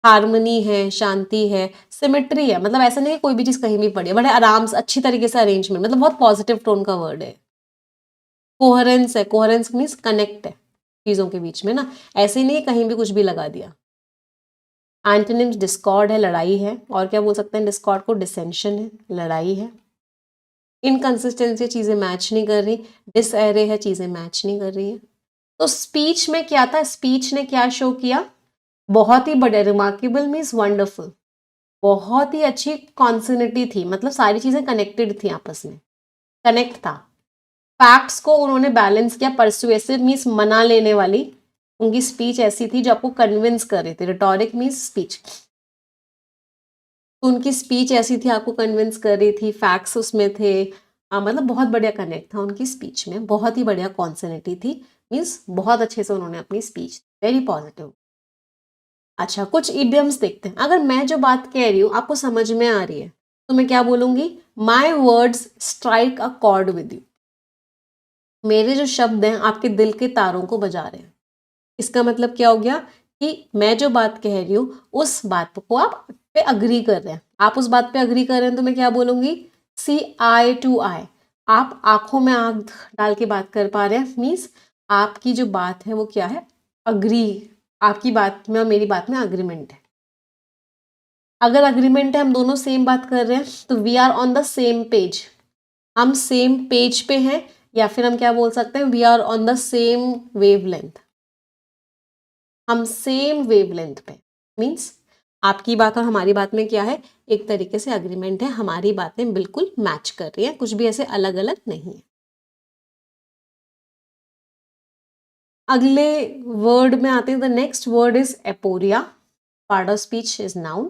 हारमोनी है, शांति है, सिमेट्री है। मतलब ऐसा नहीं है कोई भी चीज कहीं भी पड़ी है, बड़े आराम से अच्छी तरीके से अरेंजमेंट, मतलब बहुत पॉजिटिव टोन का वर्ड है। कोहरेंस है, कोहरेंस मीन्स कनेक्ट है चीजों के बीच में ना, ऐसे ही नहीं कहीं भी कुछ भी लगा दिया। एंटोनिम्स डिस्कॉर्ड है, लड़ाई है, और क्या बोल सकते हैं डिस्कॉर्ड को, डिसेंशन है, लड़ाई है। इनकंसिस्टेंसी, चीजें मैच नहीं कर रही। डिसएरे है, चीजें मैच नहीं कर रही है। तो स्पीच में क्या था, स्पीच ने क्या शो किया, बहुत ही बढ़िया, रिमार्केबल मीन्स वंडरफुल, बहुत ही अच्छी कॉन्सिनिटी थी, मतलब सारी चीजें कनेक्टेड थी आपस में, कनेक्ट था। फैक्ट्स को उन्होंने बैलेंस किया, परसुएसिव मीन्स मना लेने वाली, उनकी स्पीच ऐसी थी जो आपको कन्विंस कर रही थी। रिटोरिक मीन्स स्पीच, तो उनकी स्पीच ऐसी थी आपको कन्विंस कर रही थी, फैक्ट्स उसमें थे, मतलब बहुत बढ़िया कनेक्ट था उनकी स्पीच में, बहुत ही बढ़िया कॉन्सोनेटी थी, मीन्स बहुत अच्छे से उन्होंने अपनी स्पीच, वेरी पॉजिटिव। अच्छा, कुछ इडियम्स देखते हैं। अगर मैं जो बात कह रही हूँ आपको समझ में आ रही है तो मैं क्या बोलूंगी, my words strike a cord with you. मेरे जो शब्द हैं आपके दिल के तारों को बजा रहे हैं। इसका मतलब क्या हो गया कि मैं जो बात कह रही हूँ उस बात को आप पे अग्री कर रहे हैं, आप उस बात पे अग्री कर रहे हैं, तो मैं क्या बोलूंगी, सी आई टू आई। आप आंखों में आंख डाल के बात कर पा रहे हैं, मीन्स आपकी जो बात है वो क्या है, अग्री, आपकी बात में और मेरी बात में अग्रीमेंट है। अगर अग्रीमेंट है, हम दोनों सेम बात कर रहे हैं, तो we are on the same page, हम सेम पेज पे हैं, या फिर हम क्या बोल सकते हैं, we are on the same wavelength, हम सेम वेवलेंथ पे, मीन्स आपकी बात और हमारी बात में क्या है, एक तरीके से अग्रीमेंट है, हमारी बातें बिल्कुल मैच कर रही हैं, कुछ भी ऐसे अलग अलग नहीं है। अगले वर्ड में आते हैं। The next word is aporia, part of speech is noun.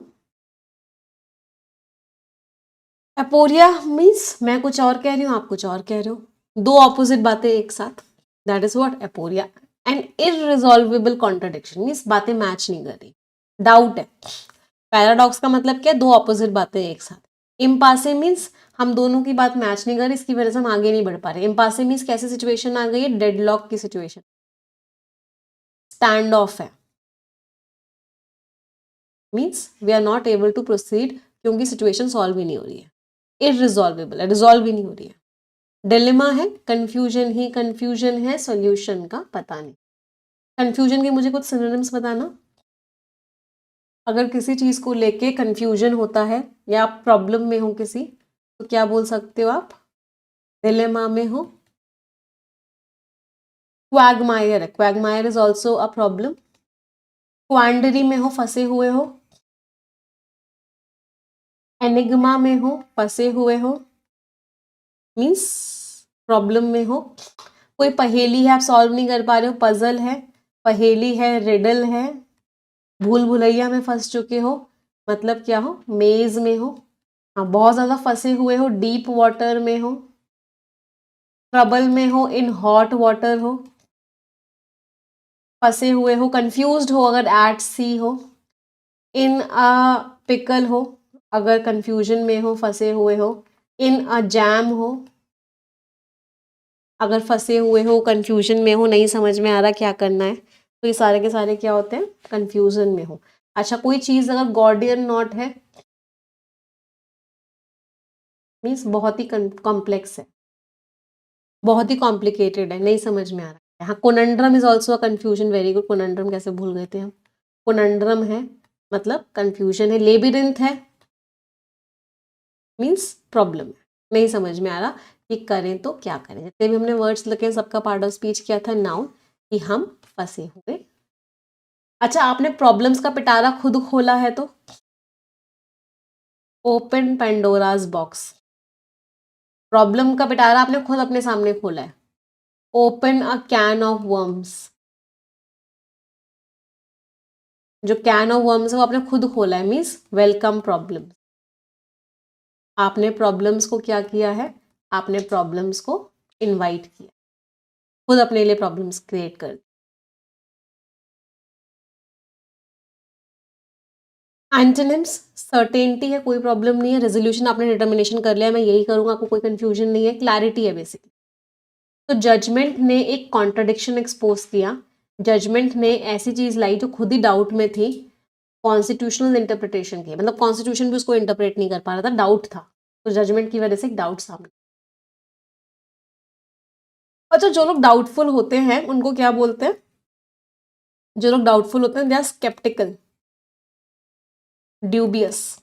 Aporia means मैं कुछ और कह रही हूँ, आप कुछ और कह रहे हो, दो ऑपोजिट बातें एक साथ, that is what aporia. And irresolvable contradiction means बातें मैच नहीं कर रही, डाउट है। पैराडॉक्स का मतलब क्या है, दो ऑपोजिट बातें एक साथ। इम्पासे मीन्स हम दोनों की बात मैच नहीं कर रही, इसकी वजह से हम आगे नहीं बढ़ पा रहे। इम्पासे मीन्स कैसी सिचुएशन आ गई है, डेडलॉक की सिचुएशन, स्टैंड ऑफ है, means we are not able to proceed, क्योंकि सिचुएशन सॉल्व ही नहीं हो रही है, इररिजॉल्वेबल है, रिजॉल्व ही नहीं हो रही है। डिलेमा है, कंफ्यूजन ही कंफ्यूजन है, सॉल्यूशन का पता नहीं। कंफ्यूजन के मुझे कुछ सिनोनिम्स बताना। अगर किसी चीज को लेके कंफ्यूजन होता है या आप प्रॉब्लम में हो किसी, तो क्या बोल सकते हो आप, डिलेमा में हो। क्वैगमायर है, quagmire is also a problem. Quandary में हो, फंसे हुए हो। एनिग्मा में हो, फंसे हुए हो, मीन्स प्रॉब्लम में हो। कोई पहेली है आप सॉल्व नहीं कर पा रहे हो, पजल है, पहेली है, रिडल है। भूल भुलैया में फंस चुके हो, मतलब क्या हो, मेज में हो। हाँ, बहुत ज्यादा फंसे हुए हो, डीप वाटर में हो। ट्रबल में हो, इन हॉट वाटर हो। फंसे हुए हो, कंफ्यूज्ड हो अगर एट सी हो। इन अ पिकल हो अगर कंफ्यूजन में हो, फंसे हुए हो। इन अ जैम हो अगर फंसे हुए हो, कंफ्यूजन में हो, नहीं समझ में आ रहा क्या करना है, तो ये सारे के सारे क्या होते हैं, कंफ्यूजन में हो। अच्छा, कोई चीज अगर गॉर्डियन नॉट है, मीन्स बहुत ही कॉम्प्लेक्स है, बहुत ही कॉम्प्लिकेटेड है, नहीं समझ में आ रहा है। हाँ, conundrum is also a confusion, very good, conundrum कैसे भूल गए थे हम। कोनंड्रम है मतलब कंफ्यूजन है, लेबिरिंथ है मीन्स प्रॉब्लम है, नहीं समझ में आ रहा कि करें तो क्या करें। जितने भी हमने वर्ड्स लिखे हैं सबका पार्ट ऑफ स्पीच क्या था, नाउन, कि हम फंसे हुए। अच्छा, आपने प्रॉब्लम्स का पिटारा खुद खोला है तो ओपन पेंडोराज बॉक्स, प्रॉब्लम का पिटारा आपने खुद अपने सामने खोला है। Open a can of worms, जो कैन ऑफ वर्म्स है वो आपने खुद खोला है, मीन्स वेलकम प्रॉब्लम। आपने प्रॉब्लम्स को क्या किया है, आपने प्रॉब्लम्स को इनवाइट किया, खुद अपने लिए प्रॉब्लम्स क्रिएट कर। एंटोनिम्स, सर्टेनिटी है, कोई प्रॉब्लम नहीं है, रेजोल्यूशन आपने डिटर्मिनेशन कर लिया है, मैं यही करूंगा, आपको कोई कंफ्यूजन नहीं है, क्लैरिटी है बेसिकली। तो जजमेंट ने एक कॉन्ट्रडिक्शन एक्सपोज किया, जजमेंट ने ऐसी चीज लाई जो खुद ही डाउट में थी, कॉन्स्टिट्यूशनल इंटरप्रिटेशन की, मतलब कॉन्स्टिट्यूशन भी उसको इंटरप्रेट नहीं कर पा रहा था, डाउट था, तो जजमेंट की वजह से डाउट सामने। अच्छा, जो लोग डाउटफुल होते हैं उनको क्या बोलते हैं, जो लोग डाउटफुल होते हैं दे आर स्केप्टिकल, ड्यूबियस,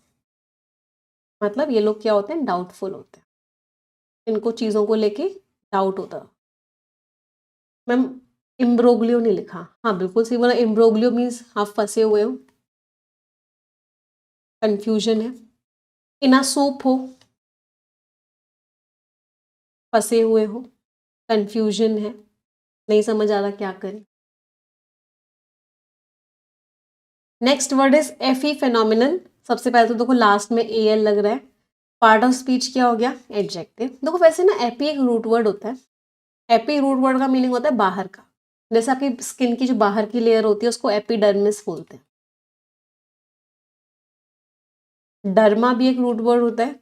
मतलब ये लोग क्या होते हैं, डाउटफुल होते हैं, इनको चीजों को लेके डाउट होता है। मैम इम्ब्रोग्लियो नहीं लिखा, हाँ बिल्कुल सही बोला, इम्ब्रोग्लियो मीन्स आप फंसे हुए हो, कंफ्यूजन है। इना सूप हो, फंसे हुए हो, कंफ्यूजन है, नहीं समझ आ रहा क्या करें। Next word is epiphenomenal. सबसे पहले तो देखो लास्ट में एल लग रहा है, पार्ट ऑफ स्पीच क्या हो गया, एडजेक्टिव। देखो वैसे ना एपी एक रूट वर्ड होता है, एपी रूट वर्ड का मीनिंग होता है बाहर का, जैसे आपकी स्किन की जो बाहर की लेयर होती है उसको एपिडर्मिस बोलते हैं। डर्मा भी एक रूट वर्ड होता है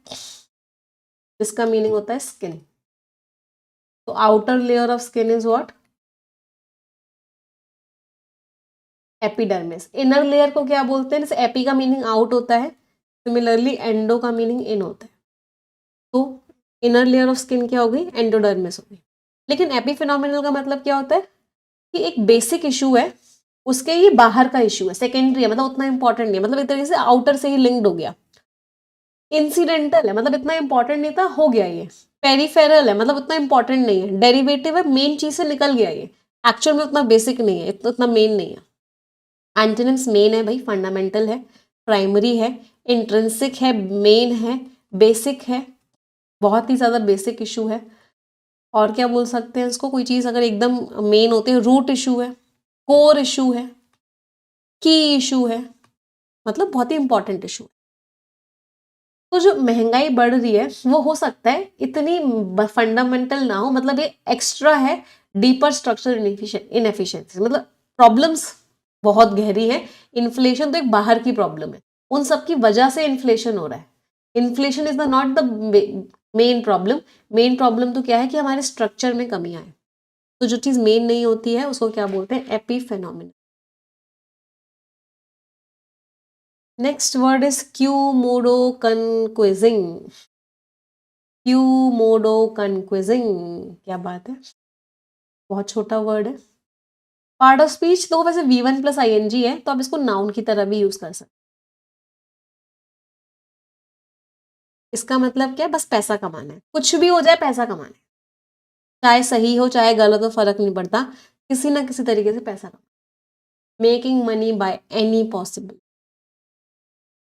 जिसका मीनिंग होता है स्किन। तो outer layer of skin is what, epidermis. Inner layer को क्या बोलते हैं, जैसे एपी का मीनिंग आउट होता है, सिमिलरली एंडो का मीनिंग इन होता है, तो इनर लेयर ऑफ स्किन क्या हो गई, एंडोडर्मिस हो गई। लेकिन एपीफेनोमेनल का मतलब क्या होता है कि एक बेसिक इशू है, उसके ही बाहर का इशू है, सेकेंडरी है, मतलब उतना इंपॉर्टेंट नहीं है, मतलब एक तरीके से आउटर से ही लिंक्ड हो गया। इंसिडेंटल है, मतलब इतना इंपॉर्टेंट नहीं था, हो गया ये। पेरिफेरल है, मतलब उतना इंपॉर्टेंट नहीं है। डेरिवेटिव है, मेन चीज से निकल गया ये, एक्चुअल में उतना बेसिक नहीं है, उतना मेन नहीं है। एंटोनिम्स मेन है भाई, फंडामेंटल है, प्राइमरी है, इंट्रिंसिक है, मेन है, बेसिक है, बहुत ही ज्यादा बेसिक इशू है। और क्या बोल सकते हैं इसको, कोई चीज अगर एकदम मेन होती है, रूट इशू है, कोर इशू है, की इशू है, मतलब बहुत ही इंपॉर्टेंट इशू है। तो जो महंगाई बढ़ रही है वो हो सकता है इतनी फंडामेंटल ना हो, मतलब ये एक्स्ट्रा है, डीपर स्ट्रक्चर इनएफिशिएंसी, मतलब प्रॉब्लम्स बहुत गहरी है। इन्फ्लेशन तो एक बाहर की प्रॉब्लम है, उन सब की वजह से इन्फ्लेशन हो रहा है। Inflation is the not the main problem, main problem तो क्या है कि हमारे स्ट्रक्चर में कमी आए। तो जो चीज मेन नहीं होती है उसको क्या बोलते हैं, epiphenomenon. Next word is quomodocunquizing. Quomodocunquizing, क्या बात है, बहुत छोटा वर्ड है। पार्ट ऑफ स्पीच तो वैसे V1 प्लस ING है, तो आप इसको नाउन की तरह भी यूज कर सकते। इसका मतलब क्या है, बस पैसा कमाना है, कुछ भी हो जाए पैसा कमाना है, चाहे सही हो चाहे गलत हो फर्क नहीं पड़ता, किसी ना किसी तरीके से पैसा कमाना। Making money by any possible,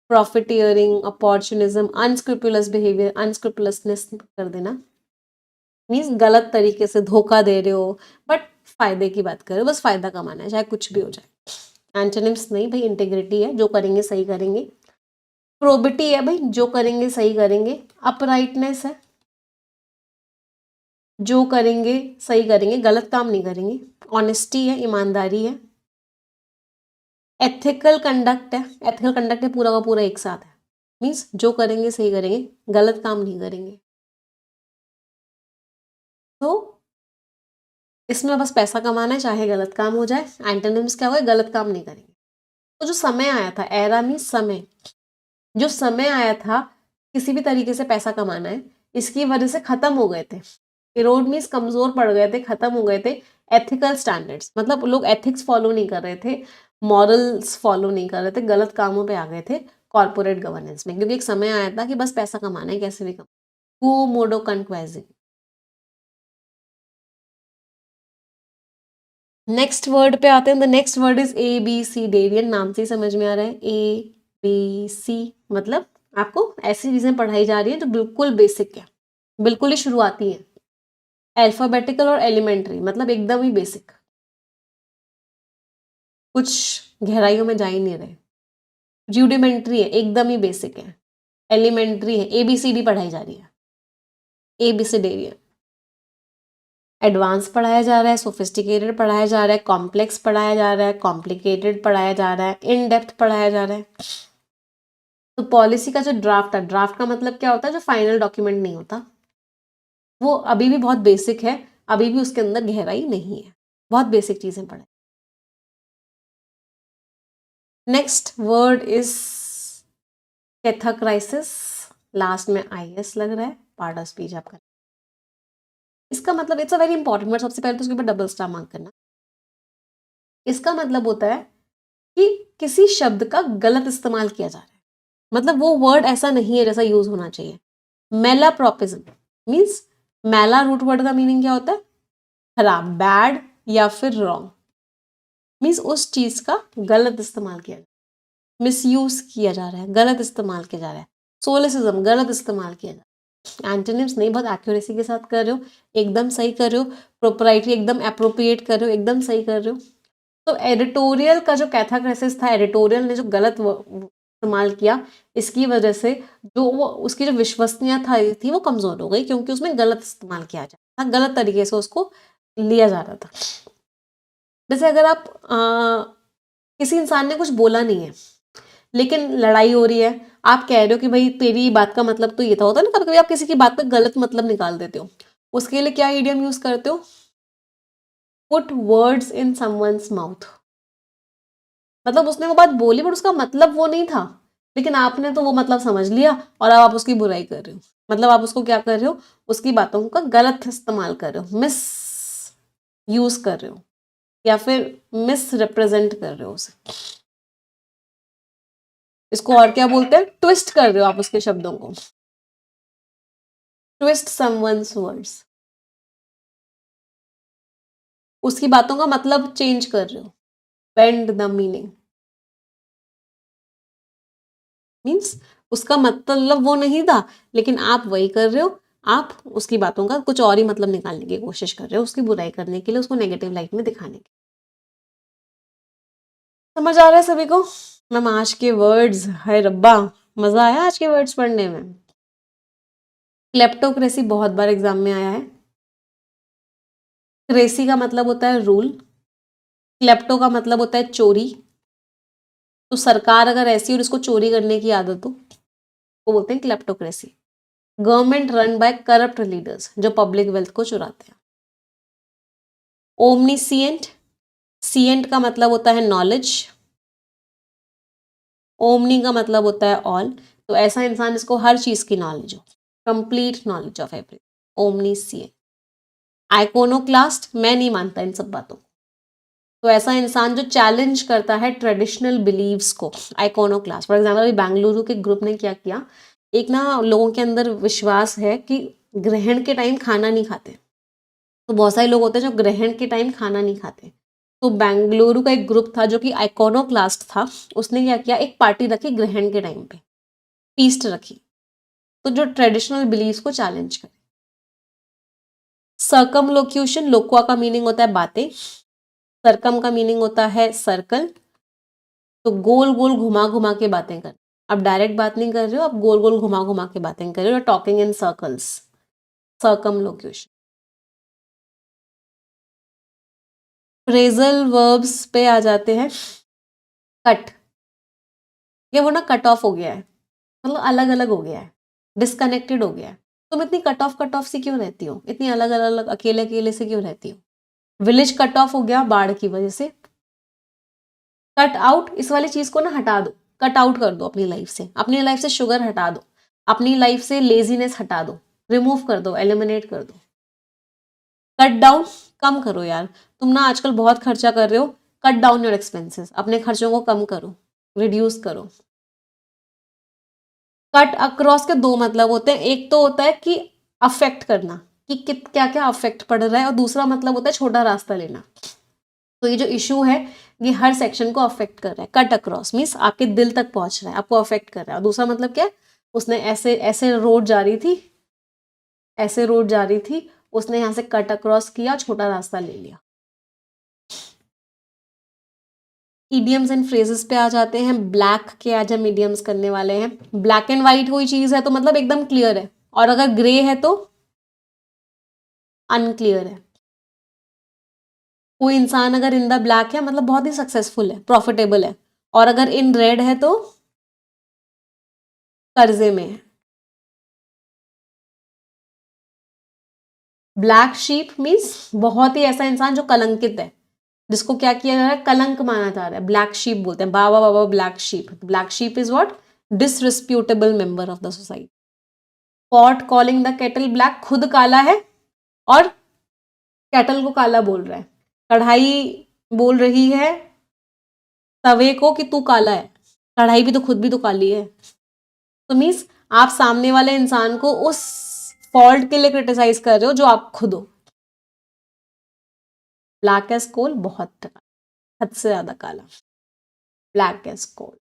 profiteering, opportunism, unscrupulous behaviour, unscrupulousness कर देना, मीन्स गलत तरीके से धोखा दे रहे हो, बट फायदे की बात करो, बस फायदा कमाना है चाहे कुछ भी हो जाए। एंटोनिम्स नहीं भाई, इंटेग्रिटी है, जो करेंगे सही करेंगे। प्रोबिटी है भाई, जो करेंगे सही करेंगे। अपराइटनेस है, जो करेंगे सही करेंगे, गलत काम नहीं करेंगे। ऑनेस्टी है, ईमानदारी है। एथिकल कंडक्ट है, एथिकल कंडक्ट है पूरा का पूरा एक साथ है, मीन्स जो करेंगे सही करेंगे, गलत काम नहीं करेंगे। तो इसमें बस पैसा कमाना है चाहे गलत काम हो जाए। एंटोनिम्स क्या हुआ, गलत काम नहीं करेंगे। तो जो समय आया था, एरा मीन्स समय, जो समय आया था किसी भी तरीके से पैसा कमाना है, इसकी वजह से खत्म हो गए थे। इरोड मीन्स कमजोर पड़ गए थे, खत्म हो गए थे एथिकल स्टैंडर्ड्स, मतलब लोग एथिक्स फॉलो नहीं कर रहे थे, मॉरल्स फॉलो नहीं कर रहे थे, गलत कामों पे आ गए थे कॉर्पोरेट गवर्नेंस में, क्योंकि एक समय आया था कि बस पैसा कमाना है कैसे भी कमाना। मोडो कन्क्वेजिंग। नेक्स्ट वर्ड पे आते हैं। The next word is abecedarian. नाम से ही समझ में आ रहा है, ए बी सी मतलब आपको ऐसी चीजें पढ़ाई जा रही है जो बिल्कुल बेसिक है, बिल्कुल ही शुरुआती है। अल्फाबेटिकल और एलिमेंट्री मतलब एकदम ही बेसिक, कुछ गहराइयों में जा ही नहीं रहे। रूडिमेंट्री है, एकदम ही बेसिक है। एलिमेंट्री है, एबीसीडी पढ़ाई जा रही है, एबीसीडेरियन। एडवांस पढ़ाया जा रहा है, सोफिस्टिकेटेड पढ़ाया जा रहा है, कॉम्प्लेक्स पढ़ाया जा रहा है, कॉम्प्लिकेटेड पढ़ाया जा रहा है, इन डेप्थ पढ़ाया जा रहा है। तो पॉलिसी का जो ड्राफ्ट है, ड्राफ्ट का मतलब क्या होता है, जो फाइनल डॉक्यूमेंट नहीं होता, वो अभी भी बहुत बेसिक है, अभी भी उसके अंदर गहराई नहीं है, बहुत बेसिक चीजें पढ़े। Next word is catachresis. Last में आईएस लग रहा है, पार्ट ऑफ स्पीच आपका। इसका मतलब it's a very important word, सबसे पहले तो उसके ऊपर डबल स्टार मार्क करना। इसका मतलब होता है कि किसी शब्द का गलत इस्तेमाल किया जा रहा है, मतलब वो वर्ड ऐसा नहीं है जैसा यूज होना चाहिए। मेलाप्रोपिज्म मीन्स, मेला रूट वर्ड का मीनिंग क्या होता है, खराब, बैड या फिर रॉन्ग। मीन्स उस चीज का गलत इस्तेमाल किया, मिसयूज किया जा रहा है, गलत इस्तेमाल किया जा रहा है। सोलिसिज्म गलत इस्तेमाल किया जा रहा है। एंटोनिम्स नहीं, बहुत एक्यूरेसी के साथ कर रहे हो, एकदम सही कर रहे हो। प्रोपराइटरी एकदम अप्रोप्रिएट कर रहे हो, एकदम सही कर रहे हो। तो एडिटोरियल का जो कैथाक्रेसिस था, एडिटोरियल ने जो गलत इस्तेमाल किया, इसकी वजह से जो वो उसकी जो विश्वसनीयता थी वो कमजोर हो गई, क्योंकि उसमें गलत इस्तेमाल किया जा रहा था, गलत तरीके से उसको लिया जा रहा था। जैसे अगर आप किसी इंसान ने कुछ बोला नहीं है लेकिन लड़ाई हो रही है, आप कह रहे हो कि भाई तेरी बात का मतलब तो ये था। होता है ना कभी कभी आप किसी की बात का गलत मतलब निकाल देते हो, उसके लिए क्या इडियम यूज करते हो, put words in someone's mouth. मतलब उसने वो बात बोली बट उसका मतलब वो नहीं था, लेकिन आपने तो वो मतलब समझ लिया और अब आप उसकी बुराई कर रहे हो। मतलब आप उसको क्या कर रहे हो, उसकी बातों का गलत इस्तेमाल कर रहे हो, मिस यूज कर रहे हो, या फिर मिस रिप्रेजेंट कर रहे हो उसे। इसको और क्या बोलते हैं, ट्विस्ट कर रहे हो आप उसके शब्दों को, ट्विस्ट समवन्स वर्ड्स, उसकी बातों का मतलब चेंज कर रहे हो, बेंड द मीनिंग। मीन्स उसका मतलब वो नहीं था, लेकिन आप वही कर रहे हो, आप उसकी बातों का कुछ और ही मतलब निकालने की कोशिश कर रहे हो, उसकी बुराई करने के लिए, उसको नेगेटिव लाइट में दिखाने के। समझ आ रहा है सभी को? मैम आज के वर्ड्स, हाय रब्बा, मजा आया आज के वर्ड्स पढ़ने में। क्लेप्टोक्रेसी बहुत बार एग्जाम में आया है। क्रेसी का मतलब होता है रूल, क्लेप्टो का मतलब होता है चोरी। तो सरकार अगर ऐसी और इसको चोरी करने की आदत हो, वो बोलते हैं kleptocracy. Government run by corrupt leaders, जो पब्लिक वेल्थ को चुराते हैं। ओमनीसिएंट, सिएंट का मतलब होता है नॉलेज, ओमनी का मतलब होता है ऑल। तो ऐसा इंसान जिसको हर चीज की नॉलेज हो, complete knowledge of everything, omniscient. Iconoclast, मैं नहीं मानता इन सब बातों को। तो ऐसा इंसान जो चैलेंज करता है ट्रेडिशनल बिलीव्स को, आइकोनोक्लास्ट। फॉर एग्जाम्पल अभी बेंगलुरु के ग्रुप ने क्या किया, एक ना लोगों के अंदर विश्वास है कि ग्रहण के टाइम खाना नहीं खाते। तो बहुत सारे लोग होते हैं जो ग्रहण के टाइम खाना नहीं खाते। तो बेंगलुरु का एक ग्रुप था जो कि आइकोनोक्लास्ट था, उसने क्या किया, एक पार्टी रखी ग्रहण के टाइम पे, फीस्ट रखी, तो जो ट्रेडिशनल बिलीव्स को चैलेंज करे। सर्कमलोक्यूशन, लोक्वा का मीनिंग होता है बातें, सरकम का मीनिंग होता है सर्कल। तो गोल गोल घुमा घुमा के बातें कर, आप डायरेक्ट बात नहीं कर रहे हो, आप गोल गोल घुमा घुमा के बातें कर रहे हो, talking in circles, circumlocution. Phrasal verbs पे आ जाते हैं। कट, ये वो ना कट ऑफ हो गया है, मतलब अलग अलग हो गया है, डिस्कनेक्टेड हो गया है। तुम इतनी कट ऑफ सी क्यों रहती हो, इतनी अलग अलग अकेले अकेले से क्यों रहती हो। विलेज कट ऑफ हो गया बाढ़ की वजह से। कट आउट, इस वाली चीज को ना हटा दो, कट आउट कर दो अपनी लाइफ से, अपनी लाइफ से शुगर हटा दो, अपनी लाइफ से लेजीनेस हटा दो, रिमूव कर दो, एलिमिनेट कर दो। कट डाउन, कम करो यार, तुम ना आजकल बहुत खर्चा कर रहे हो, कट डाउन योर एक्सपेंसेस, अपने खर्चों को कम करो, रिड्यूस करो। कट अक्रॉस के दो मतलब होते हैं, एक तो होता है कि अफेक्ट करना, कि क्या क्या अफेक्ट पड़ रहा है, और दूसरा मतलब होता है छोटा रास्ता लेना। तो ये जो इशू है ये हर सेक्शन को अफेक्ट कर रहा है। कट अक्रॉस मीन्स आपके दिल तक पहुंच रहा है, आपको अफेक्ट कर रहा है। और दूसरा मतलब क्या है, उसने ऐसे ऐसे रोड जा रही थी, ऐसे रोड जा रही थी, उसने यहाँ से कट अक्रॉस किया, छोटा रास्ता ले लिया। इडियम्स एंड फ्रेजेस पे आ जाते हैं। ब्लैक के आज हम इडियम्स करने वाले हैं। ब्लैक एंड व्हाइट कोई चीज है तो मतलब एकदम क्लियर है, और अगर ग्रे है तो अनक्लियर है। कोई इंसान अगर इन द ब्लैक है मतलब बहुत ही सक्सेसफुल है, प्रॉफिटेबल है, और अगर इन रेड है तो कर्जे में है। ब्लैक शीप मीन्स बहुत ही ऐसा इंसान जो कलंकित है, जिसको क्या किया जा रहा है, कलंक माना जा रहा है, ब्लैक शीप बोलते हैं। Baa baa black sheep, black sheep is what, disreputable member of the society. Pot calling the kettle black, खुद काला है और केटल को काला बोल रहा है। कढ़ाई बोल रही है तवे को कि तू काला है, कढ़ाई भी तो खुद भी तो काली है। तो मीन्स आप सामने वाले इंसान को उस फॉल्ट के लिए क्रिटिसाइज कर रहे हो जो आप खुद हो। ब्लैक एज कोल, बहुत हद से ज्यादा काला, ब्लैक एज कोल।